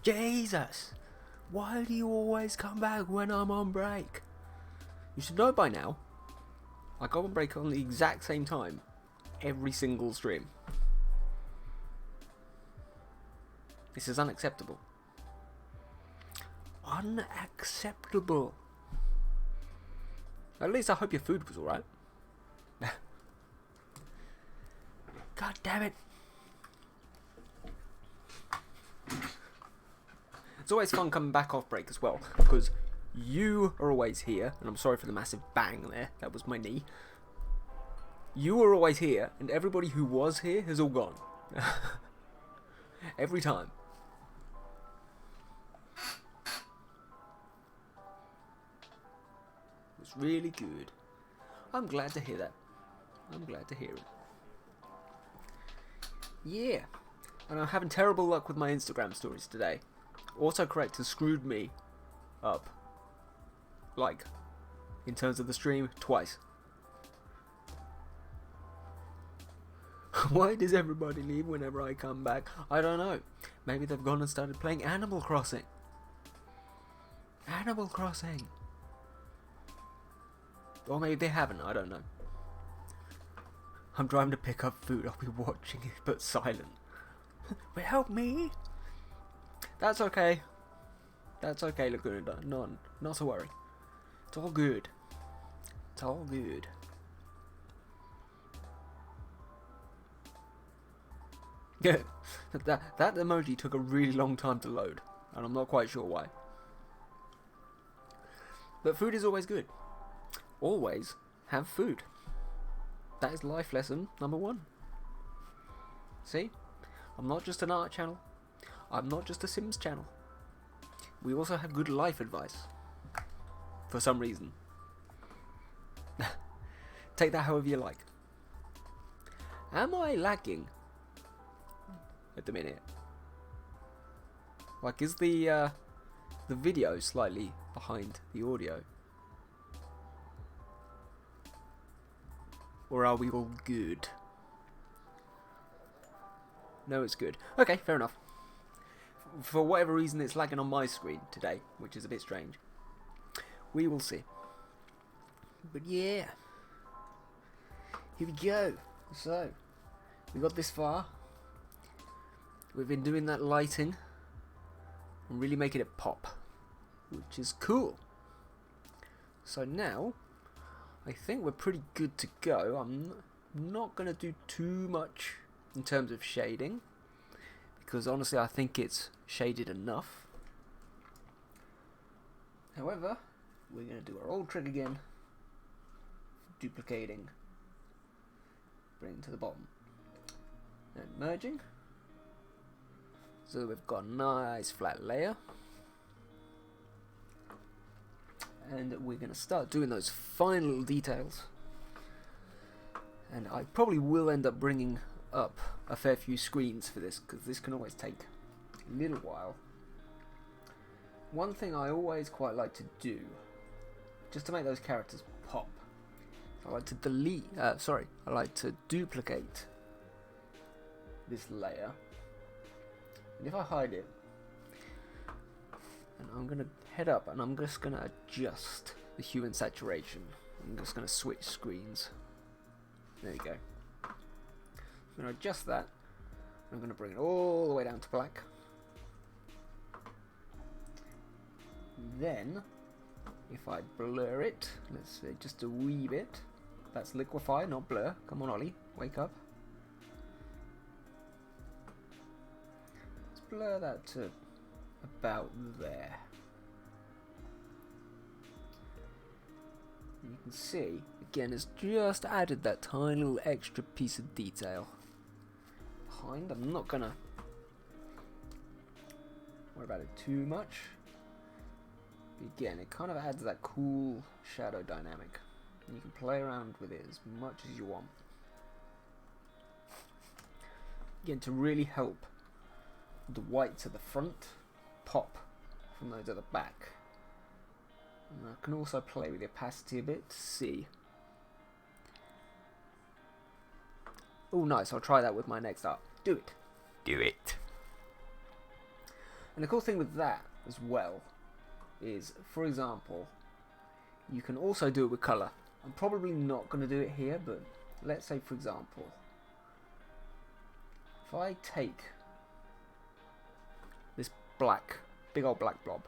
Jesus. Why do you always come back when I'm on break? You should know by now. I go on break on the exact same time. Every single stream. This is unacceptable. Unacceptable. At least I hope your food was alright. God damn it. It's always fun coming back off break as well, because you are always here, and I'm sorry for the massive bang there, that was my knee. You are always here, and everybody who was here has all gone. Every time. It was really good. I'm glad to hear that. I'm glad to hear it. Yeah. And I'm having terrible luck with my Instagram stories today. Autocorrect has screwed me up. Like, in terms of the stream, twice. Why does everybody leave whenever I come back? I don't know. Maybe they've gone and started playing Animal Crossing. Animal Crossing. Or maybe they haven't, I don't know. I'm driving to pick up food, I'll be watching it, but silent. But help me! That's okay. That's okay, Laguna. Not to worry. It's all good. It's all good. Yeah, that emoji took a really long time to load, and I'm not quite sure why. But food is always good. Always have food. That is life lesson number 1. See? I'm not just an art channel. I'm not just a Sims channel. We also have good life advice. For some reason. Take that however you like. Am I lagging at the minute? Like, is the video slightly behind the audio? Or are we all good? No, it's good. Okay, fair enough. For whatever reason, it's lagging on my screen today, which is a bit strange. We will see. But yeah. Here we go. So, we got this far. We've been doing that lighting and really making it pop, which is cool. So now, I think we're pretty good to go. I'm not going to do too much in terms of shading, because honestly I think it's shaded enough. However, we're going to do our old trick again, duplicating, bring to the bottom, and merging. So we've got a nice flat layer, and we're going to start doing those fine little details. And I probably will end up bringing up a fair few screens for this, because this can always take a little while. One thing I always quite like to do, just to make those characters pop, I like to duplicate this layer, and if I hide it, and I'm going to head up and I'm just going to adjust the hue and saturation. I'm just going to switch screens. There you go. I'm going to adjust that. I'm going to bring it all the way down to black. Then, if I blur it, let's say just a wee bit. That's liquefy, not blur. Come on, Ollie, wake up. Let's blur that to about there. You can see, again, it's just added that tiny little extra piece of detail behind. I'm not gonna worry about it too much. But again, it kind of adds that cool shadow dynamic. And you can play around with it as much as you want. Again, to really help the whites at the front pop from those at the back. And I can also play with the opacity a bit to see. Oh, nice. I'll try that with my next art. Do it. Do it. And the cool thing with that as well is, for example, you can also do it with colour. I'm probably not going to do it here, but let's say, for example, if I take this big old black blob,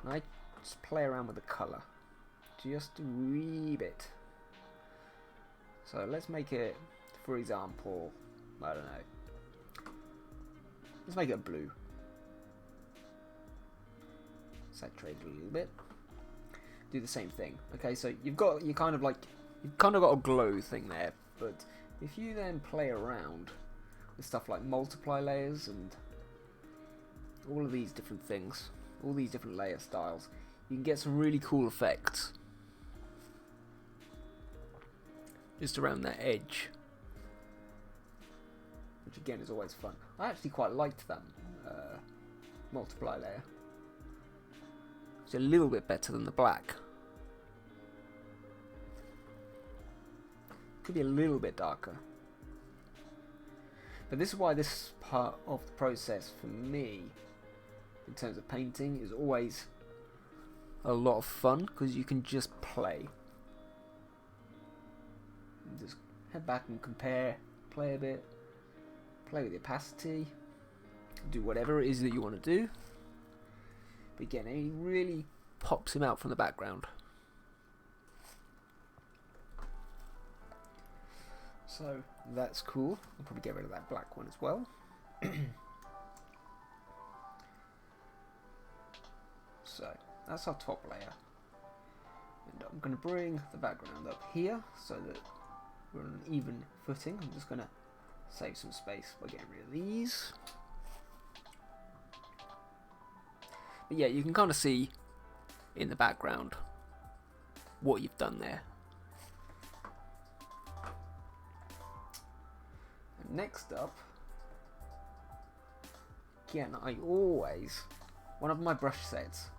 and I just play around with the colour, just a wee bit. So let's make it, for example, I don't know, let's make it blue. Saturate it a little bit. Do the same thing. Okay, so you've got kind of got a glow thing there, but if you then play around with stuff like multiply layers and all of these different things, all these different layer styles, you can get some really cool effects just around that edge, which again is always fun. I actually quite liked that multiply layer. It's a little bit better than the black. Could be a little bit darker. But this is why this part of the process for me, in terms of painting, is always a lot of fun, because you can just play. And just head back and compare, play a bit, play with the opacity, do whatever it is that you want to do. But again, it really pops him out from the background. So that's cool. I'll probably get rid of that black one as well. So that's our top layer. And I'm going to bring the background up here so that we're on an even footing. I'm just going to save some space by getting rid of these. But yeah, you can kind of see in the background what you've done there. And next up, again, one of my brush sets,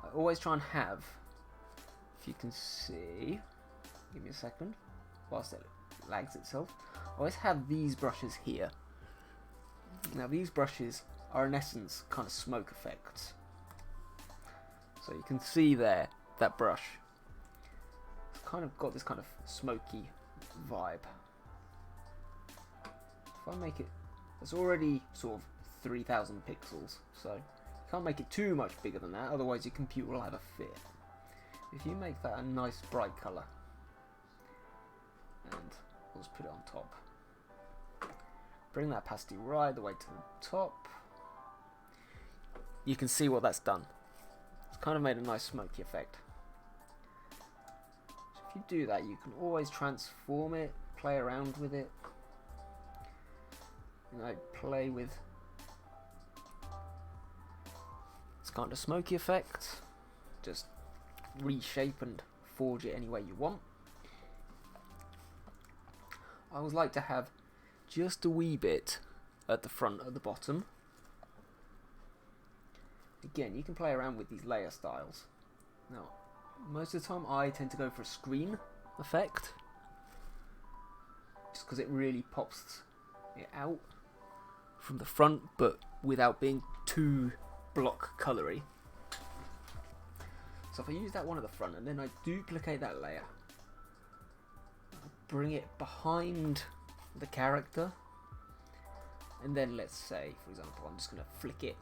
I always try and have, if you can see, give me a second, whilst it lags itself, I always have these brushes here. Now these brushes are in essence kind of smoke effects. So you can see there, that brush, it's kind of got this kind of smoky vibe. If I make it, it's already sort of 3000 pixels, so you can't make it too much bigger than that, otherwise your computer will have a fit. If you make that a nice bright colour, and we'll just put it on top, bring that opacity right the way to the top, you can see what that's done. It's kind of made a nice smoky effect. So if you do that, you can always transform it, play around with it, you know, play with this kind of smoky effect, just reshape and forge it any way you want. I always like to have just a wee bit at the front, at the bottom. Again, you can play around with these layer styles. Now, most of the time I tend to go for a screen effect, just because it really pops it out from the front, but without being too block colory. So if I use that one at the front and then I duplicate that layer, I bring it behind the character, and then let's say, for example, I'm just going to flick it,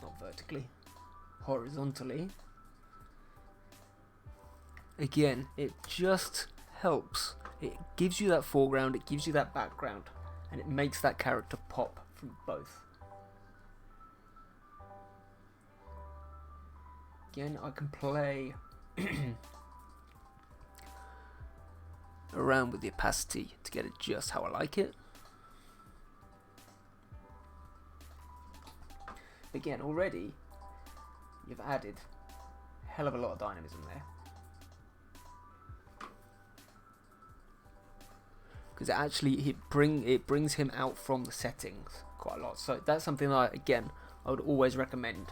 not vertically, horizontally. Again, it just helps. It gives you that foreground, it gives you that background, and it makes that character pop from both. Again, I can play around with the opacity to get it just how I like it. Again, already you've added a hell of a lot of dynamism there, because it brings him out from the settings quite a lot. So that's something that I would always recommend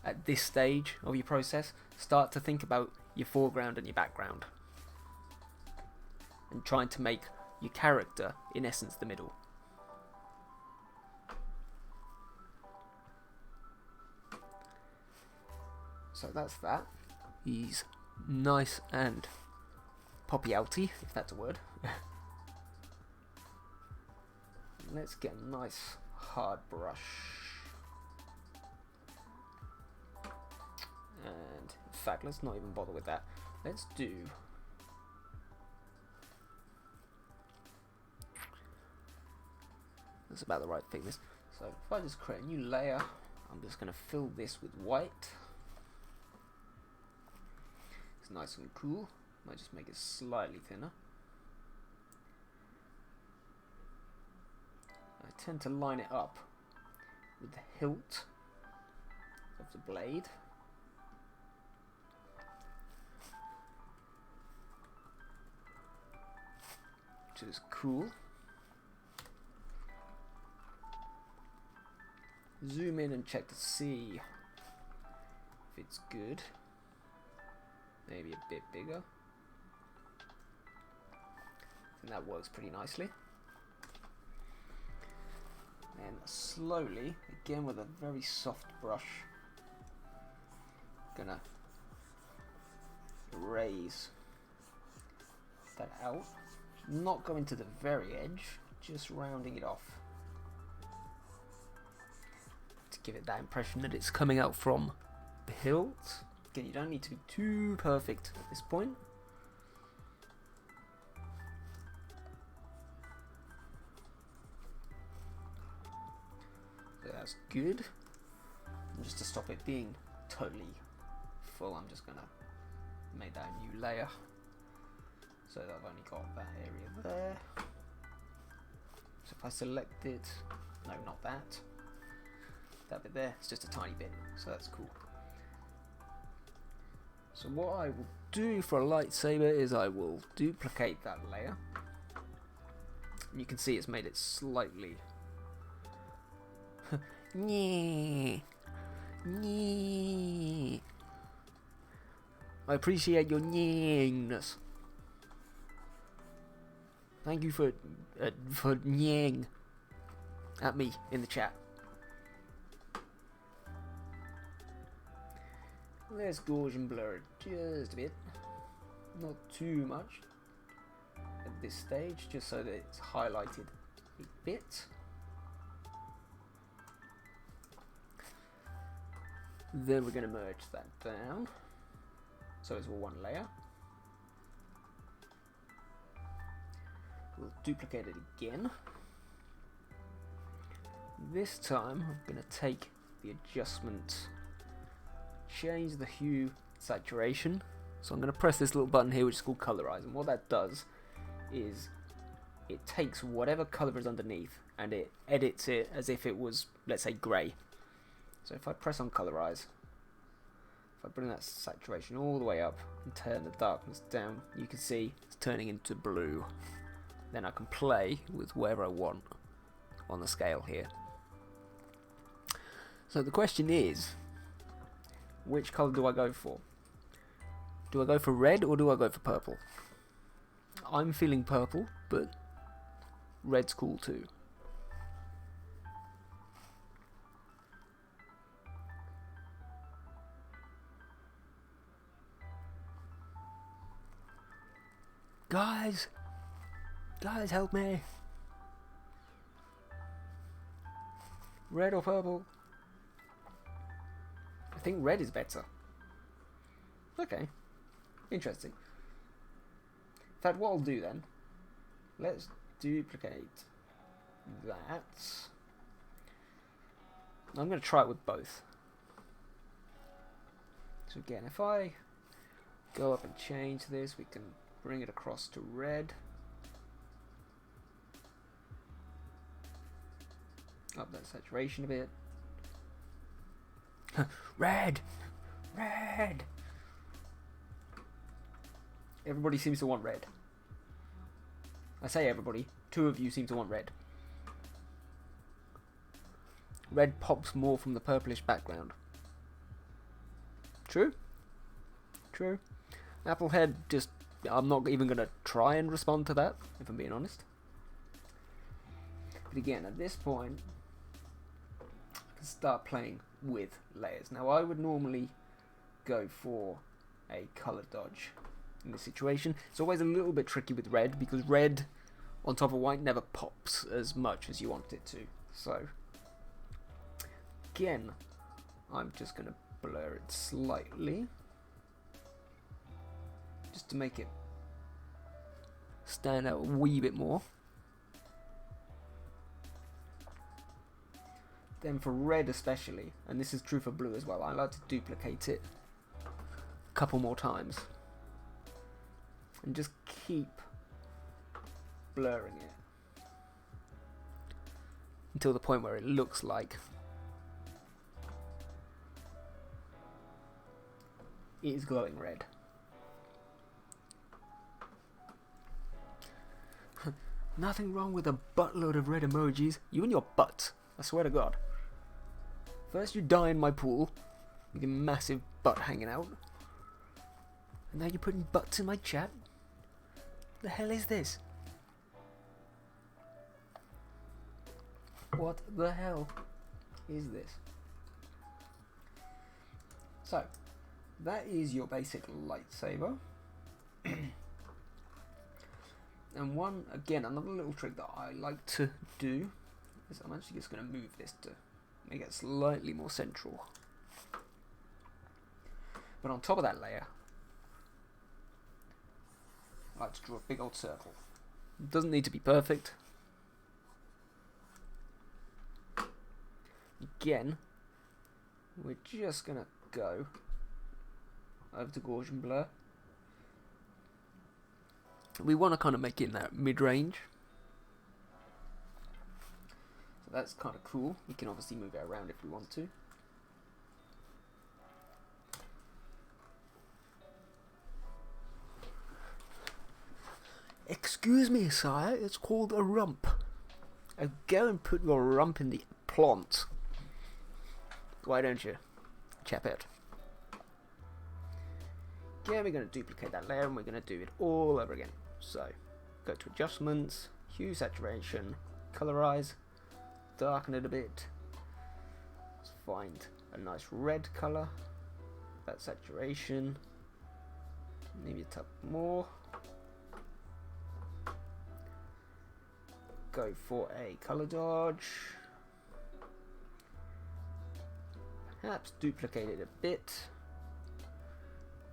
at this stage of your process. Start to think about your foreground and your background, and trying to make your character in essence the middle. So that's that. He's nice and poppy-outy, if that's a word. Let's get a nice hard brush. And in fact, let's not even bother with that. Let's do... That's about the right thickness. So if I just create a new layer, I'm just going to fill this with white. It's nice and cool. Might just make it slightly thinner. I tend to line it up with the hilt of the blade. Which is cool. Zoom in and check to see if it's good. Maybe a bit bigger. I think that works pretty nicely. And slowly, again with a very soft brush, gonna erase that out. Not going to the very edge, just rounding it off. To give it that impression that it's coming out from the hilt. Again, you don't need to be too perfect at this point. So that's good. And just to stop it being totally full, I'm just gonna make that a new layer. So that I've only got that area there. So if I select it, no, not that. That bit there, it's just a tiny bit, so that's cool. So what I will do for a lightsaber is I will duplicate that layer. And you can see it's made it slightly... Nyeh. Nyeh. I appreciate your nyingness. Thank you for nying at me in the chat. Let's gauge and blur it just a bit, not too much at this stage, just so that it's highlighted a bit. Then we're going to merge that down, so it's all one layer. We'll duplicate it again. This time I'm going to take the adjustment, change the hue saturation. So I'm going to press this little button here which is called colorize, and what that does is it takes whatever color is underneath and it edits it as if it was, let's say, grey. So if I press on colorize, if I bring that saturation all the way up and turn the darkness down, you can see it's turning into blue. Then I can play with wherever I want on the scale here. So the question is, which colour do I go for? Do I go for red or do I go for purple? I'm feeling purple, but red's cool too. Guys, help me. Red or purple? I think red is better. Okay, interesting. In fact, what I'll do then, let's duplicate that. I'm going to try it with both. So again, if I go up and change this, we can bring it across to red. Up that saturation a bit. Red! Red! Everybody seems to want red. I say everybody. 2 of you seem to want red. Red pops more from the purplish background. True? True. Applehead, just... I'm not even going to try and respond to that, if I'm being honest. But again, at this point, I can start playing with layers. Now, I would normally go for a color dodge in this situation. It's always a little bit tricky with red because red on top of white never pops as much as you want it to. So again, I'm just going to blur it slightly just to make it stand out a wee bit more. Then for red especially, and this is true for blue as well, I like to duplicate it a couple more times and just keep blurring it until the point where it looks like it is glowing red. Nothing wrong with a buttload of red emojis. You and your butt, I swear to God. First you die in my pool with your massive butt hanging out, and now you're putting butts in my chat? The hell is this? What the hell is this? So, that is your basic lightsaber. And another little trick that I like to do is I'm actually just going to move this to make it slightly more central. But on top of that layer, I like to draw a big old circle. It doesn't need to be perfect. Again, we're just going to go over to Gaussian blur. We want to kind of make it in that mid-range. So that's kind of cool. We can obviously move it around if we want to. Excuse me, sire, it's called a rump. Go and put your rump in the plant. Why don't you? Chap it. Again, we're going to duplicate that layer and we're going to do it all over again. So, go to adjustments, hue, saturation, colorize, darken it a bit. Let's find a nice red color. That saturation. Maybe a touch more. Go for a color dodge. Perhaps duplicate it a bit.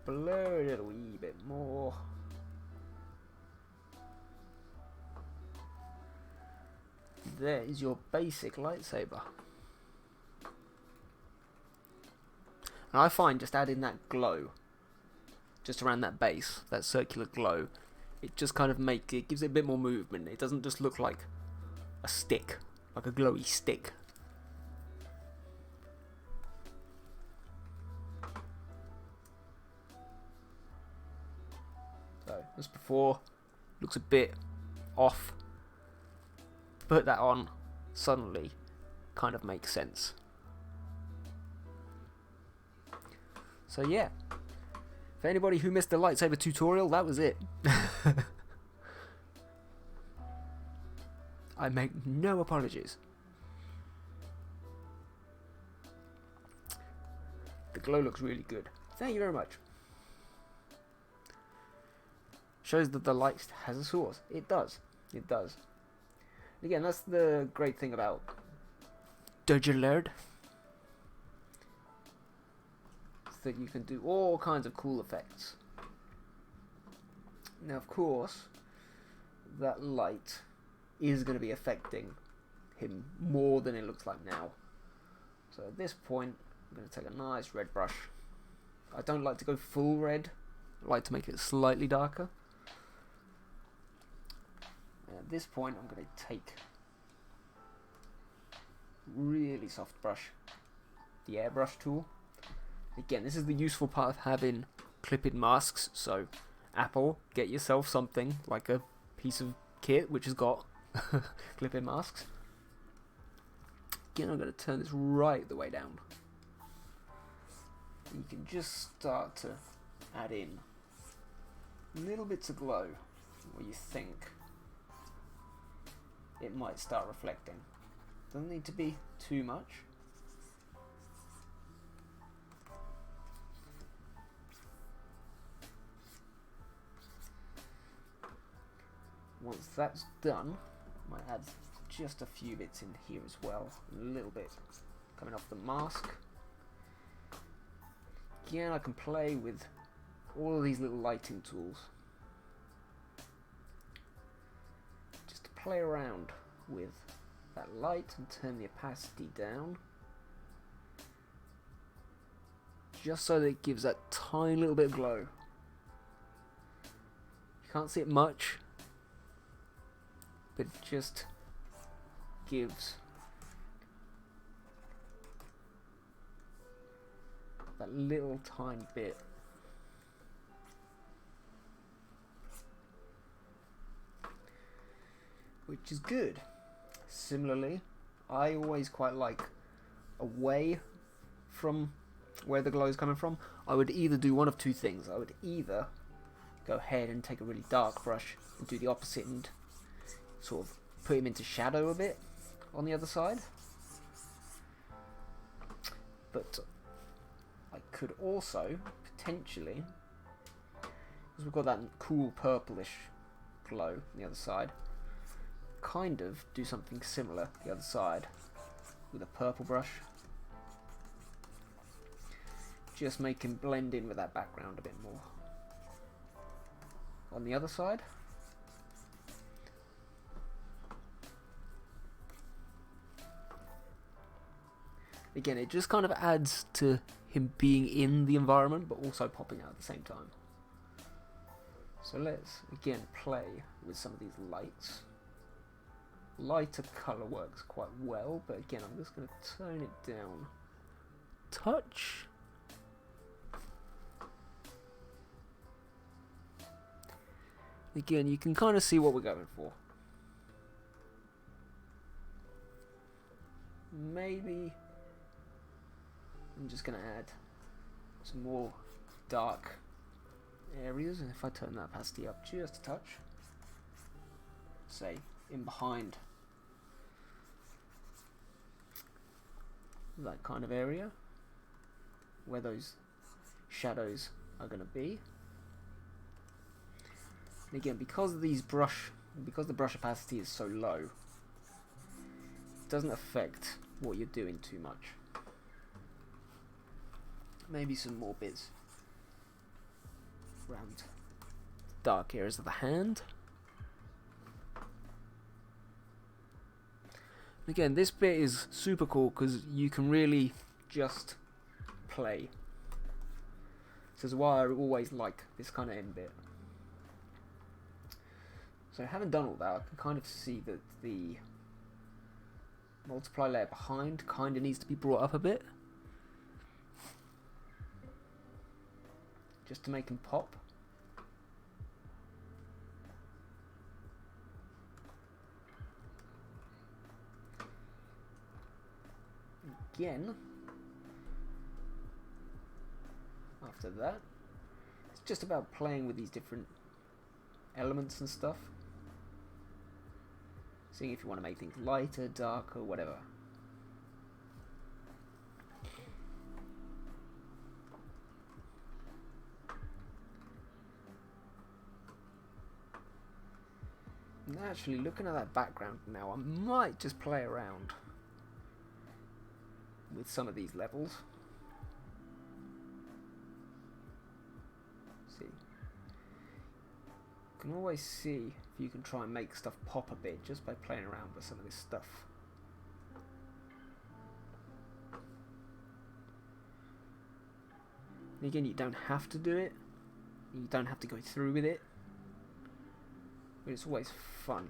Blur it a wee bit more. There is your basic lightsaber. And I find just adding that glow, just around that base, that circular glow, it just kind of gives it a bit more movement. It doesn't just look like a stick, like a glowy stick. So, as before, looks a bit off. Put that on, suddenly kind of makes sense. So yeah, for anybody who missed the lightsaber tutorial, that was it. I make no apologies. The glow looks really good. Thank you very much. Shows that the light has a source. It does. It does. Again, that's the great thing about Dodgelerd. That you can do all kinds of cool effects. Now, of course, that light is going to be affecting him more than it looks like now. So at this point, I'm going to take a nice red brush. I don't like to go full red. I like to make it slightly darker. And at this point, I'm going to take really soft brush, the airbrush tool. Again, this is the useful part of having clip-in masks. So, Apple, get yourself something like a piece of kit which has got clip-in masks. Again, I'm going to turn this right the way down. You can just start to add in little bits of glow where you think it might start reflecting. Doesn't need to be too much. once that's done, I might add just a few bits in here as well. A little bit coming off the mask. Again, I can play with all of these little lighting tools. Just to play around with that light and turn the opacity down. Just so that it gives that tiny little bit of glow. You can't see it much, but it just gives that little tiny bit. Which is good. Similarly, I always quite like away from where the glow is coming from. I would either do one of two things. I would either go ahead and take a really dark brush and do the opposite and sort of put him into shadow a bit on the other side. But I could also potentially, because we've got that cool purplish glow on the other side, kind of do something similar the other side with a purple brush. Just make him blend in with that background a bit more. On the other side, again, it just kind of adds to him being in the environment but also popping out at the same time. So let's again play with some of these lights. Lighter colour works quite well, but again, I'm just going to tone it down touch. Again, you can kind of see what we're going for. Maybe I'm just going to add some more dark areas, and if I turn that opacity up just a touch, say in behind that kind of area where those shadows are going to be. And again, because the brush opacity is so low, it doesn't affect what you're doing too much. Maybe some more bits around dark areas of the hand. Again, this bit is super cool because you can really just play. This is why I always like this kind of end bit. So having done all that, I can kind of see that the multiply layer behind kind of needs to be brought up a bit. Just to make him pop. Again, after that, it's just about playing with these different elements and stuff. Seeing if you want to make things lighter, darker, whatever. And actually, looking at that background now, I might just play around with some of these levels. See, you can always see if you can try and make stuff pop a bit just by playing around with some of this stuff. And again, you don't have to do it, you don't have to go through with it, but it's always fun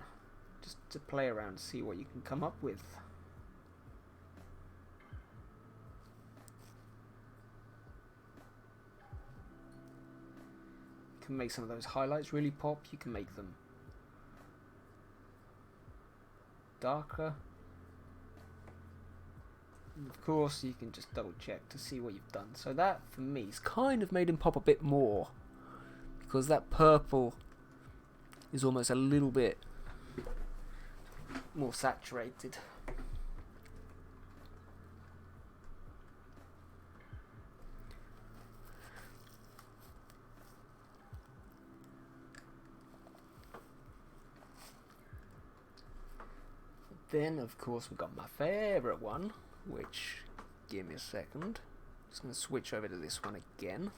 just to play around and see what you can come up with. You can make some of those highlights really pop, you can make them darker. And of course, you can just double check to see what you've done. So that, for me, has kind of made him pop a bit more, because that purple is almost a little bit more saturated. then, of course, we've got my favourite one, which, give me a second, just going to switch over to this one again.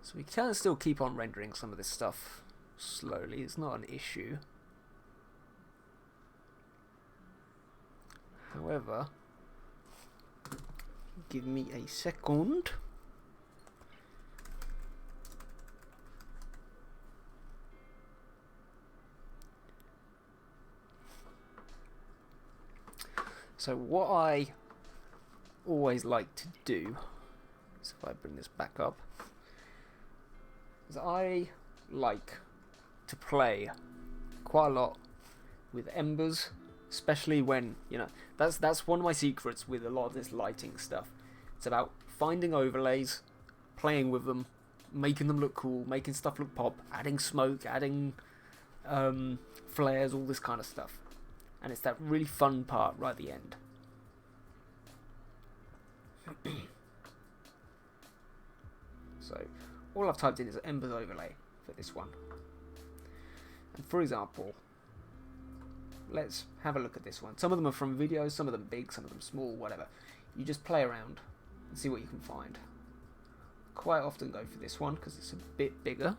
So we can still keep on rendering some of this stuff slowly, it's not an issue. However, give me a second. So what I always like to do, so if I bring this back up, is I like to play quite a lot with embers, especially when, you know, that's one of my secrets with a lot of this lighting stuff. It's about finding overlays, playing with them, making them look cool, making stuff look pop, adding smoke, adding flares, all this kind of stuff. And it's that really fun part right at the end. So, all I've typed in is Embers overlay for this one. And for example, let's have a look at this one. Some of them are from videos, some of them big, some of them small, whatever. You just play around and see what you can find. Quite often go for this one because it's a bit bigger.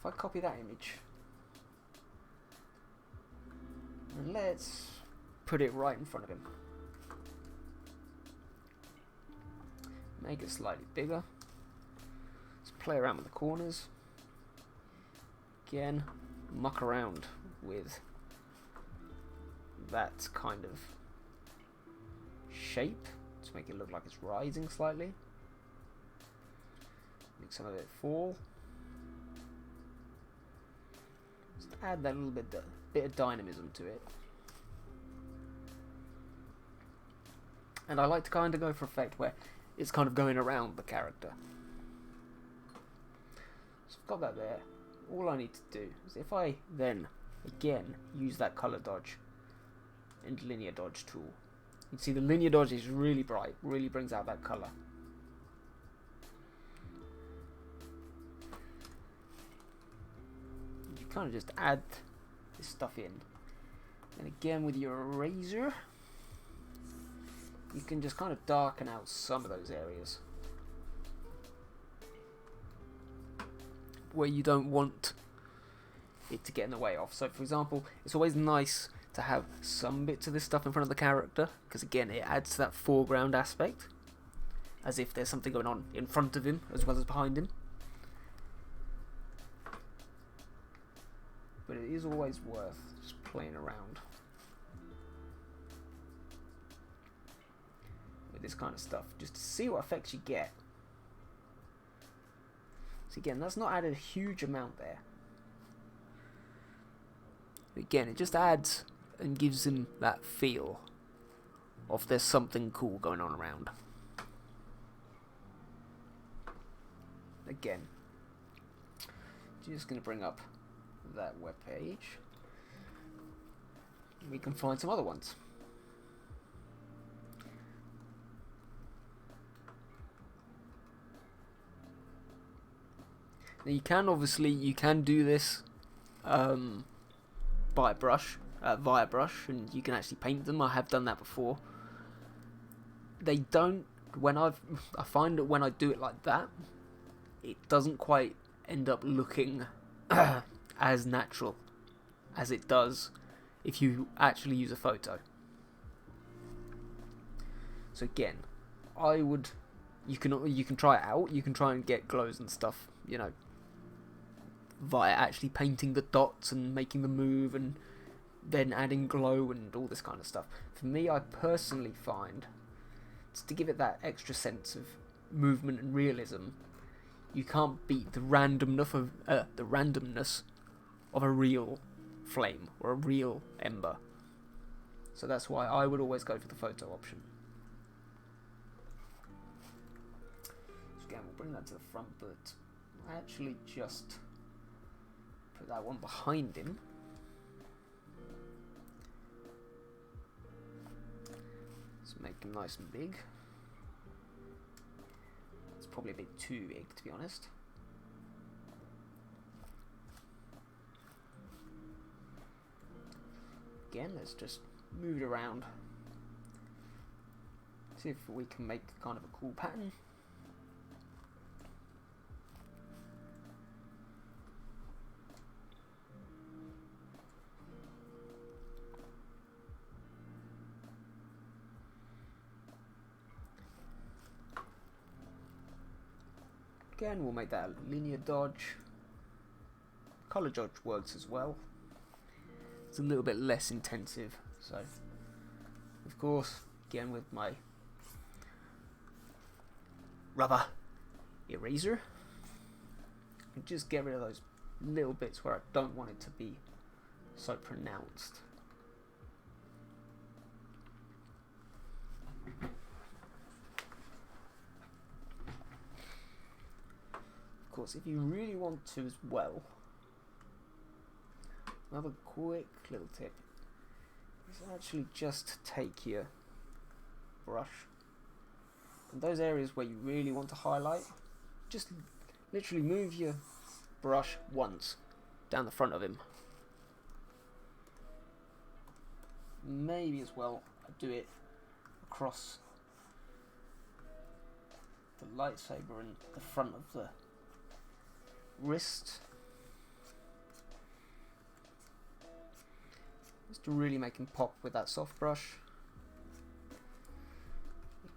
If I copy that image, and let's put it right in front of him. Make it slightly bigger. Let's play around with the corners. Again, muck around with that kind of shape to make it look like it's rising slightly. Make some of it fall. Just add that little bit of dynamism to it. And I like to kind of go for effect where it's kind of going around the character. So I've got that there. All I need to do is if I then again use that color dodge and linear dodge tool, you can see the linear dodge is really bright, really brings out that color. You kind of just add this stuff in, and again with your eraser you can just kind of darken out some of those areas where you don't want it to get in the way of. So for example, it's always nice to have some bits of this stuff in front of the character, because again it adds to that foreground aspect, as if there's something going on in front of him as well as behind him. But it is always worth just playing around with this kind of stuff just to see what effects you get. So again, that's not added a huge amount there. Again, it just adds and gives him that feel of there's something cool going on around. Again, just going to bring up that web page. We can find some other ones. Now you can obviously do this by brush, via brush, and you can actually paint them. I have done that before. They don't. I find that when I do it like that, it doesn't quite end up looking as natural as it does if you actually use a photo. So again, you can try it out. You can try and get glows and stuff, you know, via actually painting the dots and making them move and then adding glow and all this kind of stuff. For me, I personally find, to give it that extra sense of movement and realism, you can't beat the randomness of a real flame or a real ember. So that's why I would always go for the photo option. So again, we'll bring that to the front, but I actually just put that one behind him. Let's make him nice and big. Let's probably a bit too big, to be honest. Again, let's just move it around. See if we can make kind of a cool pattern. Again, we'll make that a linear dodge. Color dodge works as well. It's a little bit less intensive, so of course, again with my rubber eraser, I can just get rid of those little bits where I don't want it to be so pronounced. Of course, if you really want to as well, another quick little tip is actually just take your brush and those areas where you really want to highlight, just literally move your brush once down the front of him. Maybe as well do it across the lightsaber and the front of the wrist, just to really make him pop with that soft brush.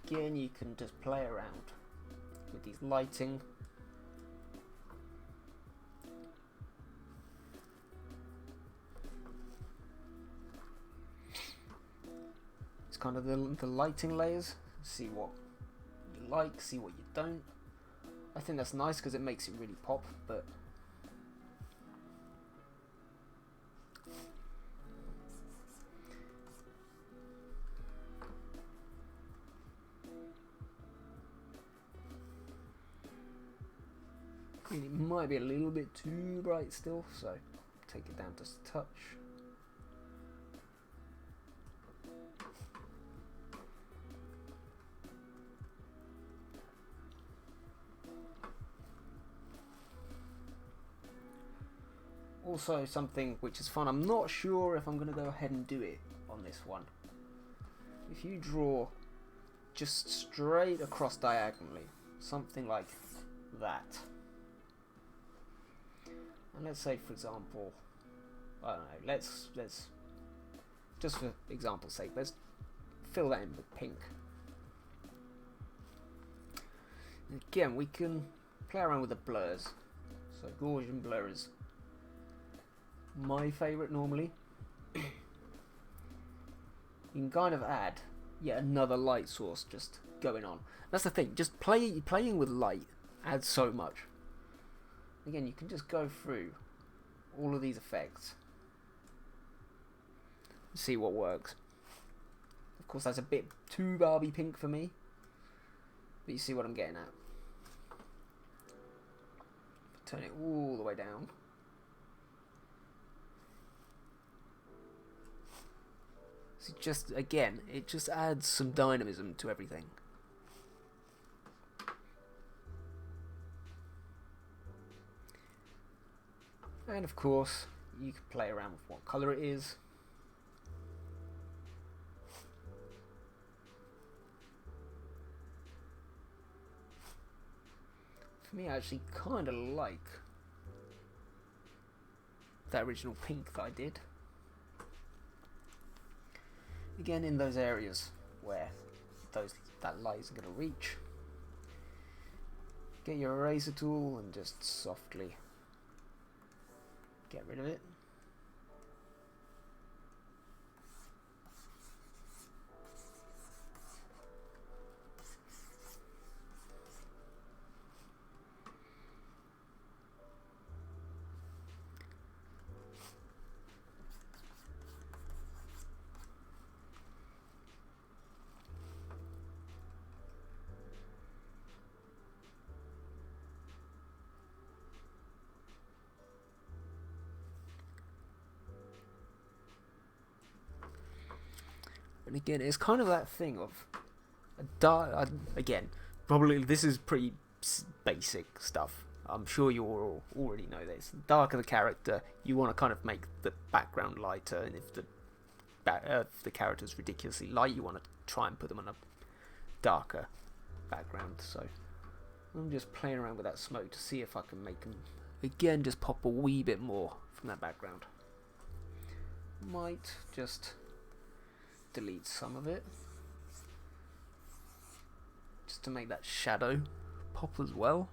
Again, you can just play around with these lighting. It's kind of the lighting layers. See what you like, see what you don't. I think that's nice because it makes it really pop, but it might be a little bit too bright still, so take it down just a touch. Also something which is fun, I'm not sure if I'm going to go ahead and do it on this one. If you draw just straight across diagonally, something like that. And let's say, for example, I don't know, let's just for example's sake, let's fill that in with pink. And again, we can play around with the blurs. So Gaussian blurs, my favourite normally. You can kind of add yet another light source just going on. That's the thing, just playing with light adds so much. Again, you can just go through all of these effects, see what works. Of course, that's a bit too Barbie pink for me, but you see what I'm getting at. Turn it all the way down. So just, again, it just adds some dynamism to everything. And of course, you can play around with what colour it is. For me, I actually kind of like that original pink that I did. Again, in those areas where that light isn't going to reach, get your eraser tool and just softly get rid of it. And again, it's kind of that thing of again, probably this is pretty basic stuff. I'm sure you all already know this. The darker the character, you want to kind of make the background lighter, and if the character's ridiculously light, you want to try and put them on a darker background. So I'm just playing around with that smoke to see if I can make them, again, just pop a wee bit more from that background. Might just delete some of it, just to make that shadow pop as well.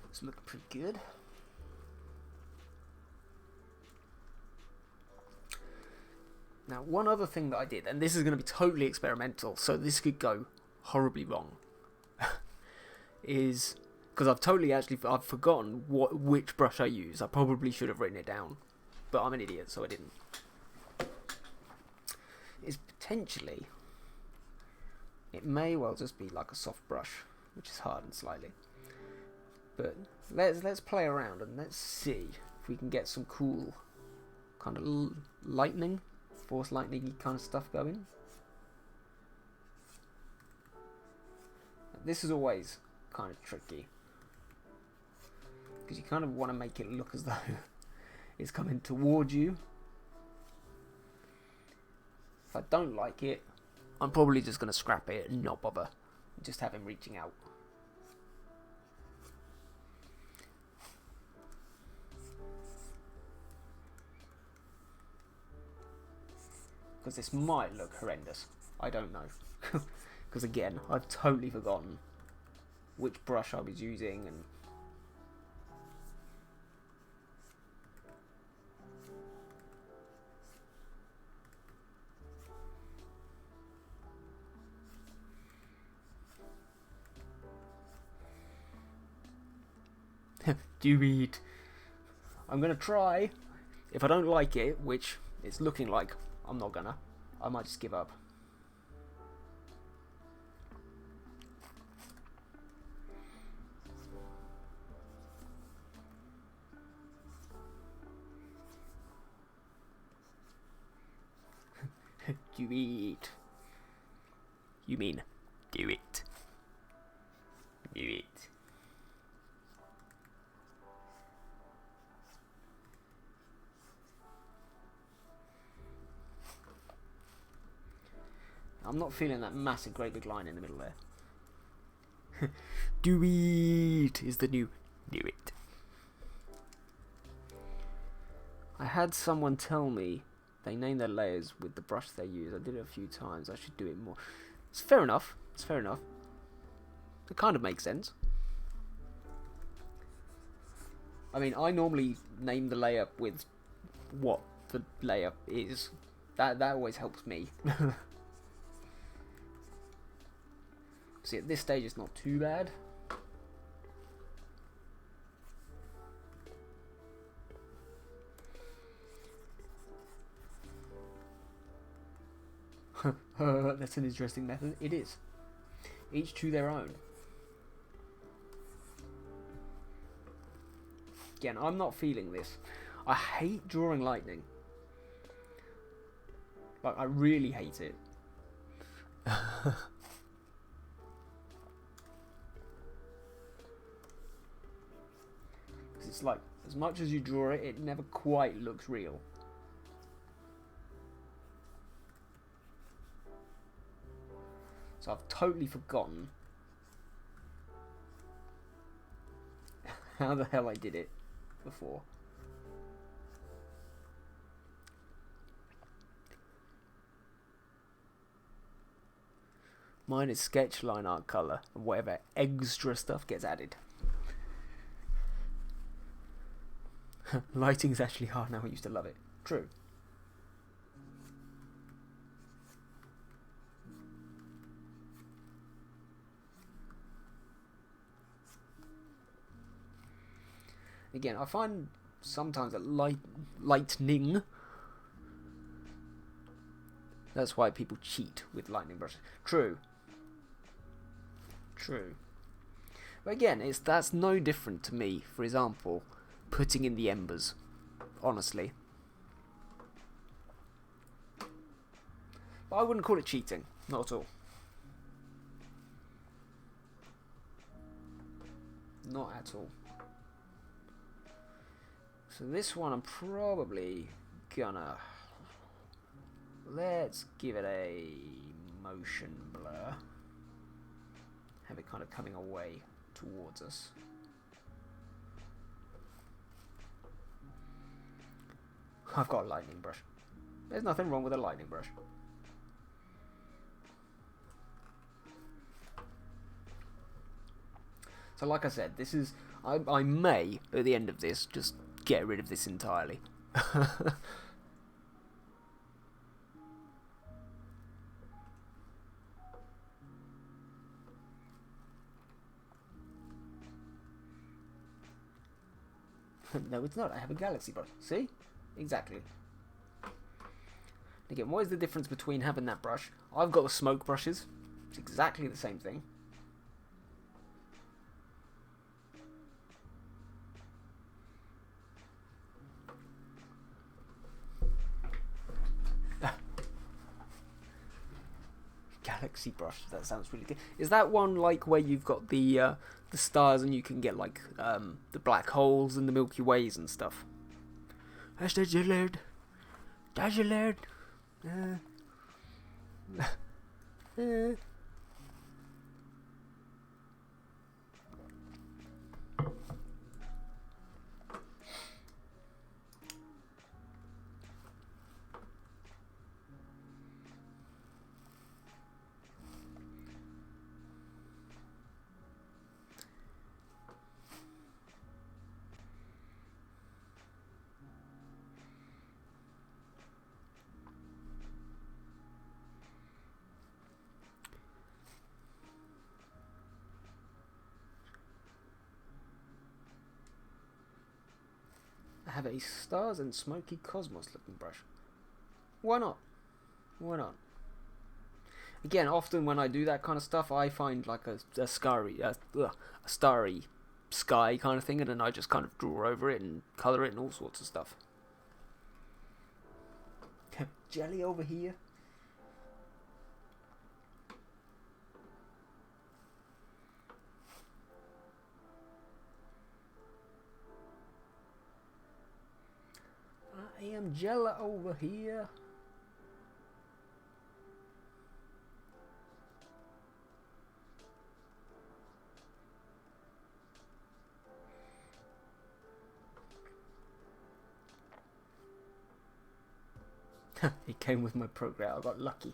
It's looking pretty good. Now, one other thing that I did, and this is going to be totally experimental, so this could go horribly wrong, is because I've forgotten which brush I use. I probably should have written it down, but I'm an idiot, so I didn't. Is potentially, it may well just be like a soft brush, which is hardened slightly. But let's play around and let's see if we can get some cool kind of lightning, force lightning kind of stuff going. This is always kind of tricky, because you kind of want to make it look as though it's coming towards you. If I don't like it, I'm probably just going to scrap it and not bother, just have him reaching out. Because this might look horrendous. I don't know. Because again, I've totally forgotten which brush I was using and do it. I'm gonna try. If I don't like it, which it's looking like I'm not gonna, I might just give up. Do it. You mean do it. Do it. I'm not feeling that massive great big line in the middle there. Do it is the new do it. I had someone tell me they name their layers with the brush they use. I did it a few times. I should do it more. It's fair enough. It's fair enough. It kind of makes sense. I mean, I normally name the layer with what the layer is. That always helps me. See, at this stage it's not too bad. That's an interesting method. It is. Each to their own. Again, I'm not feeling this. I hate drawing lightning. Like, I really hate it. It's like, as much as you draw it, it never quite looks real. So I've totally forgotten how the hell I did it before. Mine is sketch line art colour, and whatever extra stuff gets added. Lighting's actually hard now, I used to love it. True. Again, I find sometimes that lightning, that's why people cheat with lightning brushes. True. True. But again, that's no different to me, for example, putting in the embers, honestly. But I wouldn't call it cheating, not at all. Not at all. So this one I'm probably gonna... Let's give it a motion blur. Have it kind of coming away towards us. I've got a lightning brush. There's nothing wrong with a lightning brush. So like I said, this is... I may, at the end of this, just get rid of this entirely. No, it's not. I have a galaxy brush. See? Exactly. Again, what is the difference between having that brush? I've got the smoke brushes. It's exactly the same thing. Galaxy brush. That sounds really good. Is that one like where you've got the stars and you can get like the black holes and the Milky Ways and stuff? That's the lid. That's the lid. I have a stars and smoky cosmos looking brush. Why not? Why not? Again, often when I do that kind of stuff, I find like a starry sky kind of thing, and then I just kind of draw over it and colour it and all sorts of stuff. Jelly over here. I am Jella over here. It came with my Procreate. I got lucky.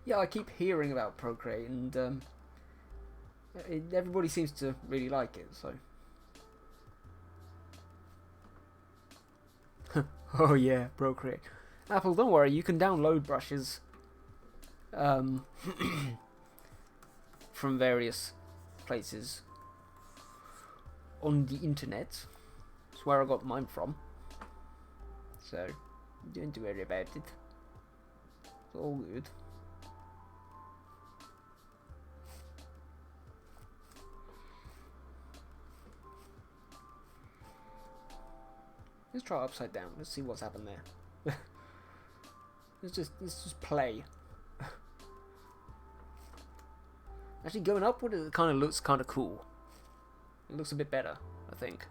Yeah, I keep hearing about Procreate, and everybody seems to really like it. So. Oh yeah, Procreate. Apple, don't worry, you can download brushes from various places on the internet. That's where I got mine from. So, don't worry about it. It's all good. Let's try upside down. Let's see what's happened there. let's just play. Actually, going upward, it kind of looks kind of cool. It looks a bit better, I think.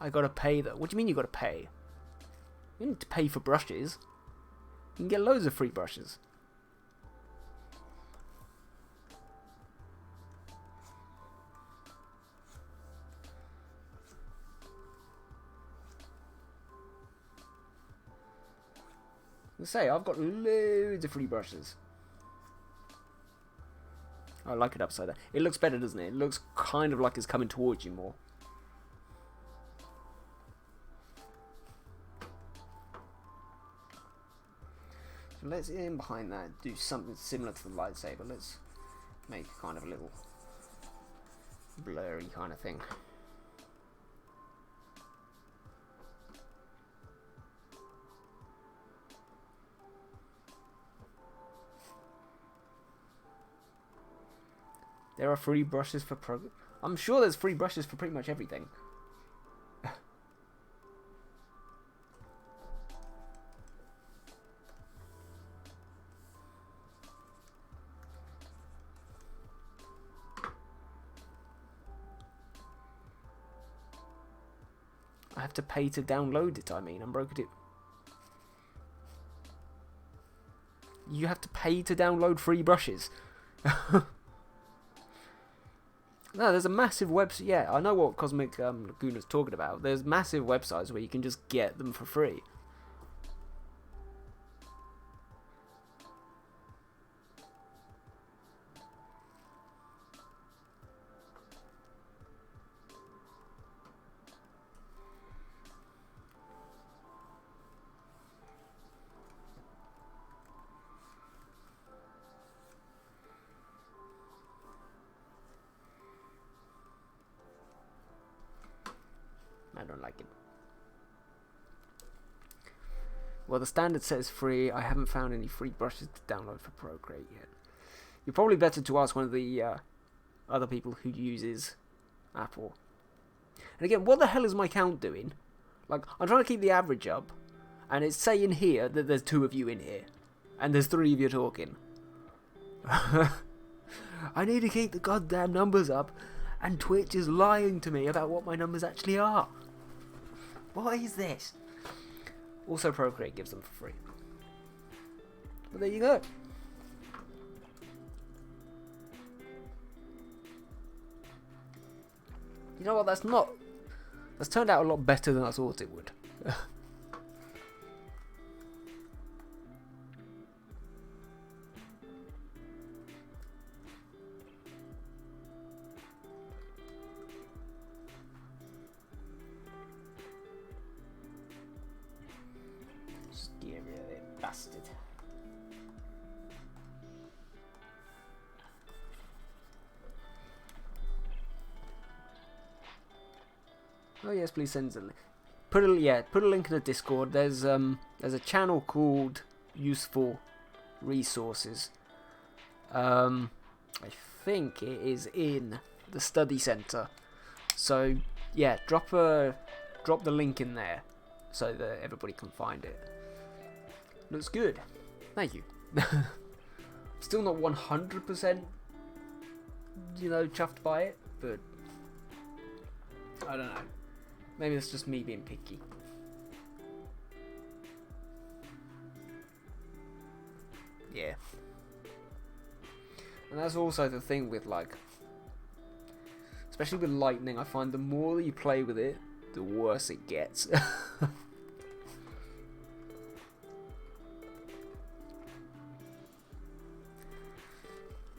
I gotta pay though. What do you mean you gotta pay? You need to pay for brushes. You can get loads of free brushes. Let's say I've got loads of free brushes. I like it upside down. It looks better, doesn't it? It looks kind of like it's coming towards you more. So let's in behind that do something similar to the lightsaber. Let's make kind of a little blurry kind of thing. There are free brushes for I'm sure there's free brushes for pretty much everything. I have to pay to download it, I mean. I'm broke at it. You have to pay to download free brushes. No, there's a massive website. Yeah, I know what Cosmic Laguna's talking about. There's massive websites where you can just get them for free. I don't like it. Well, the standard says free. I haven't found any free brushes to download for Procreate yet. You're probably better to ask one of the other people who uses Apple. And again, what the hell is my count doing? Like, I'm trying to keep the average up, and it's saying here that there's 2 of you in here, and there's 3 of you talking. I need to keep the goddamn numbers up, and Twitch is lying to me about what my numbers actually are. What is this? Also, Procreate gives them for free. But there you go. You know what? That's turned out a lot better than I thought it would. Just get rid of it, bastard. Oh yes, please send a link. Put a link in the Discord. There's a channel called Useful Resources. I think it is in the study center. So yeah, drop the link in there so that everybody can find it. Looks good. Thank you. Still not 100%, chuffed by it, but I don't know. Maybe it's just me being picky. Yeah. And that's also the thing with, especially with lightning, I find the more that you play with it, the worse it gets.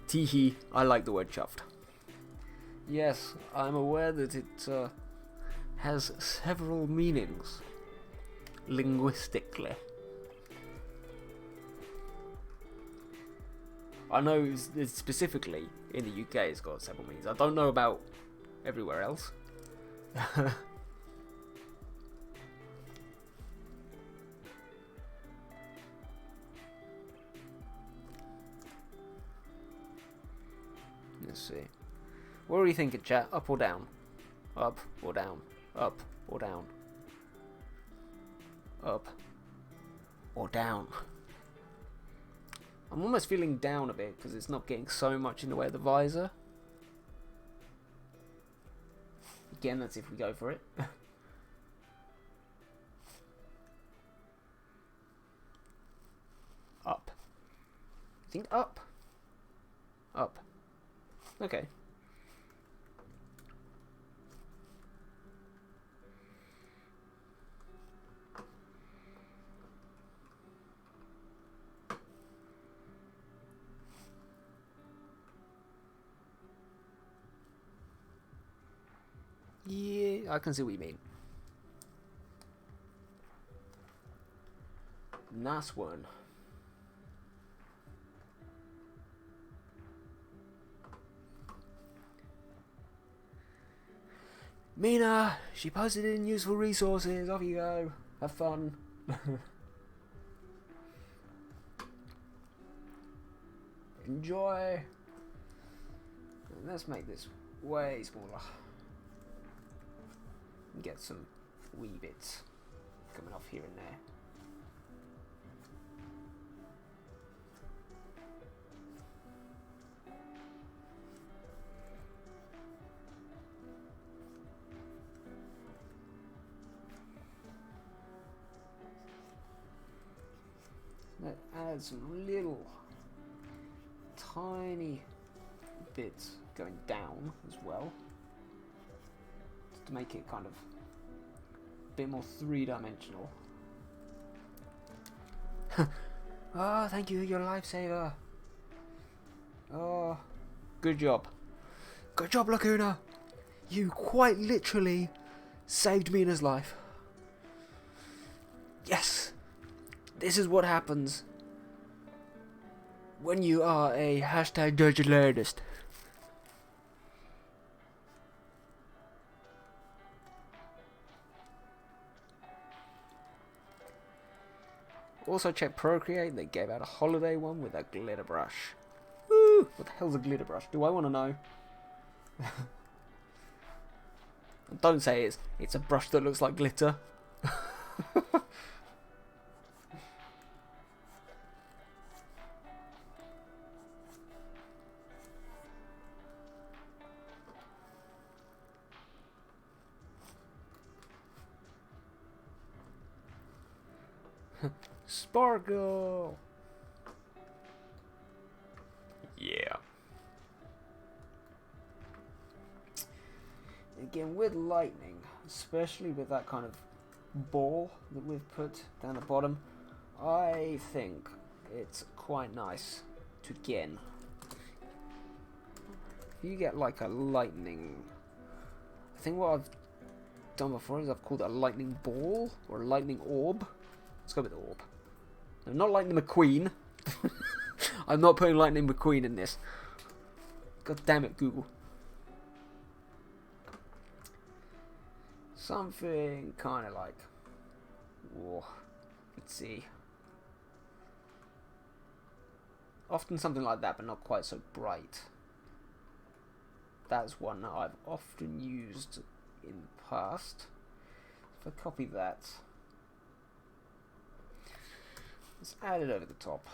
Teehee, I like the word chuffed. Yes, I'm aware that it has several meanings linguistically. I know it's specifically in the UK it's got several meanings. I don't know about everywhere else. Let's see. What are you thinking, chat? Up or down? Up or down? Up or down? Up or down? I'm almost feeling down a bit because it's not getting so much in the way of the visor. Again, that's if we go for it. Up. I think up. Up. Okay. Yeah, I can see what you mean. Nice one. Mina, she posted in useful resources. Off you go. Have fun. Enjoy. Let's make this way smaller. Get some wee bits coming off here and there. Let's add some little tiny bits going down as well, just to make it kind of a bit more three-dimensional. Oh, thank you, you're a lifesaver. Oh, good job. Good job, Lacuna. You quite literally saved Mina's life. Yes. This is what happens when you are a hashtag digital artist. Also check Procreate, they gave out a holiday one with a glitter brush. Woo! What the hell's a glitter brush? Do I want to know? Don't say it's a brush that looks like glitter. Sparkle! Yeah. Again, with lightning, especially with that kind of ball that we've put down the bottom, I think it's quite nice to again. If you get like a lightning, I think what I've done before is I've called it a lightning ball or a lightning orb. Let's go with orb. No, not Lightning McQueen. I'm not putting Lightning McQueen in this. God damn it, Google. Something kind of like... Whoa. Let's see. Often something like that, but not quite so bright. That's one that I've often used in the past. If I copy that... Let's add it over the top.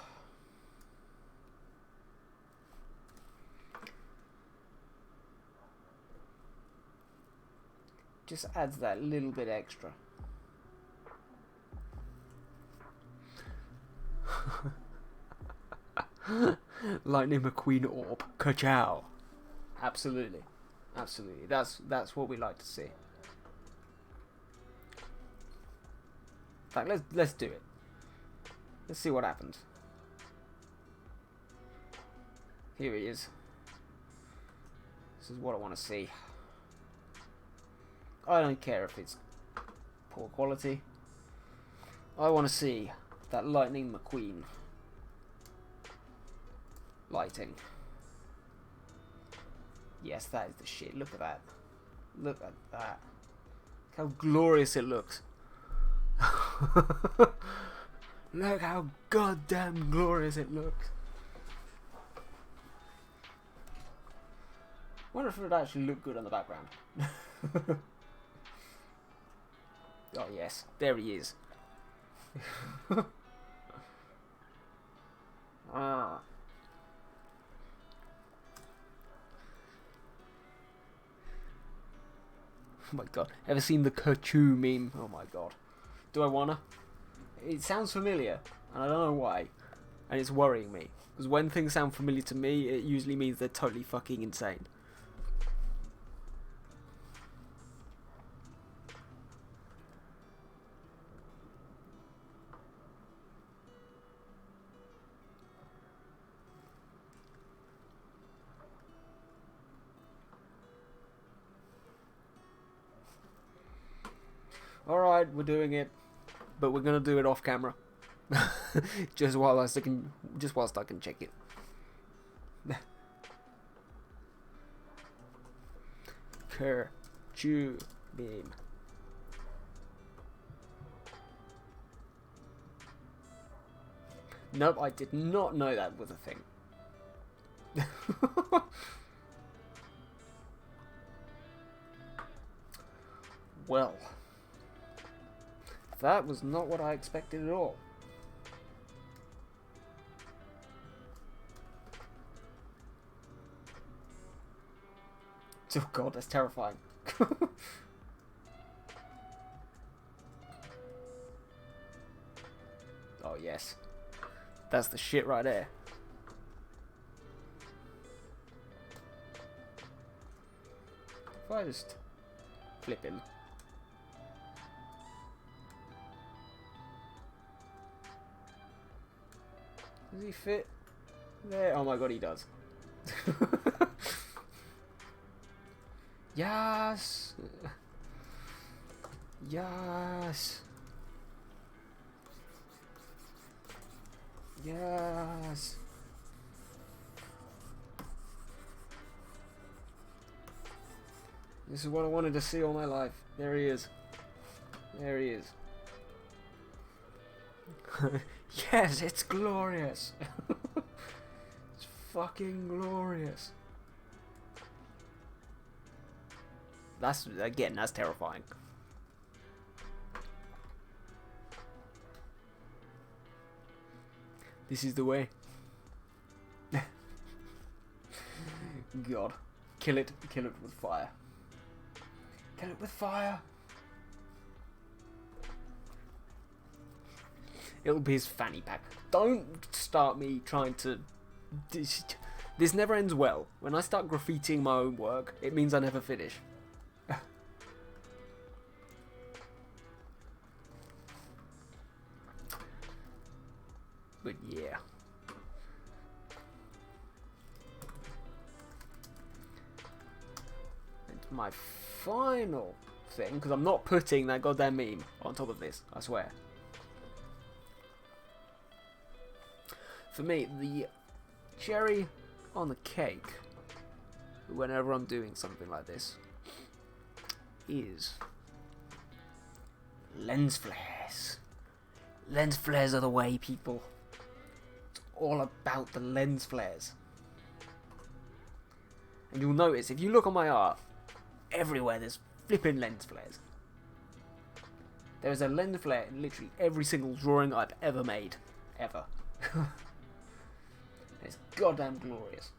Just adds that little bit extra. Lightning McQueen orb. Ka-chow. Absolutely. Absolutely. That's what we like to see. In fact, let's do it. Let's see what happens. Here he is. This is what I want to see. I don't care if it's poor quality. I want to see that Lightning McQueen lighting. Yes, that is the shit. Look at that. Look at that. Look how glorious it looks. Look how goddamn glorious it looks. Wonder if it would actually look good on the background. Oh yes, there he is. Ah. Oh my god. Ever seen the Kerchoo meme? Oh my god. Do I wanna? It sounds familiar, and I don't know why. And it's worrying me. Because when things sound familiar to me, it usually means they're totally fucking insane. Alright, we're doing it. But we're gonna do it off camera. just whilst I can check it. Chew beam. Nope, I did not know that was a thing. Well, that was not what I expected at all. Oh god, that's terrifying. Oh yes. That's the shit right there. If I just flip him. Does he fit there? Oh my god, he does. Yes! Yes! Yes! This is what I wanted to see all my life. There he is. There he is. Yes, it's glorious! It's fucking glorious. That's, again, that's terrifying. This is the way. God. Kill it with fire. Kill it with fire. It'll be his fanny pack. Don't start me trying to... This never ends well. When I start graffitiing my own work, it means I never finish. But yeah. And my final thing, because I'm not putting that goddamn meme on top of this, I swear. For me, the cherry on the cake, whenever I'm doing something like this, is lens flares. Lens flares are the way, people. It's all about the lens flares. And you'll notice, if you look on my art, everywhere there's flipping lens flares. There is a lens flare in literally every single drawing I've ever made. Ever. It's goddamn glorious.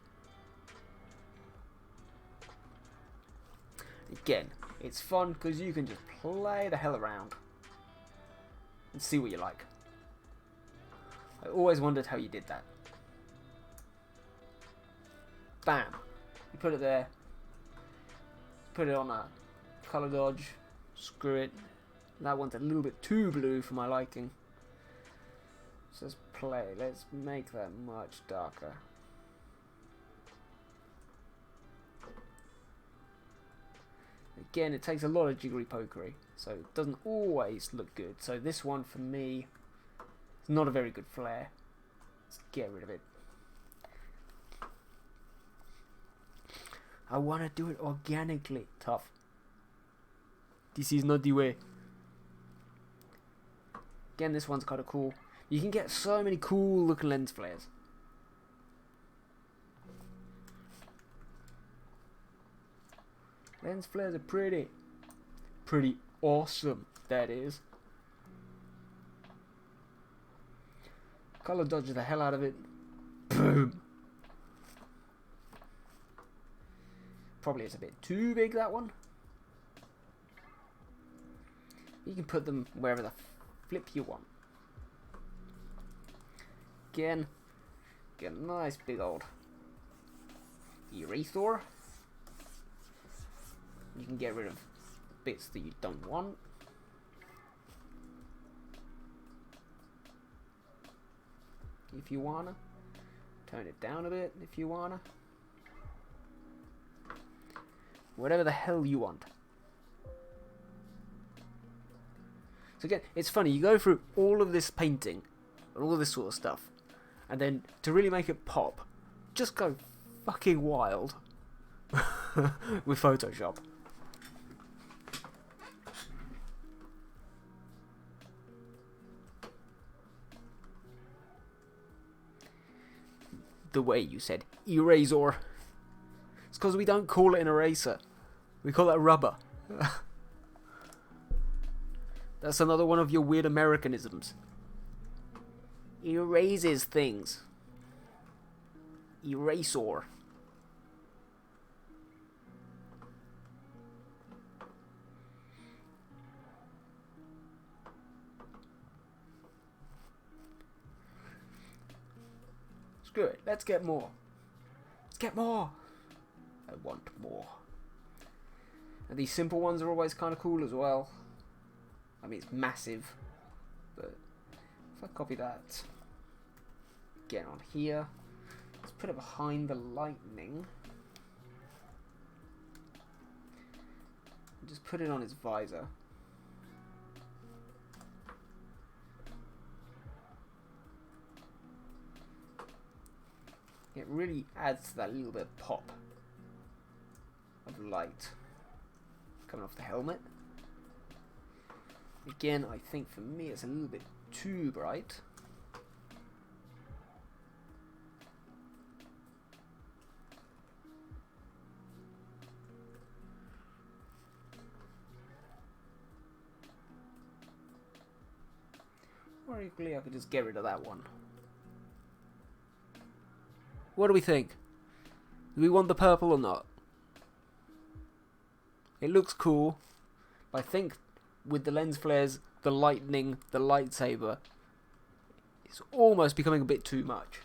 Again, it's fun because you can just play the hell around and see what you like. I always wondered how you did that. Bam! You put it there. Put it on a color dodge. Screw it. That one's a little bit too blue for my liking. So let's play. Let's make that much darker. Again, it takes a lot of jiggery pokery, so it doesn't always look good. So this one for me is not a very good flare. Let's get rid of it. I want to do it organically. Tough. This is not the way. Again, this one's kind of cool. You can get so many cool looking lens flares. Lens flares are pretty awesome, that is. Color dodge the hell out of it. Boom. Probably it's a bit too big, that one. You can put them wherever the flip you want. Again, get a nice big old eraser. You can get rid of bits that you don't want. If you wanna. Turn it down a bit if you wanna. Whatever the hell you want. So again, it's funny, you go through all of this painting and all of this sort of stuff, and then to really make it pop, just go fucking wild with Photoshop. the way you said eraser. It's because we don't call it an eraser. We call it a rubber. That's another one of your weird Americanisms. Erases things. Eraser. Screw it. Let's get more. Let's get more. I want more. And these simple ones are always kind of cool as well. I mean, it's massive. But if I copy that, get on here. Let's put it behind the lightning. And just put it on its visor. It really adds to that little bit of pop of light coming off the helmet. Again, I think for me it's a little bit too bright. Or equally, I could just get rid of that one. What do we think? Do we want the purple or not? It looks cool, but I think with the lens flares, the lightning, the lightsaber, it's almost becoming a bit too much.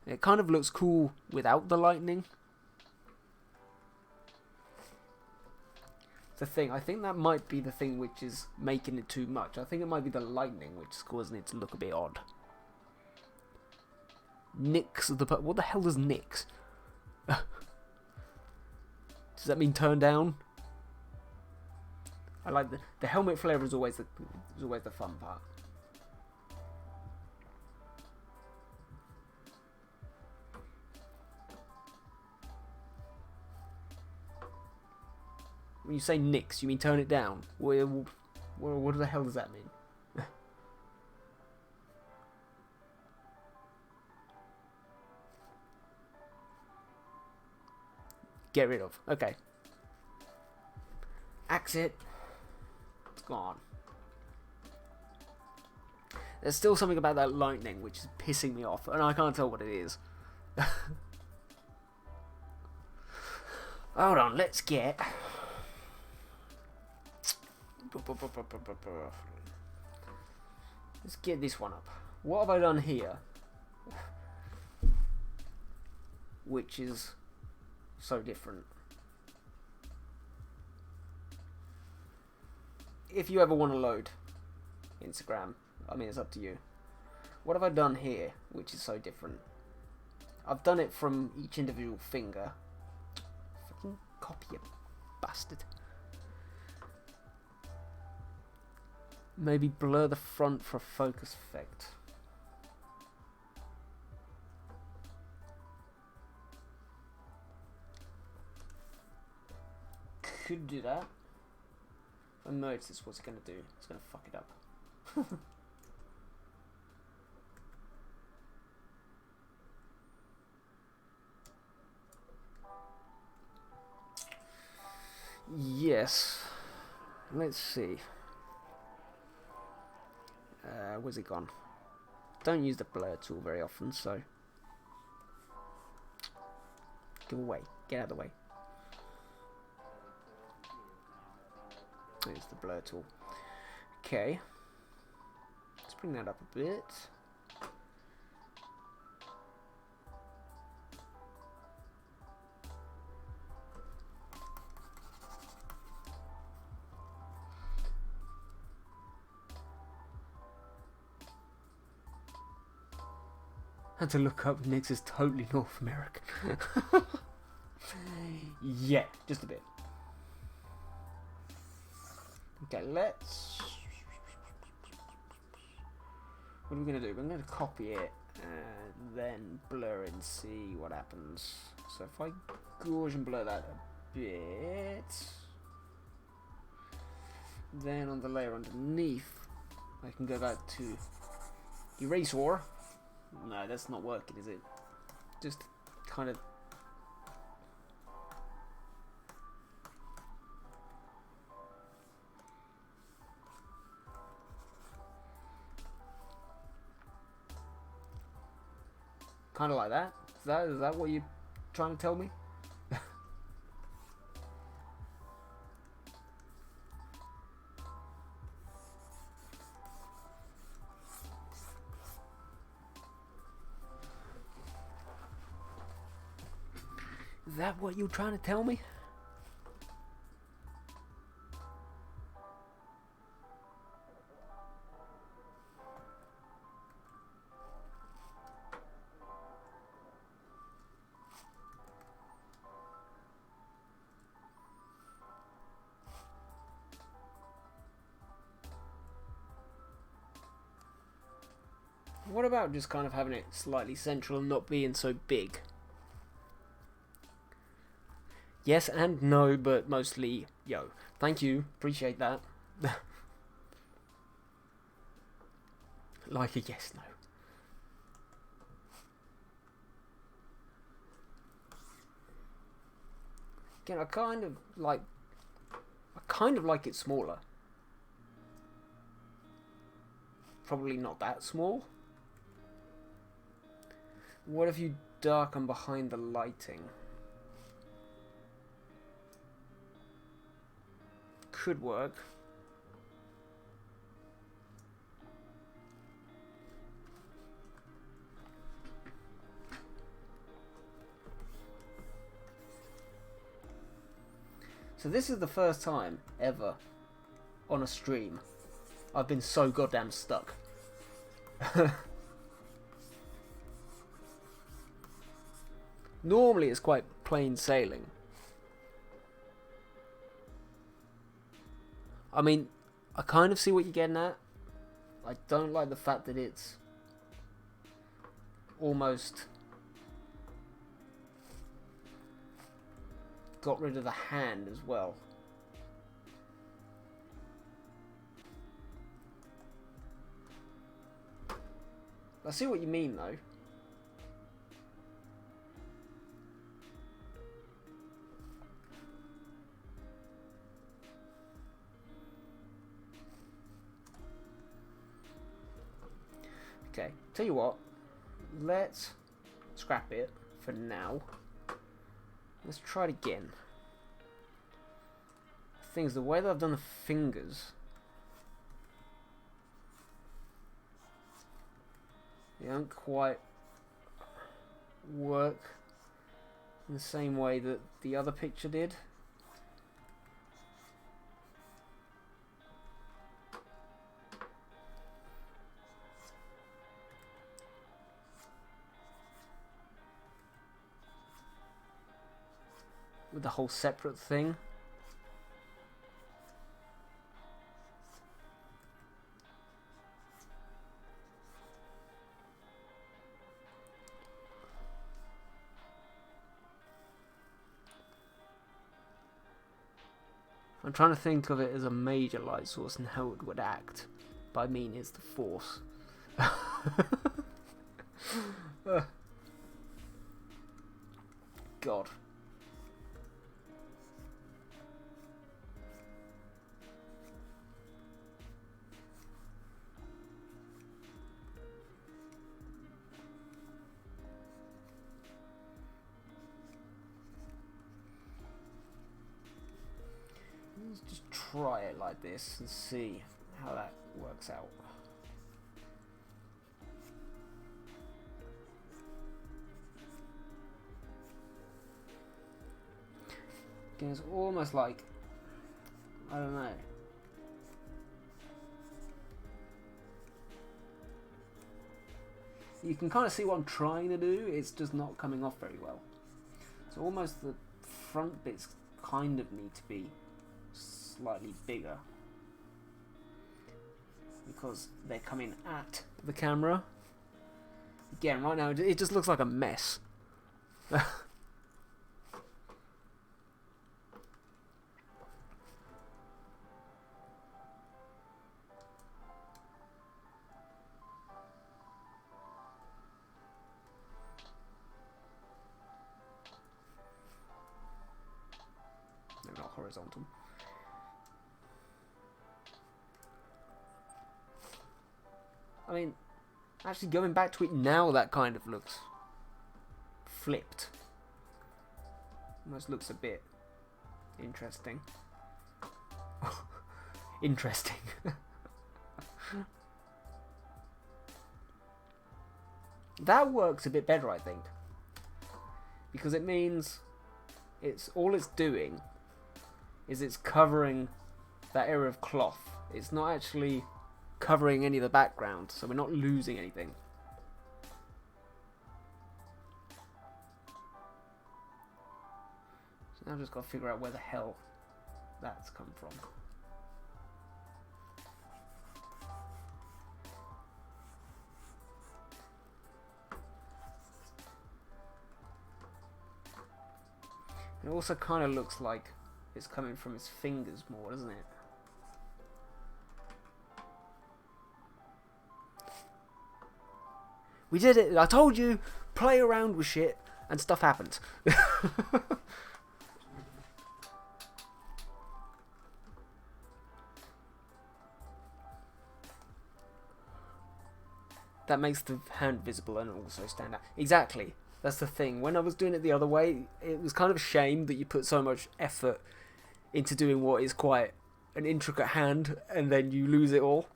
It kind of looks cool without the lightning. The thing, I think that might be the thing which is making it too much. I think it might be the lightning which is causing it to look a bit odd. Nix of the... What the hell does Nix? Does that mean turn down? I like the helmet flare is always the fun part. When you say nix, you mean turn it down? What the hell does that mean? Get rid of. Okay. Axe it. It's gone. There's still something about that lightning which is pissing me off, and I can't tell what it is. Hold on, let's get... Let's get this one up. What have I done here? Which is so different. If you ever want to load Instagram, I mean, it's up to you. What have I done here which is so different? I've done it from each individual finger. Fucking copy, you bastard. Maybe blur the front for a focus effect. Could do that. If I merge this, what's it going to do? It's going to fuck it up. Yes. Let's see. Where's it gone? Don't use the blur tool very often, so... Go away. Get out of the way. There's the blur tool. Okay. Let's bring that up a bit. Had to look up, Nix is totally North American. Yeah, just a bit. Okay, let's... What are we going to do? We're going to copy it and then blur it and see what happens. So if I Gaussian blur that a bit, then on the layer underneath, I can go back to Eraser. No, that's not working, is it? Just kind of... Kind of like that? Is that what you're trying to tell me? Is that what you're trying to tell me? What about just kind of having it slightly central and not being so big? Yes and no, but mostly yo. Thank you, appreciate that. Like a yes, no. Again, I kind of like it smaller. Probably not that small. What if you darken behind the lighting? Could work. So this is the first time ever on a stream I've been so goddamn stuck. Normally it's quite plain sailing. I mean, I kind of see what you're getting at. I don't like the fact that it's almost got rid of the hand as well. I see what you mean though. Okay, tell you what, let's scrap it for now. Let's try it again. Things, the way that I've done the fingers, they don't quite work in the same way that the other picture did. With the whole separate thing. I'm trying to think of it as a major light source and how it would act. But I mean, it's the Force. God. Let's just try it like this and see how that works out. It's almost like, I don't know. You can kind of see what I'm trying to do, it's just not coming off very well. So almost the front bits kind of need to be slightly bigger. Because they're coming at the camera. Again, right now it just looks like a mess. horizontal. I mean, actually going back to it now, that kind of looks flipped. Almost looks a bit interesting. Interesting. That works a bit better, I think, because it means all it's doing is it's covering that area of cloth. It's not actually covering any of the background, so we're not losing anything. So now I've just got to figure out where the hell that's come from. It also kind of looks like it's coming from his fingers more, doesn't it? We did it! I told you! Play around with shit and stuff happens. That makes the hand visible and also stand out. Exactly. That's the thing. When I was doing it the other way, it was kind of a shame that you put so much effort into doing what is quite an intricate hand and then you lose it all.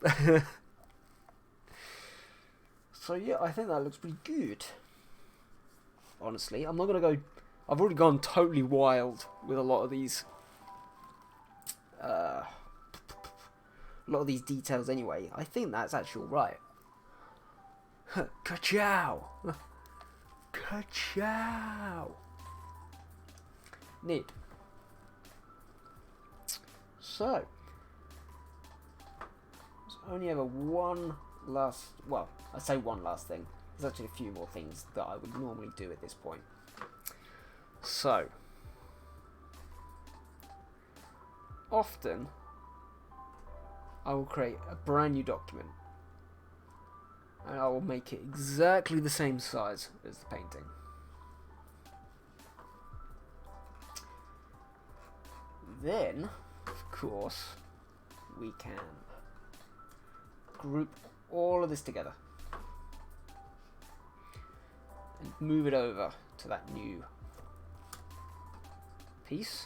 So yeah, I think that looks pretty good. Honestly, I'm not going to go... I've already gone totally wild with a lot of these... details anyway. I think that's actually right. Ka-chow! Ka-chow! Neat. So, there's only ever one last... Well, I say one last thing. There's actually a few more things that I would normally do at this point. So, often I will create a brand new document and I will make it exactly the same size as the painting. Then, of course, we can group all of this together and move it over to that new piece.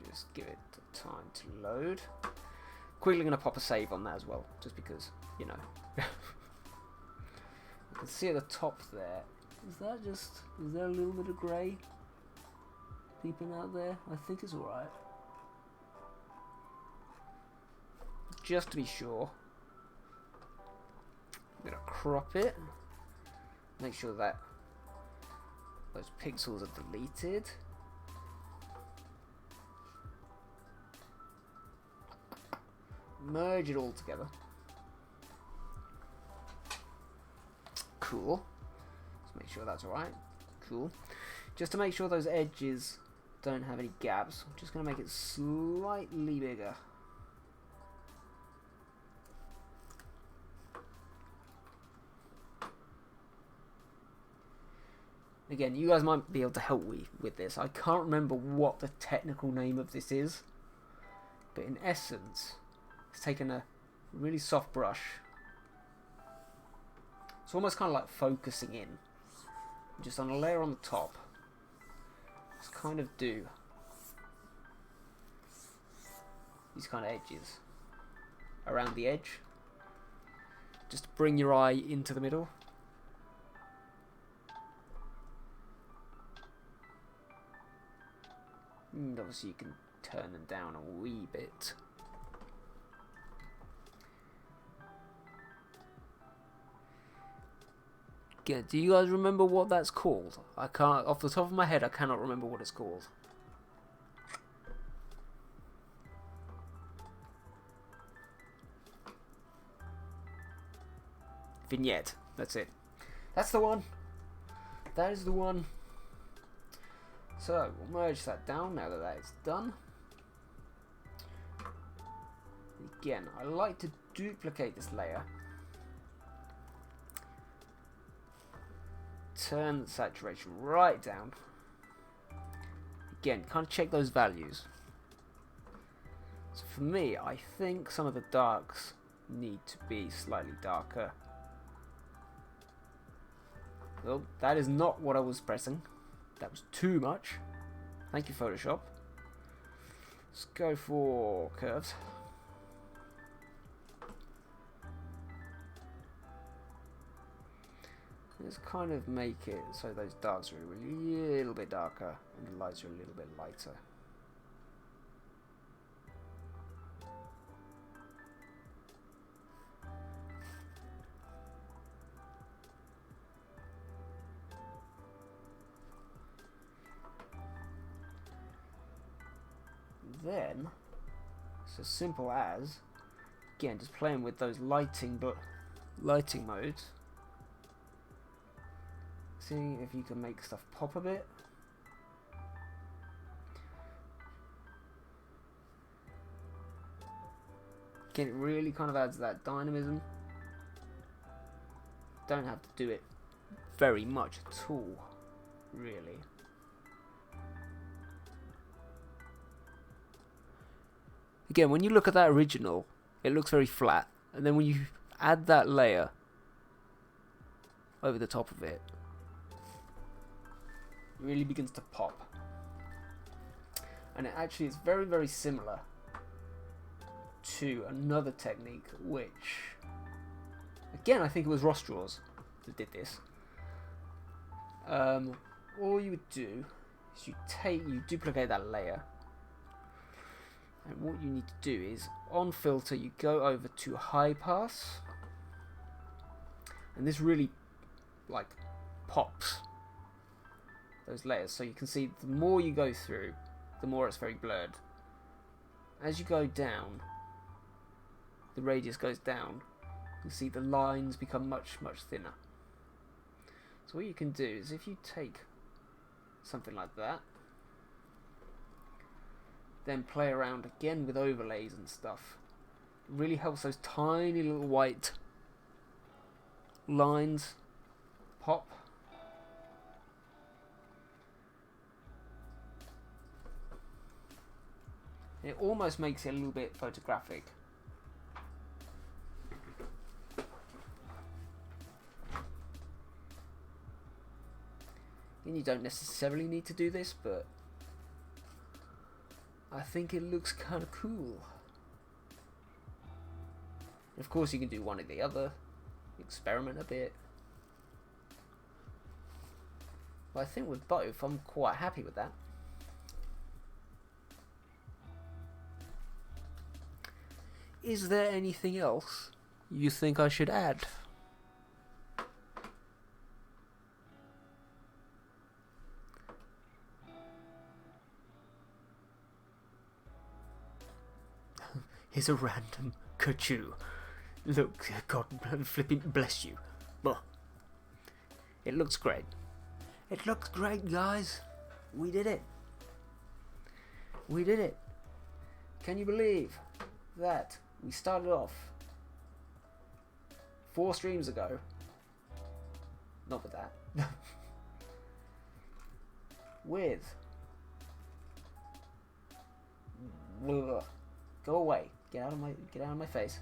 Just give it time to load. Quickly going to pop a save on that as well, just because, you know. You can see at the top there, is there a little bit of grey peeping out there? I think it's alright. Just to be sure, I'm going to crop it, make sure that those pixels are deleted. Merge it all together. Cool. Let's make sure that's alright. Cool. Just to make sure those edges don't have any gaps, I'm just going to make it slightly bigger. Again, you guys might be able to help me with this. I can't remember what the technical name of this is, but in essence, it's taken a really soft brush. It's almost kind of like focusing in. Just on a layer on the top. Just kind of do these kind of edges around the edge. Just to bring your eye into the middle. And obviously you can turn them down a wee bit. Yeah, do you guys remember what that's called? I can't, off the top of my head, I cannot remember what it's called. Vignette, that's it. That's the one. That is the one. So, we'll merge that down now that that is done. Again, I like to duplicate this layer turn the saturation right down. Again, kind of check those values. So for me, I think some of the darks need to be slightly darker. Well, that is not what I was pressing. That was too much. Thank you, Photoshop. Let's go for curves. Let's kind of make it so those darks are a little bit darker and the lights are a little bit lighter. Then it's as simple as, again, just playing with those lighting modes. Seeing if you can make stuff pop a bit. Again, it really kind of adds that dynamism. Don't have to do it very much at all, really. Again, when you look at that original, it looks very flat. And then when you add that layer over the top of it, it really begins to pop. And it actually is very, very similar to another technique, which, again, I think it was Rostraws that did this. All you would do is you duplicate that layer. And what you need to do is, on filter, you go over to high pass, and this really like pops those layers. So you can see the more you go through, the more it's very blurred. As you go down, the radius goes down. You see the lines become much, much thinner. So what you can do is, if you take something like that, then play around again with overlays and stuff. It really helps those tiny little white lines pop. It almost makes it a little bit photographic. And you don't necessarily need to do this, but I think it looks kind of cool. Of course, you can do one or the other, experiment a bit. But I think with both, I'm quite happy with that. Is there anything else you think I should add? Here's a random Kachu. Look, God flipping bless you. Well, it looks great. It looks great, guys. We did it. We did it. Can you believe that we started off 4 streams ago? Not with that. With go away. Get out of my face.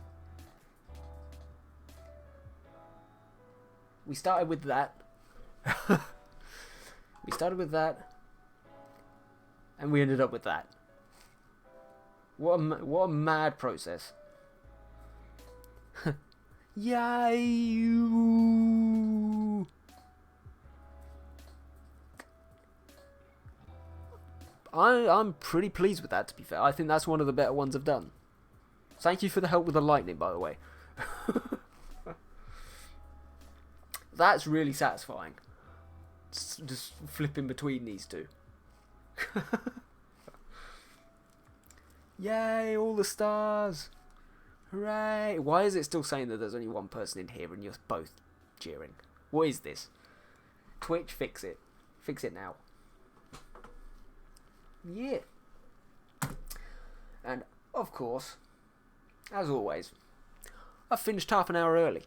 We started with that. We started with that, and we ended up with that. What a mad process. Yay! I'm pretty pleased with that, to be fair. I think that's one of the better ones I've done. Thank you for the help with the lightning, by the way. That's really satisfying. Just flipping between these two. Yay, all the stars. Hooray. Why is it still saying that there's only one person in here and you're both cheering? What is this? Twitch, fix it. Fix it now. Yeah. And, of course, as always, I finished half an hour early.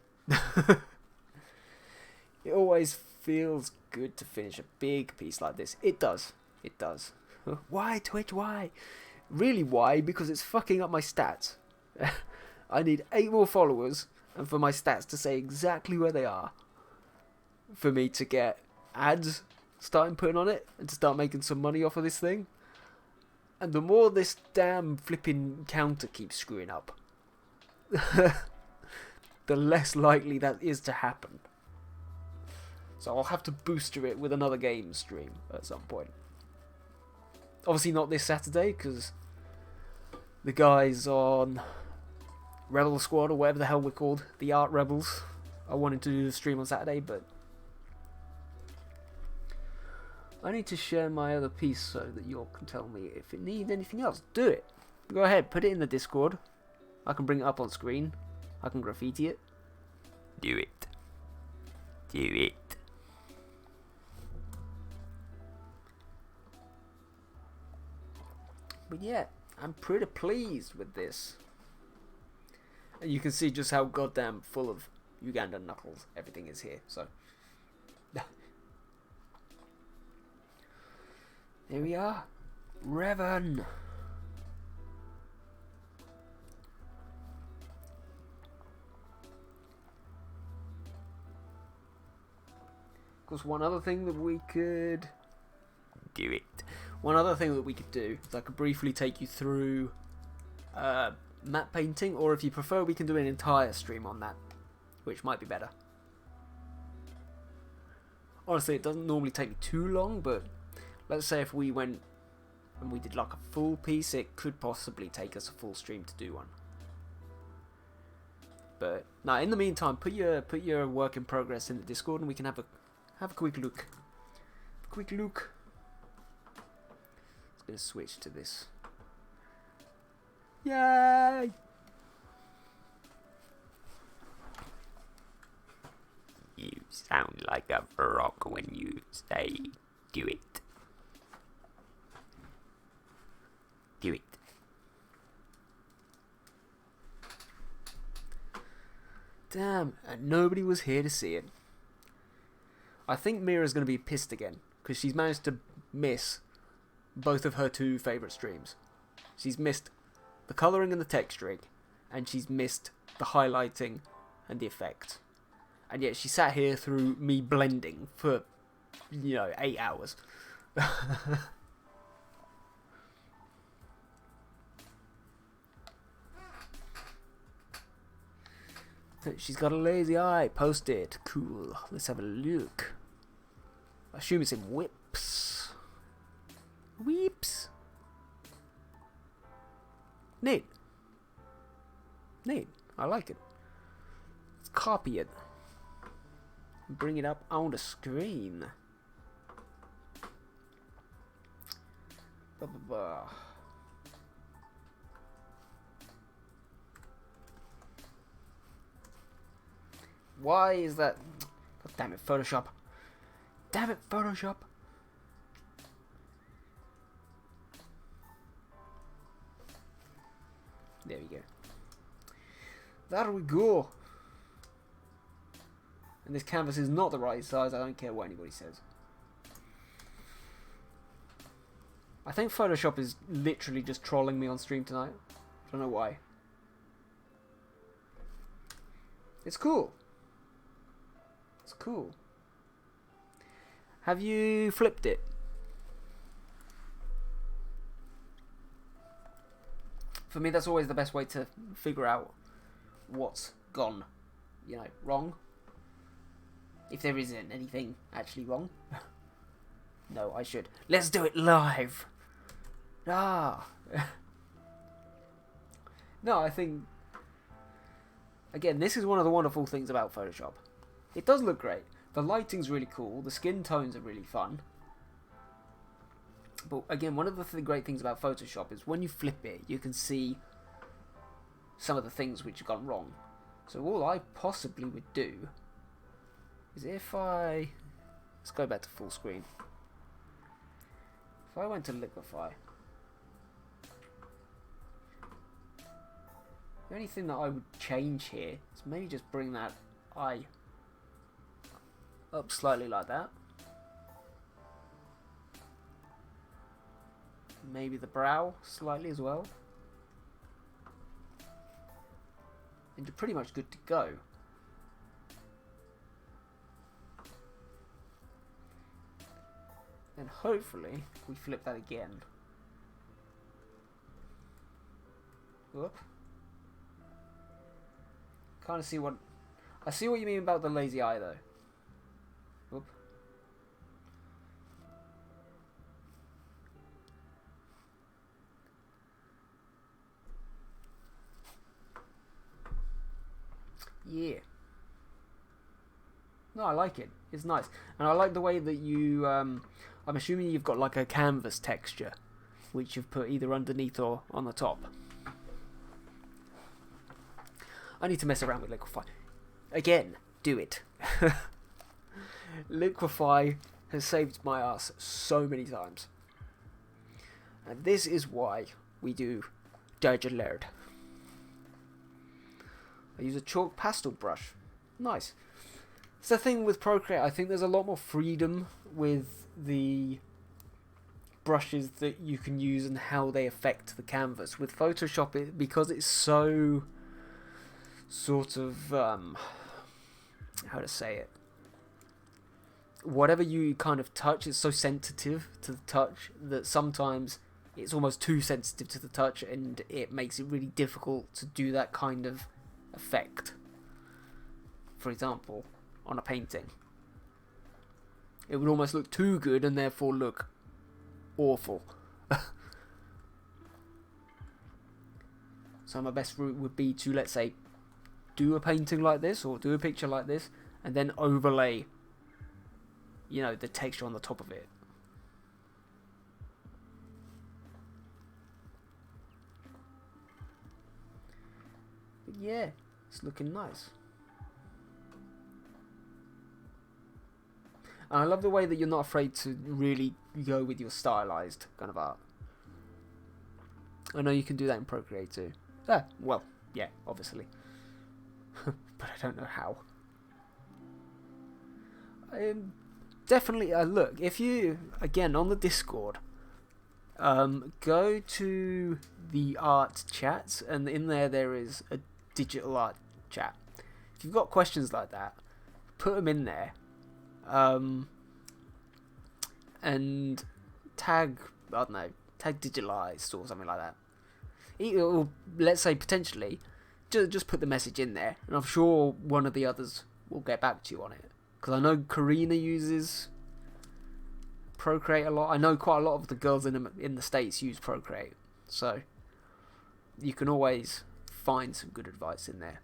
It always feels good to finish a big piece like this. It does. It does. Why, Twitch? Why? Really, why? Because it's fucking up my stats. I need 8 more followers and for my stats to say exactly where they are. For me to get ads starting putting on it and to start making some money off of this thing. And the more this damn flipping counter keeps screwing up, the less likely that is to happen. So I'll have to booster it with another game stream at some point. Obviously not this Saturday, because the guys on Rebel Squad, or whatever the hell we're called, the Art Rebels, I wanted to do the stream on Saturday, but I need to share my other piece so that you all can tell me if it needs anything else. Do it. Go ahead, put it in the Discord. I can bring it up on screen. I can graffiti it. Do it. Do it. But yeah, I'm pretty pleased with this. And you can see just how goddamn full of Ugandan knuckles everything is here, so. Here we are. Revan. Of course, one other thing that we could do it. One other thing that we could do is I could briefly take you through map painting, or if you prefer, we can do an entire stream on that, which might be better. Honestly, it doesn't normally take me too long, but let's say if we went and we did like a full piece, it could possibly take us a full stream to do one. But now, in the meantime, put your work in progress in the Discord, and we can have a quick look. Quick look. Let's gonna switch to this. Yay! You sound like a frog when you say do it. Do it. Damn, and nobody was here to see it. I think Mira's going to be pissed again, because she's managed to miss both of her 2 favourite streams. She's missed the colouring and the texturing, and she's missed the highlighting and the effect. And yet she sat here through me blending for, 8 hours. She's got a lazy eye. Post it. Cool. Let's have a look. I assume it's in whips. Weeps. Neat. Neat. I like it. Let's copy it. Bring it up on the screen. Why is that? God damn it, Photoshop. Damn it, Photoshop. There we go. There we go. And this canvas is not the right size. I don't care what anybody says. I think Photoshop is literally just trolling me on stream tonight. I don't know why. It's cool. It's cool. Have you flipped it? For me, that's always the best way to figure out what's gone, wrong. If there isn't anything actually wrong. No, I should. Let's do it live. Ah. No, I think, again, this is one of the wonderful things about Photoshop. It does look great. The lighting's really cool. The skin tones are really fun. But again, one of the great things about Photoshop is when you flip it, you can see some of the things which have gone wrong. So all I possibly would do is if I... Let's go back to full screen. If I went to liquefy, the only thing that I would change here is maybe just bring that eye up slightly like that. Maybe the brow slightly as well. And you're pretty much good to go. And hopefully we flip that again. Whoop. Kind of see what... I see what you mean about the lazy eye though. Whoop. Yeah. No, I like it. It's nice. And I like the way that you... I'm assuming you've got like a canvas texture, which you've put either underneath or on the top. I need to mess around with Liquify. Again, do it. Liquify has saved my ass so many times. And this is why we do Digital Art. I use a chalk pastel brush. Nice. It's the thing with Procreate, I think there's a lot more freedom with the brushes that you can use and how they affect the canvas. With Photoshop, because it's so sort of, how to say it, whatever you kind of touch is so sensitive to the touch that sometimes it's almost too sensitive to the touch, and it makes it really difficult to do that kind of effect. For example, on a painting, it would almost look too good and therefore look awful. So my best route would be to, let's say, do a painting like this or do a picture like this and then overlay, you know, the texture on the top of it. But yeah, it's looking nice. And I love the way that you're not afraid to really go with your stylized kind of art. I know you can do that in Procreate too. Ah, well, yeah, obviously. But I don't know how. Definitely, look, if you, again, on the Discord, go to the art chat, and in there is a digital art chat. If you've got questions like that, put them in there. And tag, I don't know, tag digitalized or something like that. Or let's say potentially, just put the message in there, and I'm sure one of the others will get back to you on it. Because I know Karina uses Procreate a lot. I know quite a lot of the girls in the States use Procreate, so you can always find some good advice in there.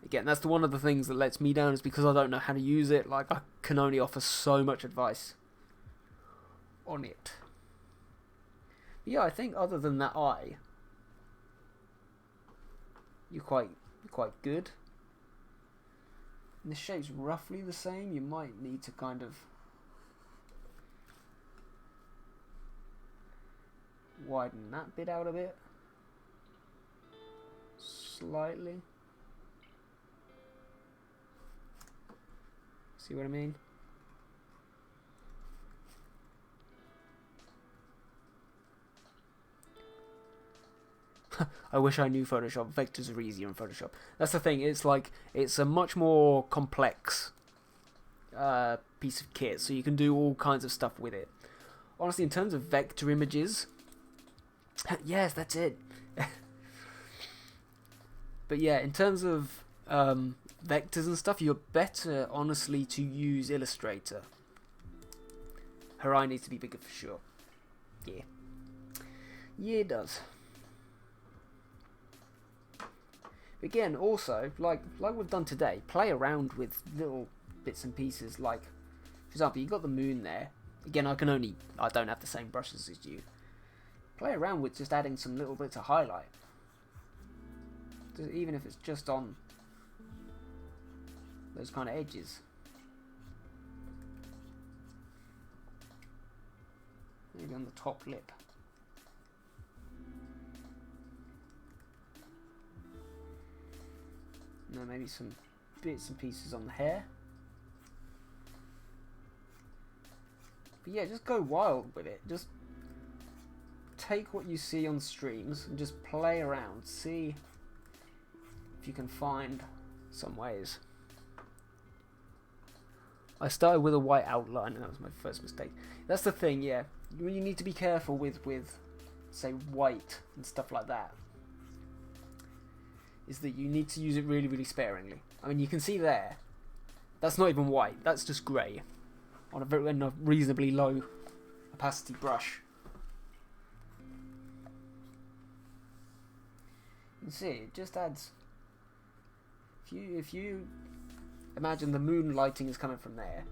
Again, that's one of the things that lets me down, is because I don't know how to use it. Like, I can only offer so much advice on it. But yeah, I think other than that eye, you're quite good. And the shape's roughly the same. You might need to kind of widen that bit out a bit. Slightly. See what I mean? I wish I knew Photoshop. Vectors are easier in Photoshop. That's the thing. It's like, it's a much more complex piece of kit, so you can do all kinds of stuff with it. Honestly, in terms of vector images, yes, that's it. But yeah, in terms of vectors and stuff, you're better, honestly, to use Illustrator. Her eye needs to be bigger for sure. Yeah. Yeah, it does. Again, also, like we've done today, play around with little bits and pieces. Like, for example, you got the moon there. Again, I don't have the same brushes as you. Play around with just adding some little bits of highlight. Even if it's just on those kind of edges. Maybe on the top lip. And then maybe some bits and pieces on the hair. But yeah, just go wild with it. Just take what you see on streams and just play around. See if you can find some ways. I started with a white outline and that was my first mistake. That's the thing, yeah. You need to be careful with say, white and stuff like that. Is that you need to use it really, really sparingly. I mean, you can see there. That's not even white. That's just grey. On a reasonably low opacity brush. You can see, it just adds... If you imagine the moon lighting is coming from there,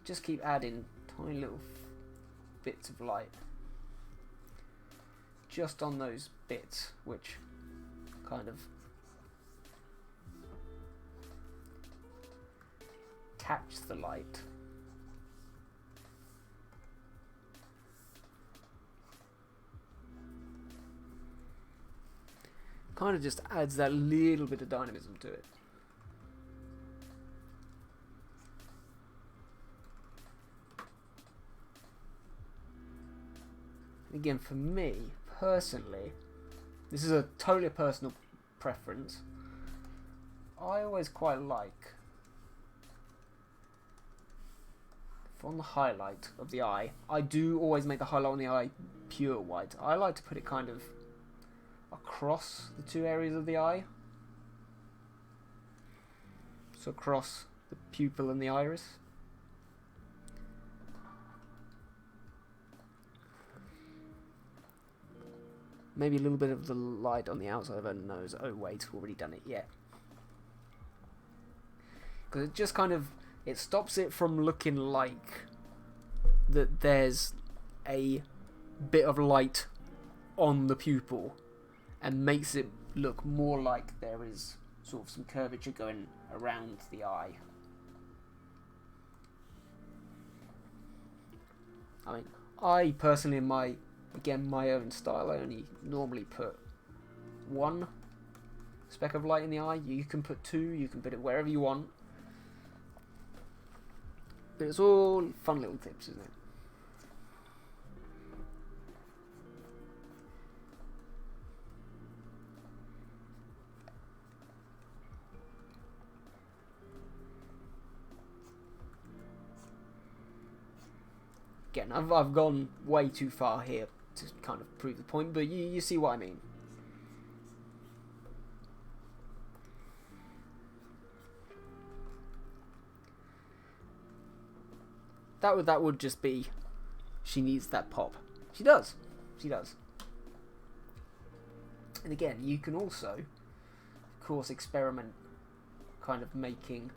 just keep adding tiny little bits of light just on those bits which kind of catch the light. Kind of just adds that little bit of dynamism to it. Again, for me, personally, this is a totally personal preference. I always quite like, on the highlight of the eye, I do always make the highlight on the eye pure white. I like to put it kind of across the two areas of the eye. So across the pupil and the iris. Maybe a little bit of the light on the outside of her nose. Oh wait, already done it, yeah. Because it just kind of, it stops it from looking like that there's a bit of light on the pupil and makes it look more like there is sort of some curvature going around the eye. I mean, I personally, in my own style, I only normally put one speck of light in the eye. You can put two, you can put it wherever you want. But it's all fun little tips, isn't it? Again, I've gone way too far here to kind of prove the point, but you see what I mean. That would just be, she needs that pop. She does. She does. And again, you can also, of course, experiment kind of making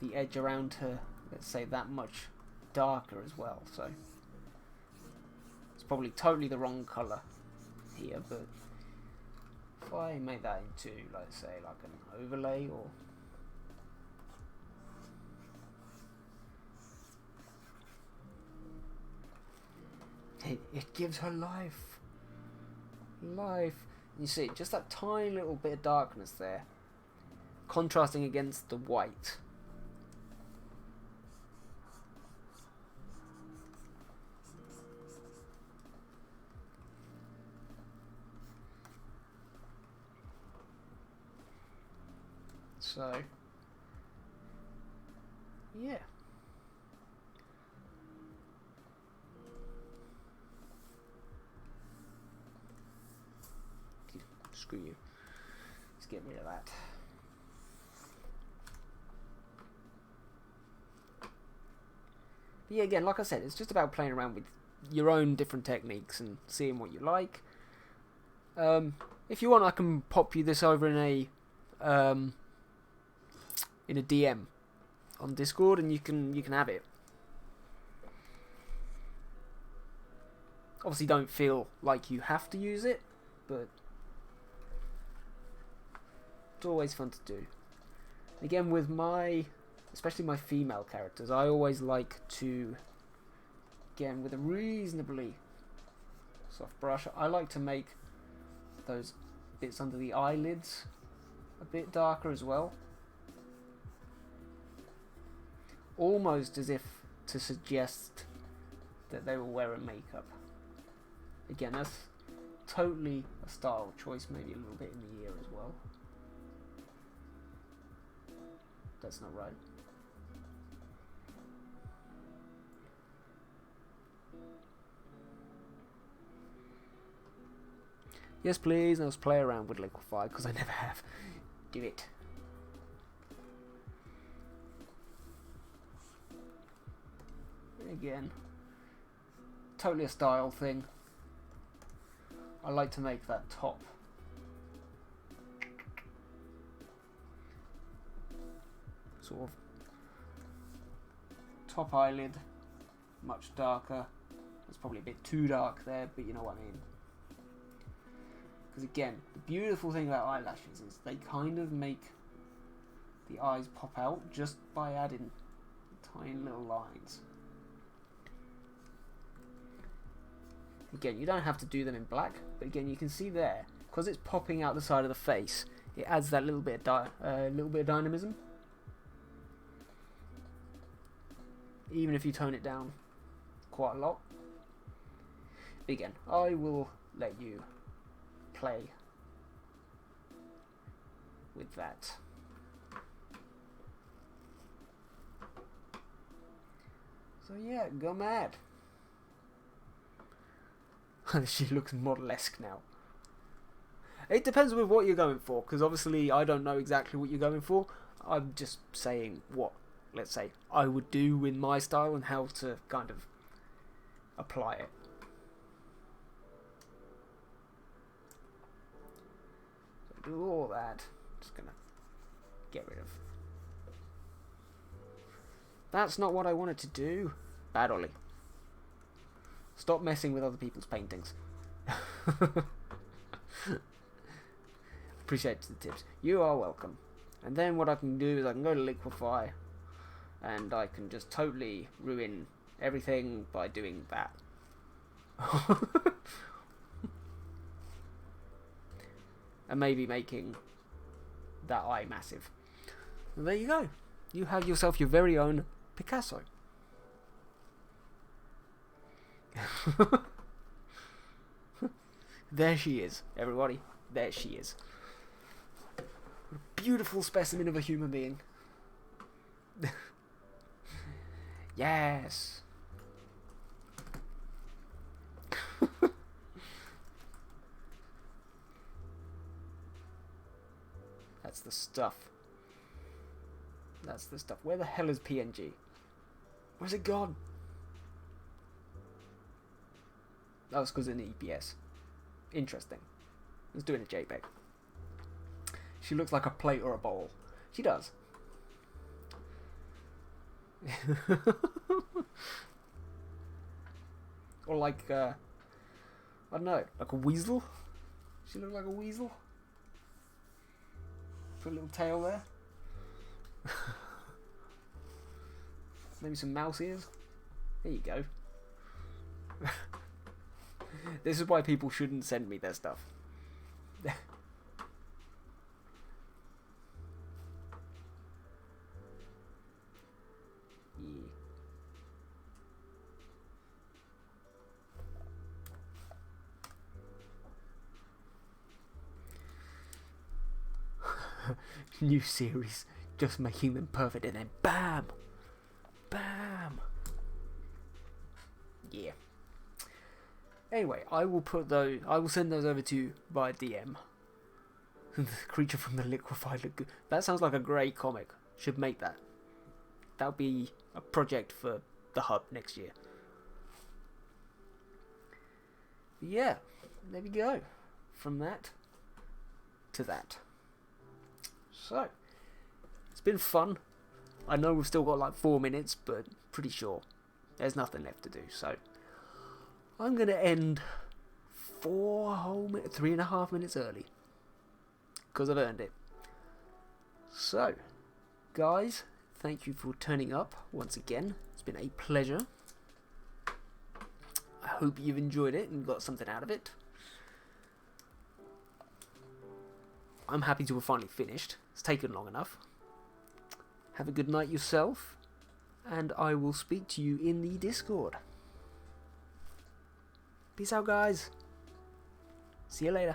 the edge around her, let's say, that much darker as well. So it's probably totally the wrong colour here, but if I make that into, let's say, like an overlay, or it gives her life. You see, just that tiny little bit of darkness there, contrasting against the white. So, yeah. Screw you. Let's get rid of that. But yeah, again, like I said, it's just about playing around with your own different techniques and seeing what you like. If you want, I can pop you this over in a DM on Discord, and you can have it. Obviously, don't feel like you have to use it, but it's always fun to do. Again, with especially my female characters, I always like to, again, with a reasonably soft brush, I like to make those bits under the eyelids a bit darker as well. Almost as if to suggest that they were wearing makeup. Again, that's totally a style choice, maybe a little bit in the ear as well. That's not right. Yes, please. Let's play around with liquify because I never have. Do it. Again, totally a style thing. I like to make that top sort of top eyelid much darker. It's probably a bit too dark there, but you know what I mean. Because again, the beautiful thing about eyelashes is they kind of make the eyes pop out just by adding tiny little lines. Again, you don't have to do them in black, but again, you can see there, because it's popping out the side of the face, it adds that little bit of dynamism. Even if you tone it down quite a lot. But again, I will let you play with that. So yeah, go mad. She looks model-esque now. It depends with what you're going for, because obviously I don't know exactly what you're going for. I'm just saying what, let's say, I would do with my style and how to kind of apply it. So do all that. Just gonna get rid of. That's not what I wanted to do. Bad Ollie. Stop messing with other people's paintings. Appreciate the tips. You are welcome. And then what I can do is I can go to liquify and I can just totally ruin everything by doing that. And maybe making that eye massive. And there you go. You have yourself your very own Picasso. There she is, everybody. There she is. What a beautiful specimen of a human being. Yes. That's the stuff. That's the stuff. Where the hell is PNG? Where's it gone? That was because of an EPS. Interesting. Let's do it in a JPEG. She looks like a plate or a bowl. She does. Or like, I don't know, like a weasel? She looks like a weasel? Put a little tail there. Maybe some mouse ears. There you go. This is why people shouldn't send me their stuff. New series, just making them perfect, and then BAM! BAM! Yeah. Anyway, I will send those over to you via DM. The Creature from the Liquefied Lagoon. That sounds like a great comic. Should make that. That'll be a project for the Hub next year. But yeah, there we go. From that to that. So, it's been fun. I know we've still got like 4 minutes, but pretty sure there's nothing left to do. So, I'm going to end 3.5 minutes early. Because I've earned it. So, guys, thank you for turning up once again. It's been a pleasure. I hope you've enjoyed it and got something out of it. I'm happy to have finally finished. It's taken long enough. Have a good night yourself, and I will speak to you in the Discord. Peace out, guys. See you later.